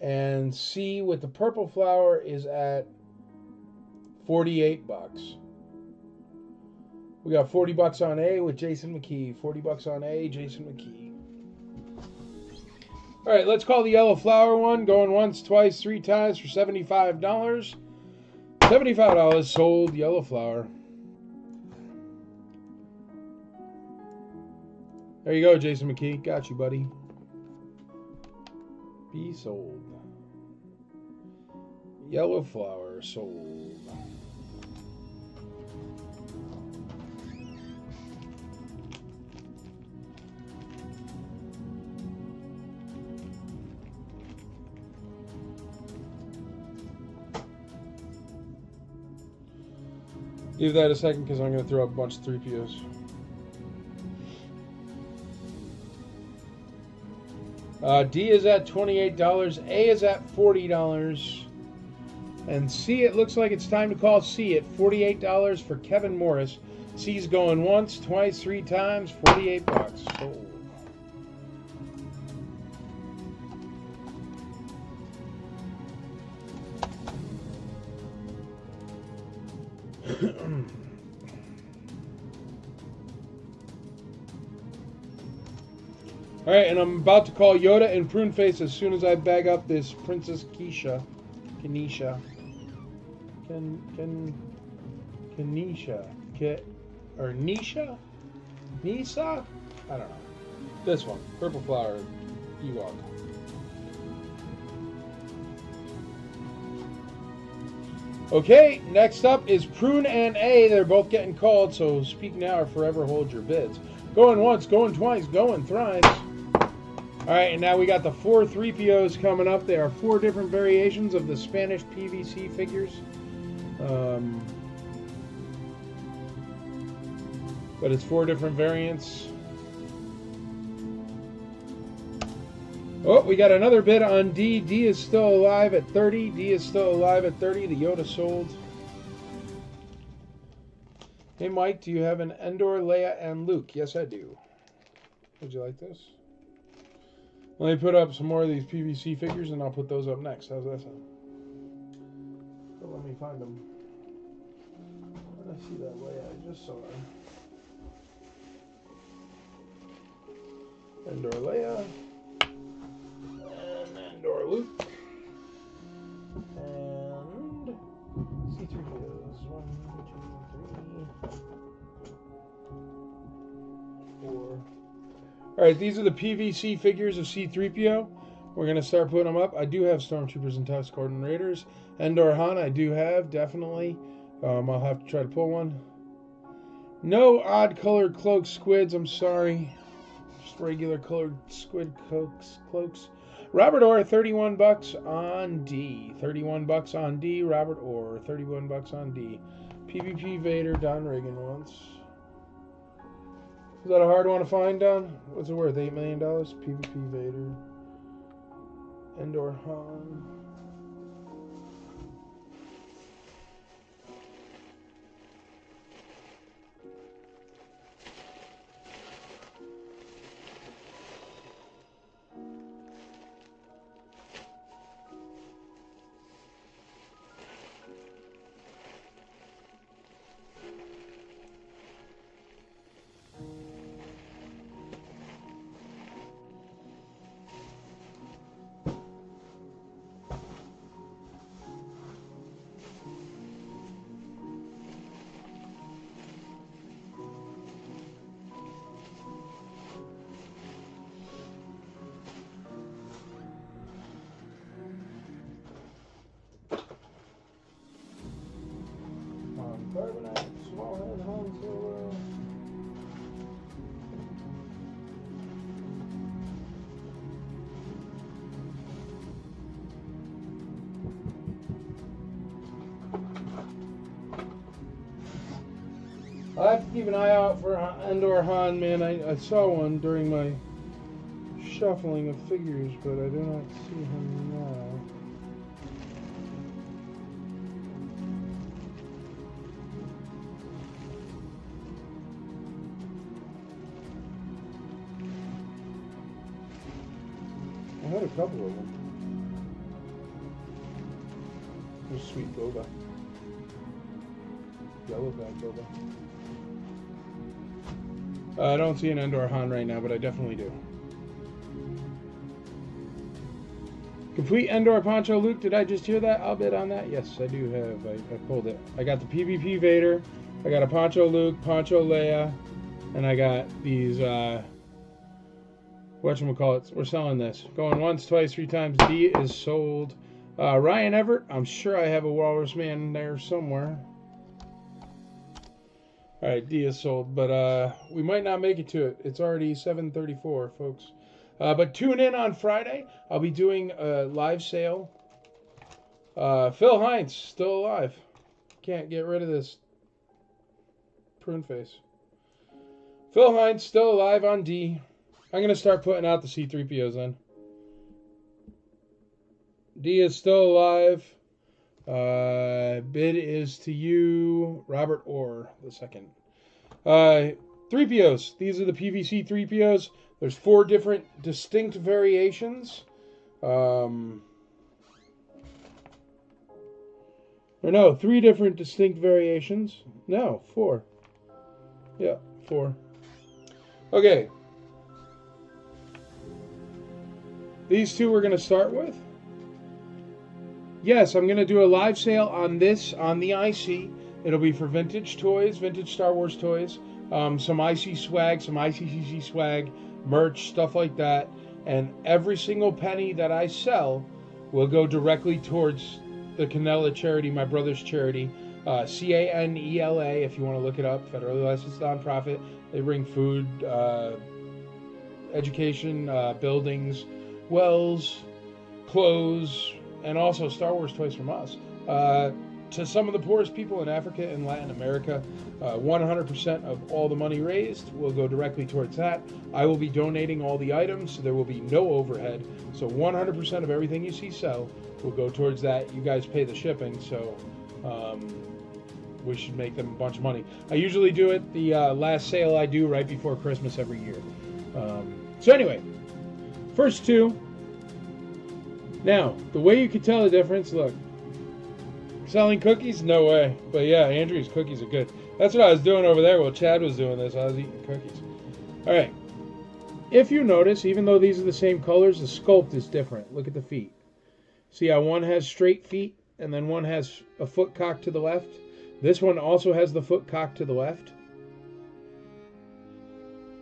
And C with the purple flower is at 48 bucks. We got 40 bucks on A with Jason McKee. 40 bucks on A, Jason McKee. All right, let's call the yellow flower one. Going once, twice, 3 times for $75. $75 sold yellow flower. There you go, Jason McKee. Got you, buddy. Be sold. Yellow flower sold. Give that a second because I'm going to throw up a bunch of 3POs. D is at $28. A is at $40. And C, it looks like it's time to call C at $48 for Kevin Morris. C's going once, twice, 3 times, 48 bucks. Sold. All right, and I'm about to call Yoda and Prune Face as soon as I bag up this Princess Kanisha. Kanisha. Or Nisha? Nisa? I don't know. This one. Purple flower. Ewok. Okay, next up is Prune and A. They're both getting called, so speak now or forever hold your bids. Going once, going twice, going thrice. All right, and now we got the 4 3POs coming up. There are 4 different variations of the Spanish PVC figures. But it's 4 different variants. Oh, we got another bid on D. D is still alive at 30. D is still alive at 30. The Yoda sold. Hey, Mike, do you have an Endor, Leia, and Luke? Yes, I do. Would you like this? Let me put up some more of these PVC figures, and I'll put those up next. How's that sound? So let me find them. Where did I see that Leia? I just saw her. Endor, Leia. And Endor, Luke. And C-3POs. 1, 2, 3, 4. Alright, these are the PVC figures of C-3PO. We're going to start putting them up. I do have Stormtroopers and Tusk Gordon Raiders. Endor Han, I do have, definitely. I'll have to try to pull one. No odd colored cloak squids, I'm sorry. Just regular colored squid cloaks. Robert Orr, 31 bucks on D. 31 bucks on D. Robert Orr, 31 bucks on D. PvP Vader, Don Reagan once. Is that a hard one to find, Don? What's it worth? $8 million? PvP Vader. Endor Han. Carbonite, small head, Han Solo. I have to keep an eye out for Endor Han, man. I saw one during my shuffling of figures, but I do not see him now. I had a couple of them. There's Sweet Boba. Yellowback Boba. I don't see an Endor Han right now, but I definitely do. Complete Endor Poncho Luke. Did I just hear that? I'll bet on that. Yes, I do have. I pulled it. I got the PvP Vader. I got a Poncho Luke, Poncho Leia, and I got these, whatchamacallits. We're selling this. Going once, twice, 3 times. D is sold. Ryan Everett. I'm sure I have a Walrus Man there somewhere. Alright, D is sold, but we might not make it to it. It's already 7:34, folks. But tune in on Friday. I'll be doing a live sale. Phil Hines, still alive. Can't get rid of this prune face. Phil Hines, still alive on D. I'm going to start putting out the C-3POs then. D is still alive. Bid is to you, Robert Orr II. 3POs. These are the PVC 3POs. There's 4 different distinct variations. Or no, 3 different distinct variations. No, 4. Yeah, 4. Okay. These 2 we're going to start with. Yes, I'm going to do a live sale on this, on the IC. It'll be for vintage toys, vintage Star Wars toys, some IC swag, some ICCC swag, merch, stuff like that. And every single penny that I sell will go directly towards the Canela charity, my brother's charity. CANELA, if you want to look it up, federally licensed nonprofit. They bring food, education, buildings, wells, clothes, and also Star Wars toys from us, to some of the poorest people in Africa and Latin America. 100% of all the money raised will go directly towards that. I will be donating all the items, so there will be no overhead. So 100% of everything you see sell will go towards that. You guys pay the shipping, so we should make them a bunch of money. I usually do it the last sale I do right before Christmas every year. So anyway, first 2. Now, the way you can tell the difference, look. Selling cookies? No way. But yeah, Andrew's cookies are good. That's what I was doing over there while Chad was doing this. I was eating cookies. Alright. If you notice, even though these are the same colors, the sculpt is different. Look at the feet. See how one has straight feet, and then one has a foot cocked to the left? This one also has the foot cocked to the left.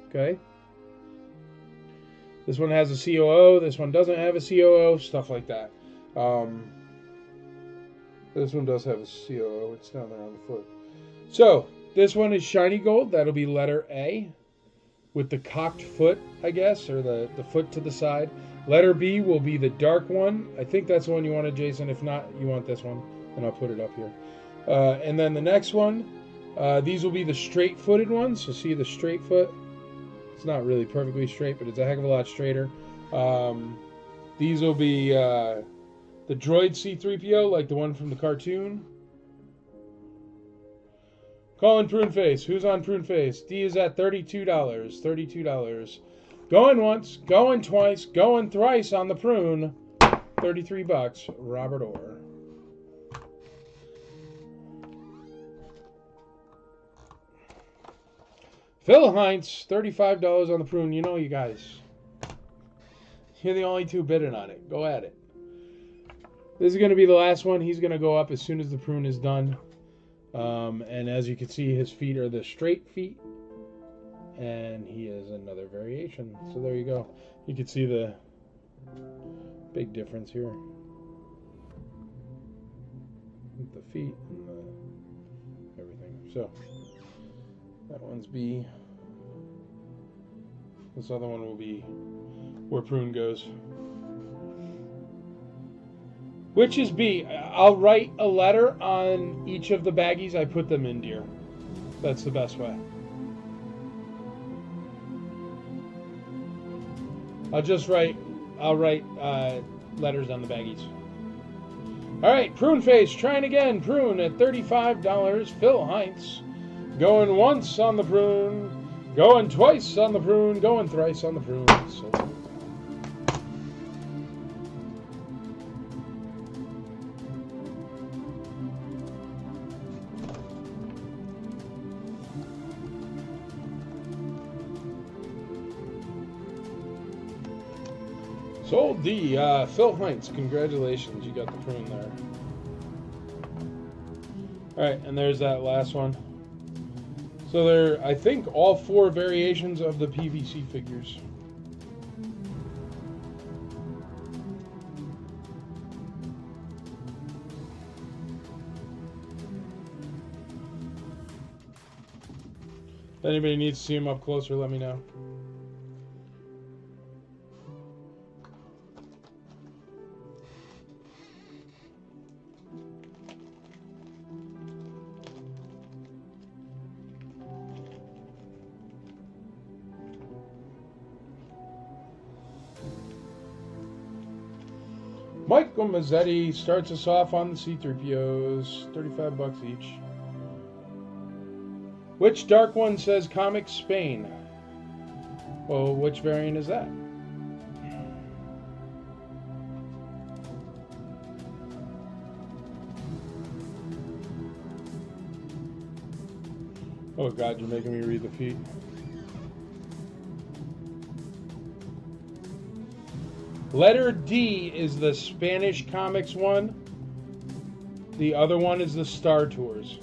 Okay? This one has a COO, this one doesn't have a COO, stuff like that. This one does have a COO, it's down there on the foot. So, this one is shiny gold, that'll be letter A, with the cocked foot, I guess, or the foot to the side. Letter B will be the dark one. I think that's the one you wanted, Jason. If not, you want this one, and I'll put it up here. And then the next one, these will be the straight-footed ones, so see the straight foot? It's not really perfectly straight, but it's a heck of a lot straighter. These will be the droid C-3PO, like the one from the cartoon. Calling Prune Face. Who's on Prune Face? D is at $32. $32. Going once, going twice, going thrice on the Prune. $33. Robert Orr. Phil Heinz, $35 on the Prune. You know, you guys, you're the only two bidding on it. Go at it. This is going to be the last one. He's going to go up as soon as the Prune is done. And as you can see, his feet are the straight feet. And he has another variation. So there you go. You can see the big difference here. With the feet and everything. So that one's B. This other one will be where Prune goes. Which is B. I'll write a letter on each of the baggies I put them in, dear. That's the best way. I'll write letters on the baggies. Alright, Prune Face, trying again. Prune at $35. Phil Heinz. Going once on the Prune. Going twice on the Prune. Going thrice on the Prune. So, sold D. Phil Heinz, congratulations. You got the Prune there. Alright, and there's that last one. So there, I think, all 4 variations of the PVC figures. If anybody needs to see them up closer, let me know. Michael Mazzetti starts us off on the C-3POs, $35 each. Which dark one says Comic Spain? Well, which variant is that? Oh God, you're making me read the feet. Letter D is the Spanish Comics one. The other one is the Star Tours.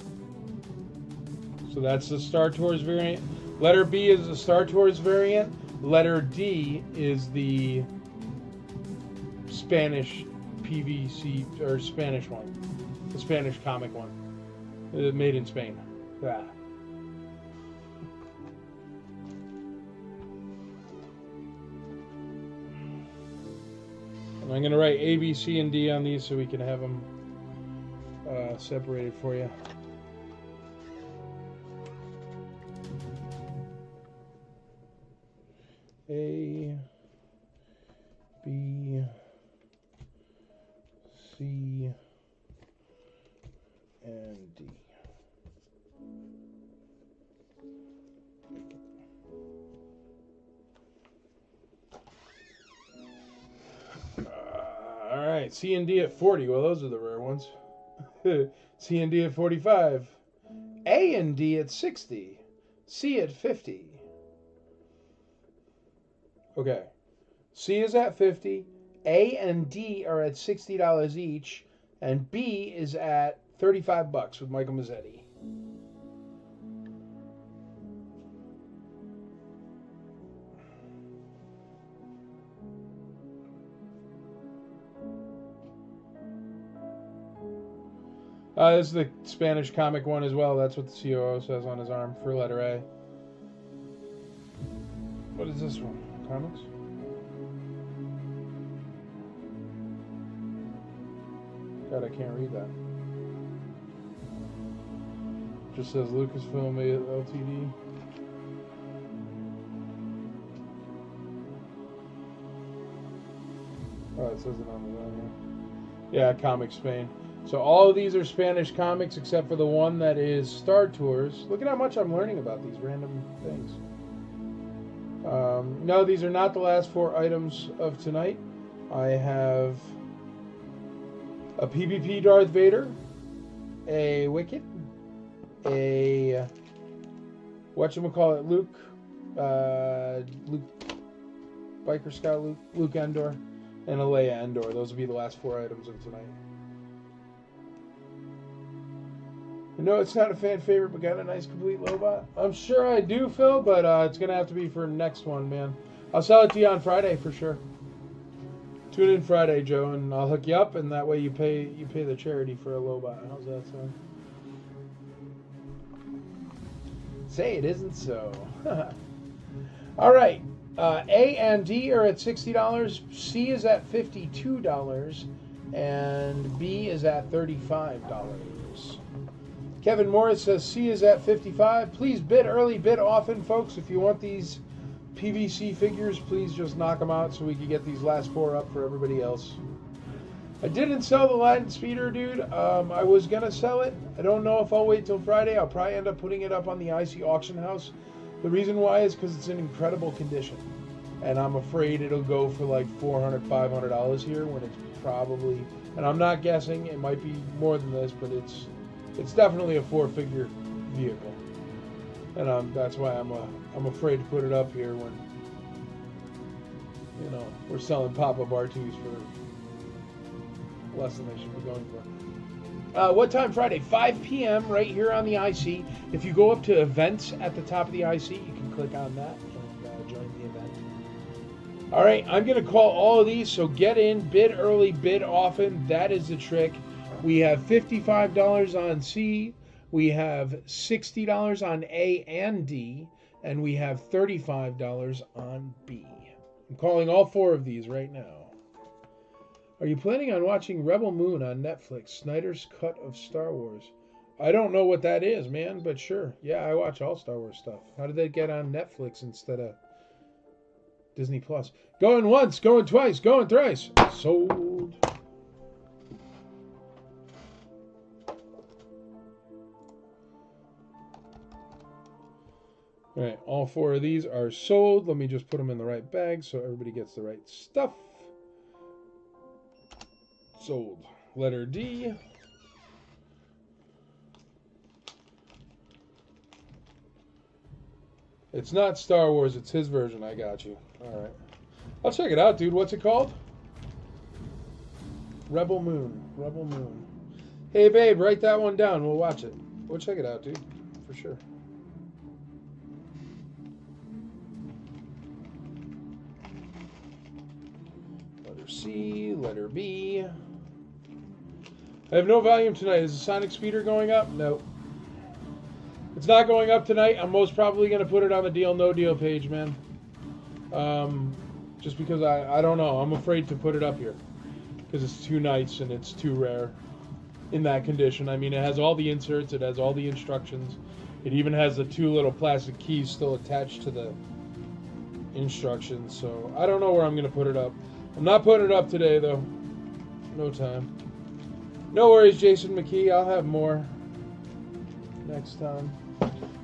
So that's the Star Tours variant. Letter B is the Star Tours variant. Letter D is the Spanish PVC, or Spanish one. The Spanish comic one. Made in Spain. Yeah. I'm going to write A, B, C, and D on these so we can have them separated for you. A, B, C, and D. All right, C and D at 40. Well, those are the rare ones. C and D at 45. A and D at 60. C at 50. Okay. C is at 50. A and D are at $60 each. And B is at $35 with Michael Mazzetti. This is the Spanish comic one as well. That's what the COO says on his arm for letter A. What is this one? Comics? God, I can't read that. Just says Lucasfilm Ltd. Oh, it says it on the line, yeah. Yeah, Comic Spain. So all of these are Spanish comics except for the one that is Star Tours. Look at how much I'm learning about these random things. No, these are not the last 4 items of tonight. I have a PvP Darth Vader, a Wicket, a whatchamacallit Luke, Biker Scout Luke Endor, and a Leia Endor. Those will be the last 4 items of tonight. No, it's not a fan favorite, but got a nice complete Lobot. I'm sure I do, Phil, but it's going to have to be for next one, man. I'll sell it to you on Friday for sure. Tune in Friday, Joe, and I'll hook you up, and that way you pay the charity for a Lobot. How's that sound? Say it isn't so. All right. A and D are at $60. C is at $52. And B is at $35. Kevin Morris says C is at $55. Please bid early, bid often, folks. If you want these PVC figures, please just knock them out so we can get these last 4 up for everybody else. I didn't sell the Latin Speeder, dude. I was going to sell it. I don't know if I'll wait till Friday. I'll probably end up putting it up on the IC auction house. The reason why is because it's in incredible condition. And I'm afraid it'll go for like $400, $500 here when it's probably... And I'm not guessing. It might be more than this, but it's definitely a 4-figure vehicle. And that's why I'm afraid to put it up here when, you know, we're selling pop-up R2s for less than they should be going for. What time Friday? 5 p.m. right here on the IC. If you go up to events at the top of the IC, you can click on that and join the event. All right, I'm going to call all of these, so get in, bid early, bid often. That is the trick. We have $55 on C, we have $60 on A and D, and we have $35 on B. I'm calling all 4 of these right now. Are you planning on watching Rebel Moon on Netflix, Snyder's cut of Star Wars? I don't know what that is, man, but sure. Yeah, I watch all Star Wars stuff. How did they get on Netflix instead of Disney Plus? Going once, going twice, going thrice. Sold. All right, all 4 of these are sold. Let me just put them in the right bag so everybody gets the right stuff. Sold. Letter D. It's not Star Wars, it's his version. I got you. All right. I'll check it out, dude. What's it called? Rebel Moon. Rebel Moon. Hey, babe, write that one down. We'll watch it. We'll check it out, dude. For sure. Letter C, letter B. I have no volume tonight. Is the Sonic Speeder going up? No. It's not going up tonight. I'm most probably going to put it on the Deal No Deal page, man. Just because I don't know. I'm afraid to put it up here. Because it's too nice and it's too rare in that condition. I mean, it has all the inserts. It has all the instructions. It even has the 2 little plastic keys still attached to the instructions. So I don't know where I'm going to put it up. I'm not putting it up today, though. No time. No worries, Jason McKee. I'll have more next time.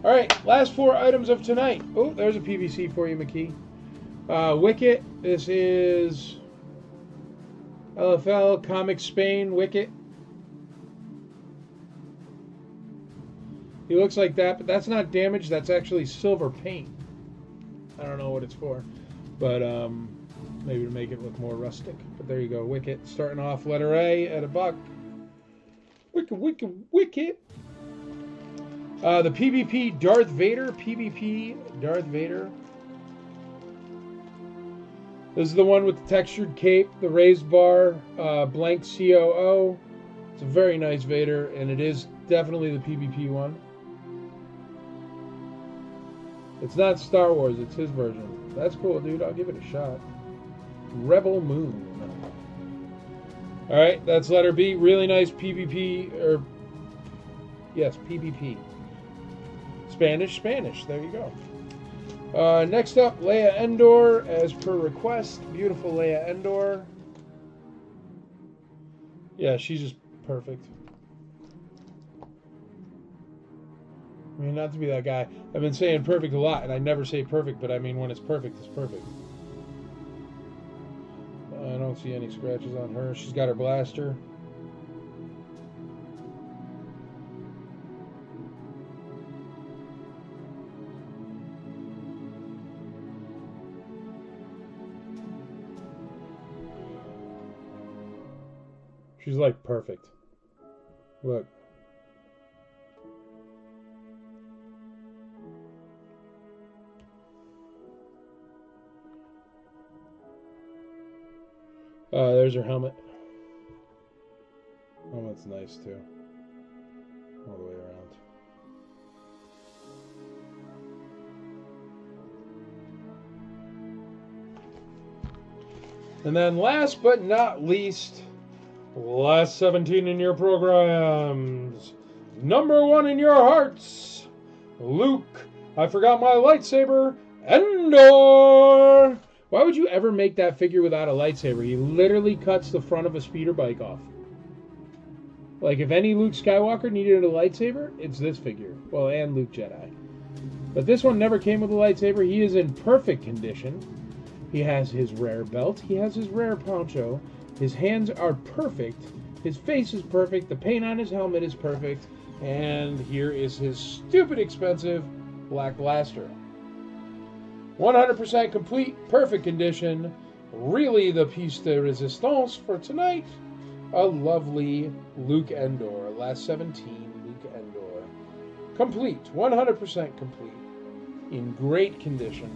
All right, last 4 items of tonight. Oh, there's a PVC for you, McKee. Wicket. This is LFL Comic Spain Wicket. He looks like that, but that's not damaged. That's actually silver paint. I don't know what it's for, but maybe to make it look more rustic. But there you go, Wicket. Starting off letter A at $1. Wicket, Wicket, Wicket. The PvP Darth Vader. PvP Darth Vader. This is the one with the textured cape, the raised bar, blank COO. It's a very nice Vader, and it is definitely the PvP one. It's not Star Wars, it's his version. That's cool, dude. I'll give it a shot. Rebel Moon. Alright, that's letter B. Really nice PvP, or... Yes, PvP. Spanish. There you go. Next up, Leia Endor, as per request. Beautiful Leia Endor. Yeah, she's just perfect. I mean, not to be that guy. I've been saying perfect a lot, and I never say perfect, but I mean when it's perfect, it's perfect. I don't see any scratches on her. She's got her blaster. She's like perfect. Look. There's her helmet. Helmet's nice too. All the way around. And then last but not least, last 17 in your programs. Number 1 in your hearts, Luke. I forgot my lightsaber, Endor. Why would you ever make that figure without a lightsaber? He literally cuts the front of a speeder bike off. Like, if any Luke Skywalker needed a lightsaber, it's this figure. Well, and Luke Jedi. But this one never came with a lightsaber. He is in perfect condition. He has his rare belt. He has his rare poncho. His hands are perfect. His face is perfect. The paint on his helmet is perfect. And here is his stupid expensive black blaster. 100% complete, perfect condition. Really the piece de resistance for tonight. A lovely Luke Endor. Last 17, Luke Endor. Complete, 100% complete. In great condition.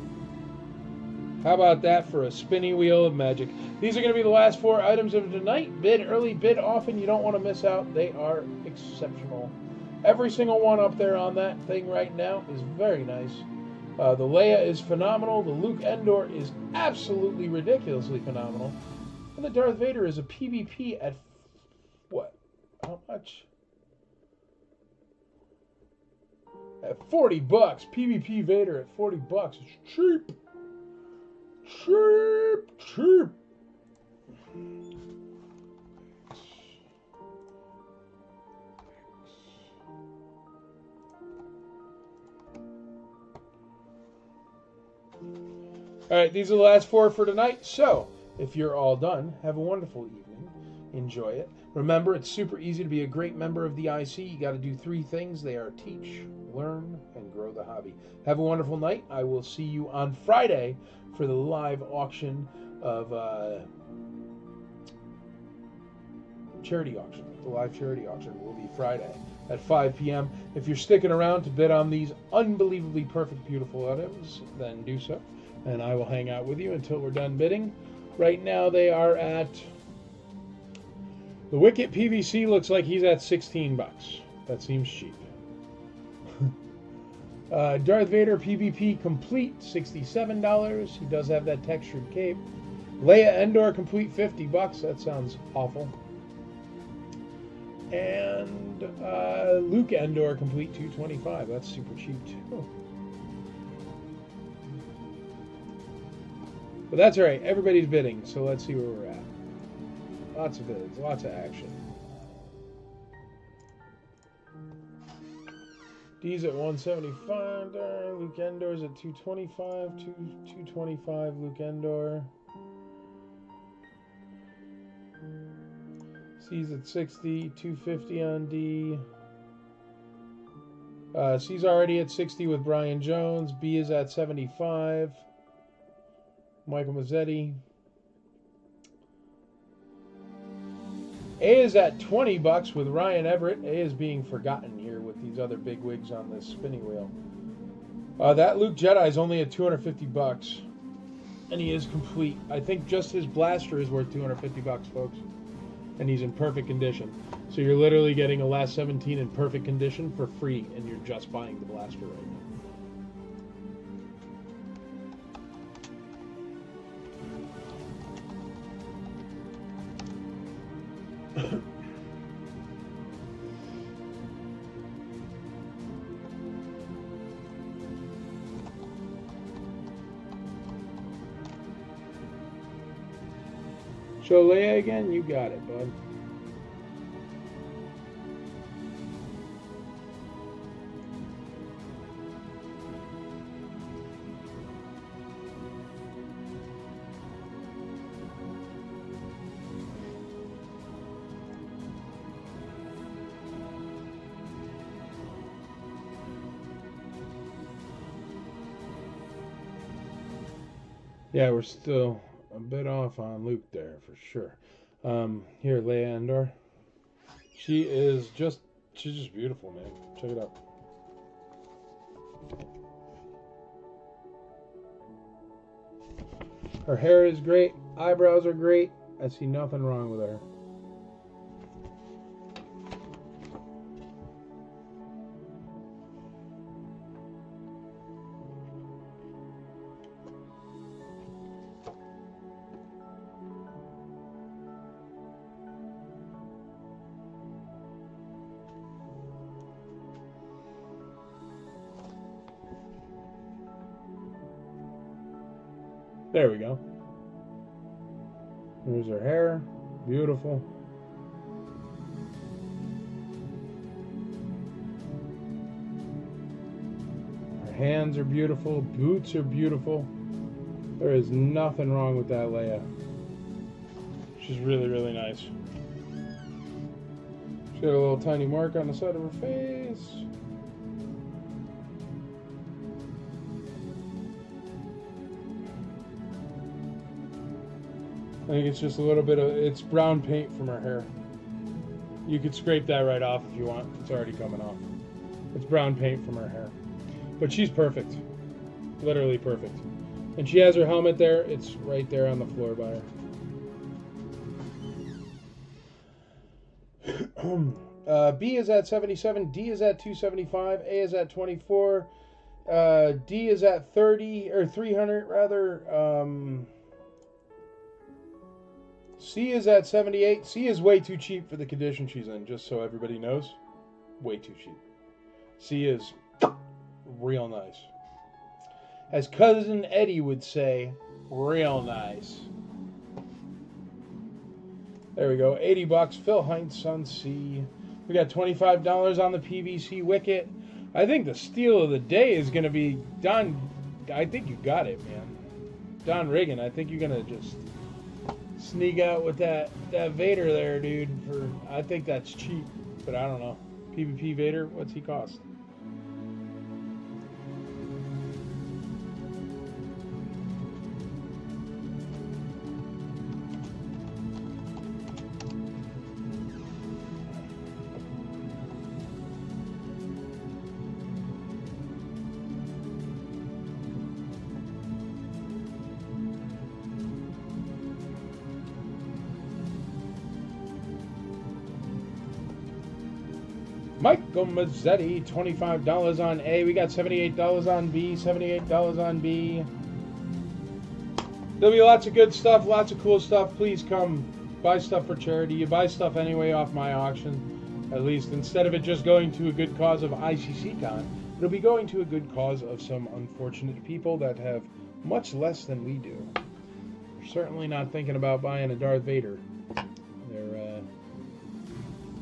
How about that for a spinny wheel of magic? These are going to be the last 4 items of tonight. Bid early, bid often. You don't want to miss out. They are exceptional. Every single one up there on that thing right now is very nice. The Leia is phenomenal. The Luke Endor is absolutely ridiculously phenomenal. And the Darth Vader is a PvP at what? How much? At $40. PvP Vader at $40. It's cheap. Cheap. Alright, these are the last 4 for tonight. So, if you're all done, have a wonderful evening. Enjoy it. Remember, it's super easy to be a great member of the IC. You got to do 3 things. They are teach, learn, and grow the hobby. Have a wonderful night. I will see you on Friday for the live auction of charity auction. The live charity auction will be Friday at 5 p.m. If you're sticking around to bid on these unbelievably perfect, beautiful items, then do so. And I will hang out with you until we're done bidding. Right now they are at... The Wicket PVC looks like he's at $16. That seems cheap. Darth Vader PvP Complete, $67. He does have that textured cape. Leia Endor Complete, $50. That sounds awful. And Luke Endor Complete, $225. That's super cheap too. But that's alright. Everybody's bidding, so let's see where we're at. Lots of bids, lots of action. D's at 175. Luke Endor's at 225. 225 Luke Endor. C's at 60. 250 on D. C's already at 60 with Brian Jones. B is at 75. Michael Mazzetti. A is at $20 with Ryan Everett. A is being forgotten here with these other big wigs on this spinning wheel. That Luke Jedi is only at $250, and he is complete. I think just his blaster is worth $250, folks, and he's in perfect condition. So you're literally getting a last 17 in perfect condition for free, and you're just buying the blaster right now. Show Leia again? You got it, bud. Yeah, we're still a bit off on Luke there for sure. Here, Leia Endor. She's just beautiful, man. Check it out. Her hair is great. Eyebrows are great. I see nothing wrong with her. There we go. There's her hair. Beautiful. Her hands are beautiful. Boots are beautiful. There is nothing wrong with that Leia. She's really, really nice. She's got a little tiny mark on the side of her face. I think it's just a little bit of, it's brown paint from her hair. You could scrape that right off if you want. It's already coming off. It's brown paint from her hair. But she's perfect. Literally perfect. And she has her helmet there. It's right there on the floor by her. B is at 77. D is at 275. A is at 24. D is at 30, or 300 rather. C is at 78. C is way too cheap for the condition she's in, just so everybody knows. Way too cheap. C is real nice. As Cousin Eddie would say, real nice. There we go. 80 bucks. Phil Heinz on C. We got $25 on the PVC wicket. I think the steal of the day is going to be Don. I think you got it, man. Don Reagan, I think you're going to just sneak out with that Vader there, dude. I think that's cheap, but I don't know. PvP Vader, what's he cost? Michael Mazzetti, $25 on A. We got $78 on B, $78 on B. There'll be lots of good stuff, lots of cool stuff. Please come buy stuff for charity. You buy stuff anyway off my auction. At least instead of it just going to a good cause of ICCCon, it'll be going to a good cause of some unfortunate people that have much less than we do. They're certainly not thinking about buying a Darth Vader. They're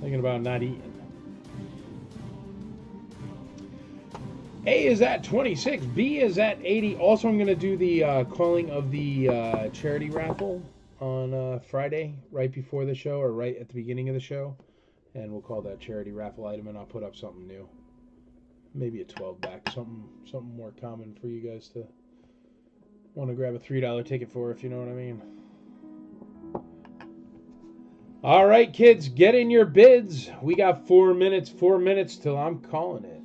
thinking about not eating. A is at 26. B is at 80. Also, I'm going to do the calling of the charity raffle on Friday, right before the show, or right at the beginning of the show. And we'll call that charity raffle item, and I'll put up something new. Maybe a 12-back, something more common for you guys to want to grab a $3 ticket for, if you know what I mean. All right, kids, get in your bids. We got 4 minutes till I'm calling it.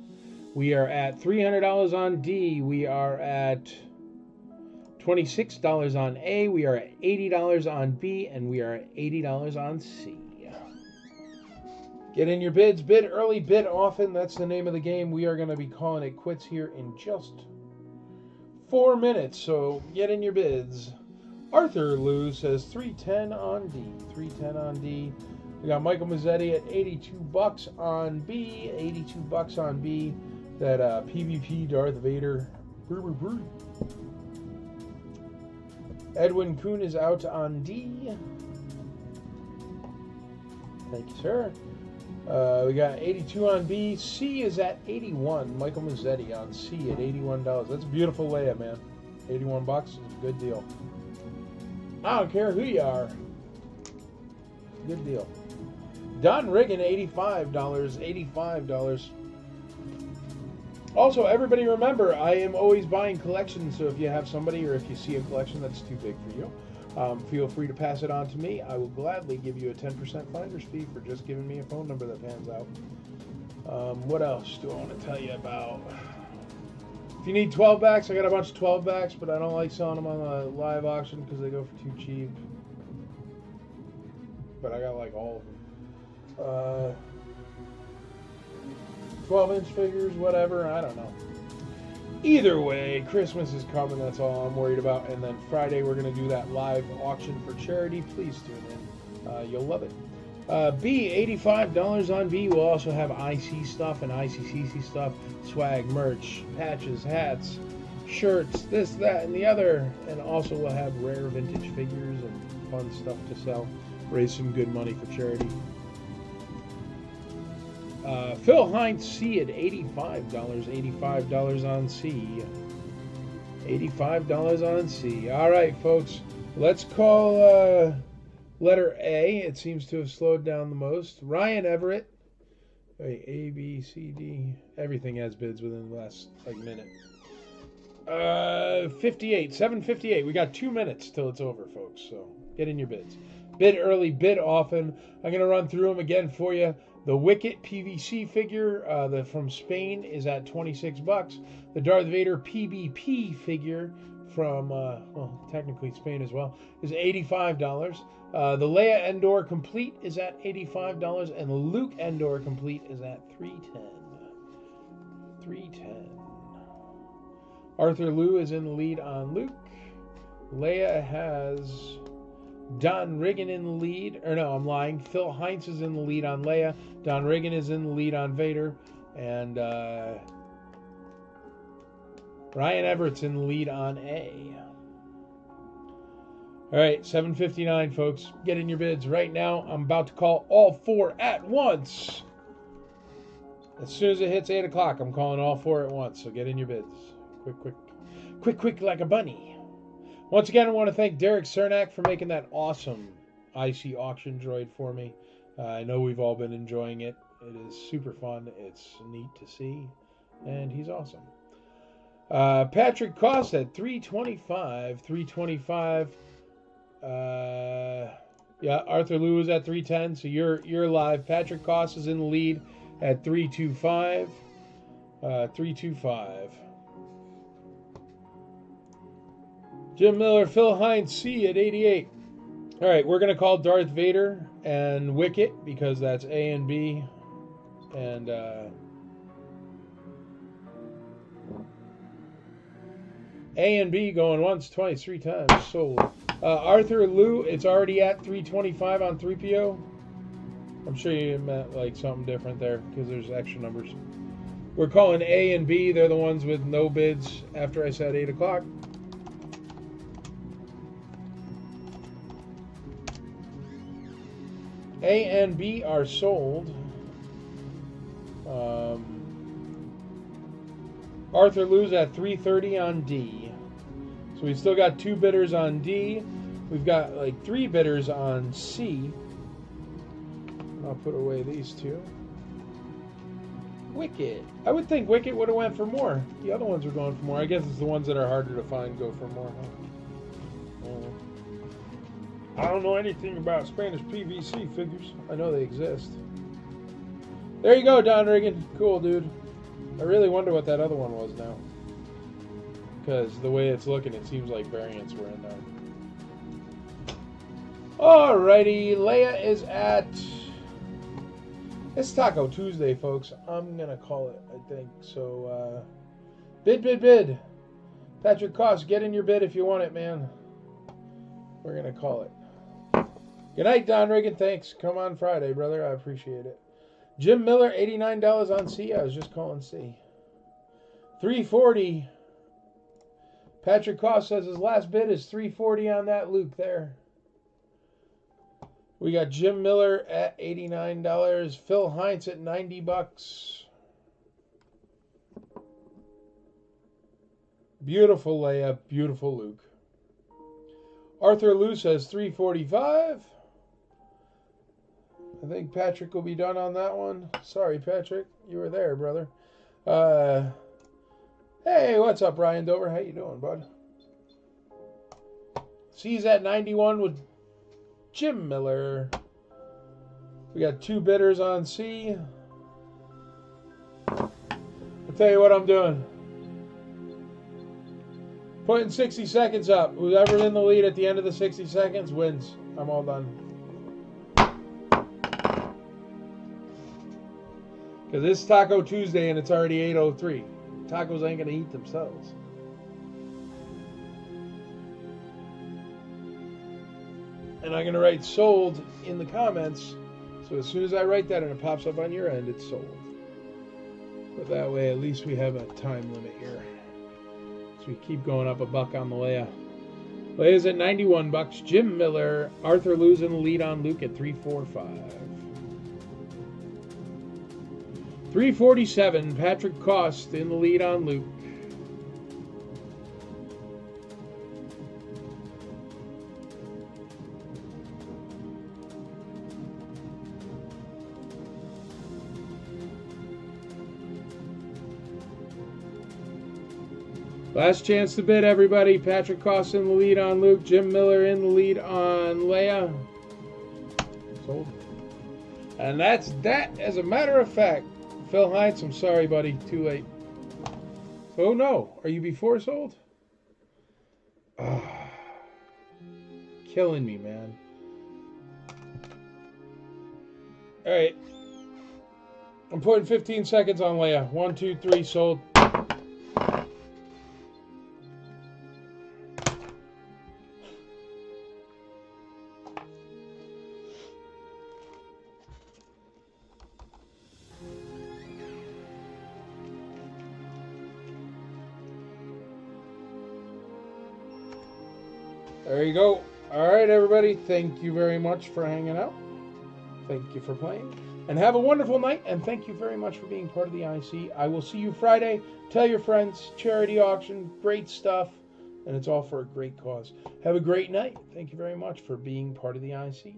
We are at $300 on D. We are at $26 on A. We are at $80 on B. And we are at $80 on C. Get in your bids. Bid early, bid often. That's the name of the game. We are going to be calling it quits here in just 4 minutes. So get in your bids. Arthur Lou says $310 on D. $310 on D. We got Michael Mazzetti at $82 on B. $82 on B. That PvP Darth Vader. Edwin Kuhn is out on D. Thank you, sir. We got 82 on B. C is at 81. Michael Mazzetti on C at $81. That's a beautiful Leia, man. 81 bucks is a good deal. I don't care who you are. Good deal. Don Riggin, $85. $85. Also, everybody remember, I am always buying collections, so if you have somebody or if you see a collection that's too big for you, feel free to pass it on to me. I will gladly give you a 10% finder's fee for just giving me a phone number that pans out. What else do I want to tell you about? If you need 12 backs, I got a bunch of 12 backs, but I don't like selling them on a live auction because they go for too cheap. But I got like all of them. 12-inch figures, whatever, I don't know. Either way, Christmas is coming, that's all I'm worried about. And then Friday, we're going to do that live auction for charity. Please tune in. You'll love it. B, $85 on B. We'll also have IC stuff and ICCC stuff, swag, merch, patches, hats, shirts, this, that, and the other. And also we'll have rare vintage figures and fun stuff to sell. Raise some good money for charity. Phil Hines C at $85. $85 on C. $85 on C. All right, folks. Let's call letter A. It seems to have slowed down the most. Ryan Everett. Wait, A, B, C, D. Everything has bids within the last minute. 58. 7:58. We got 2 minutes till it's over, folks. So get in your bids. Bid early, bid often. I'm going to run through them again for you. The Wicket PVC figure from Spain is at $26. The Darth Vader PBP figure from, well, technically Spain as well, is $85. The Leia Endor Complete is at $85. And the Luke Endor Complete is at $310. $310. Arthur Liu is in the lead on Luke. Leia has Don Riggin in the lead. Or no, I'm lying. Phil Hines is in the lead on Leia. Don Riggin is in the lead on Vader. And Ryan Everett's in the lead on A. All right, 7:59, folks. Get in your bids right now. I'm about to call all four at once. As soon as it hits 8 o'clock, I'm calling all four at once. So get in your bids. Quick, quick. Quick, quick like a bunny. Once again, I want to thank Derek Cernak for making that awesome IC auction droid for me. I know we've all been enjoying it. It is super fun. It's neat to see. And he's awesome. Patrick Cost at $325. $325. Yeah, Arthur Liu is at $310. So you're live. Patrick Cost is in the lead at $325. $325. Jim Miller, Phil Hines, C at $88. All right, we're going to call Darth Vader and Wicket because that's A and B. And A and B going once, twice, 3 times. Sold. Arthur Liu, it's already at $325 on 3PO. I'm sure you meant like something different there because there's extra numbers. We're calling A and B. They're the ones with no bids after I said 8 o'clock. A and B are sold. Arthur Liu's at $330 on D. So we've still got 2 bidders on D. We've got like 3 bidders on C. I'll put away these 2. Wicket. I would think Wicket would have went for more. The other ones are going for more. I guess it's the ones that are harder to find go for more. I don't know anything about Spanish PVC figures. I know they exist. There you go, Don Riggin. Cool, dude. I really wonder what that other one was now. Because the way it's looking, it seems like variants were in there. Alrighty, Leia is at... It's Taco Tuesday, folks. I'm going to call it, I think. So, bid. Patrick Cost, get in your bid if you want it, man. We're going to call it. Good night, Don Riggin. Thanks. Come on Friday, brother. I appreciate it. Jim Miller, $89 on C. I was just calling C. $340. Patrick Cost says his last bid is $340 on that Luke there. We got Jim Miller at $89. Phil Hines at $90. Beautiful Leia. Beautiful Luke. Arthur Liu says $345. I think Patrick will be done on that one. Sorry, Patrick. You were there, brother. Hey, what's up, Ryan Dover? How you doing, bud? C's at 91 with Jim Miller. We got 2 bidders on C. I'll tell you what I'm doing. Putting 60 seconds up. Whoever's in the lead at the end of the 60 seconds wins. I'm all done. Because it's Taco Tuesday and it's already 8:03. Tacos ain't going to eat themselves. And I'm going to write sold in the comments. So as soon as I write that and it pops up on your end, it's sold. But that way at least we have a time limit here. So we keep going up $1 on the Leia. Leia's at 91 bucks. Jim Miller. Arthur losing the lead on Luke at 345. 347, Patrick Cost in the lead on Luke. Last chance to bid, everybody. Patrick Cost in the lead on Luke. Jim Miller in the lead on Leia. Sold. And that's that, as a matter of fact. Phil Heinz, I'm sorry, buddy. Too late. Oh, no. Are you before sold? Oh, killing me, man. All right. I'm putting 15 seconds on Leia. 1, 2, 3, sold. There you go. All right, everybody. Thank you very much for hanging out. Thank you for playing. And have a wonderful night. And thank you very much for being part of the IC. I will see you Friday. Tell your friends. Charity auction. Great stuff. And it's all for a great cause. Have a great night. Thank you very much for being part of the IC.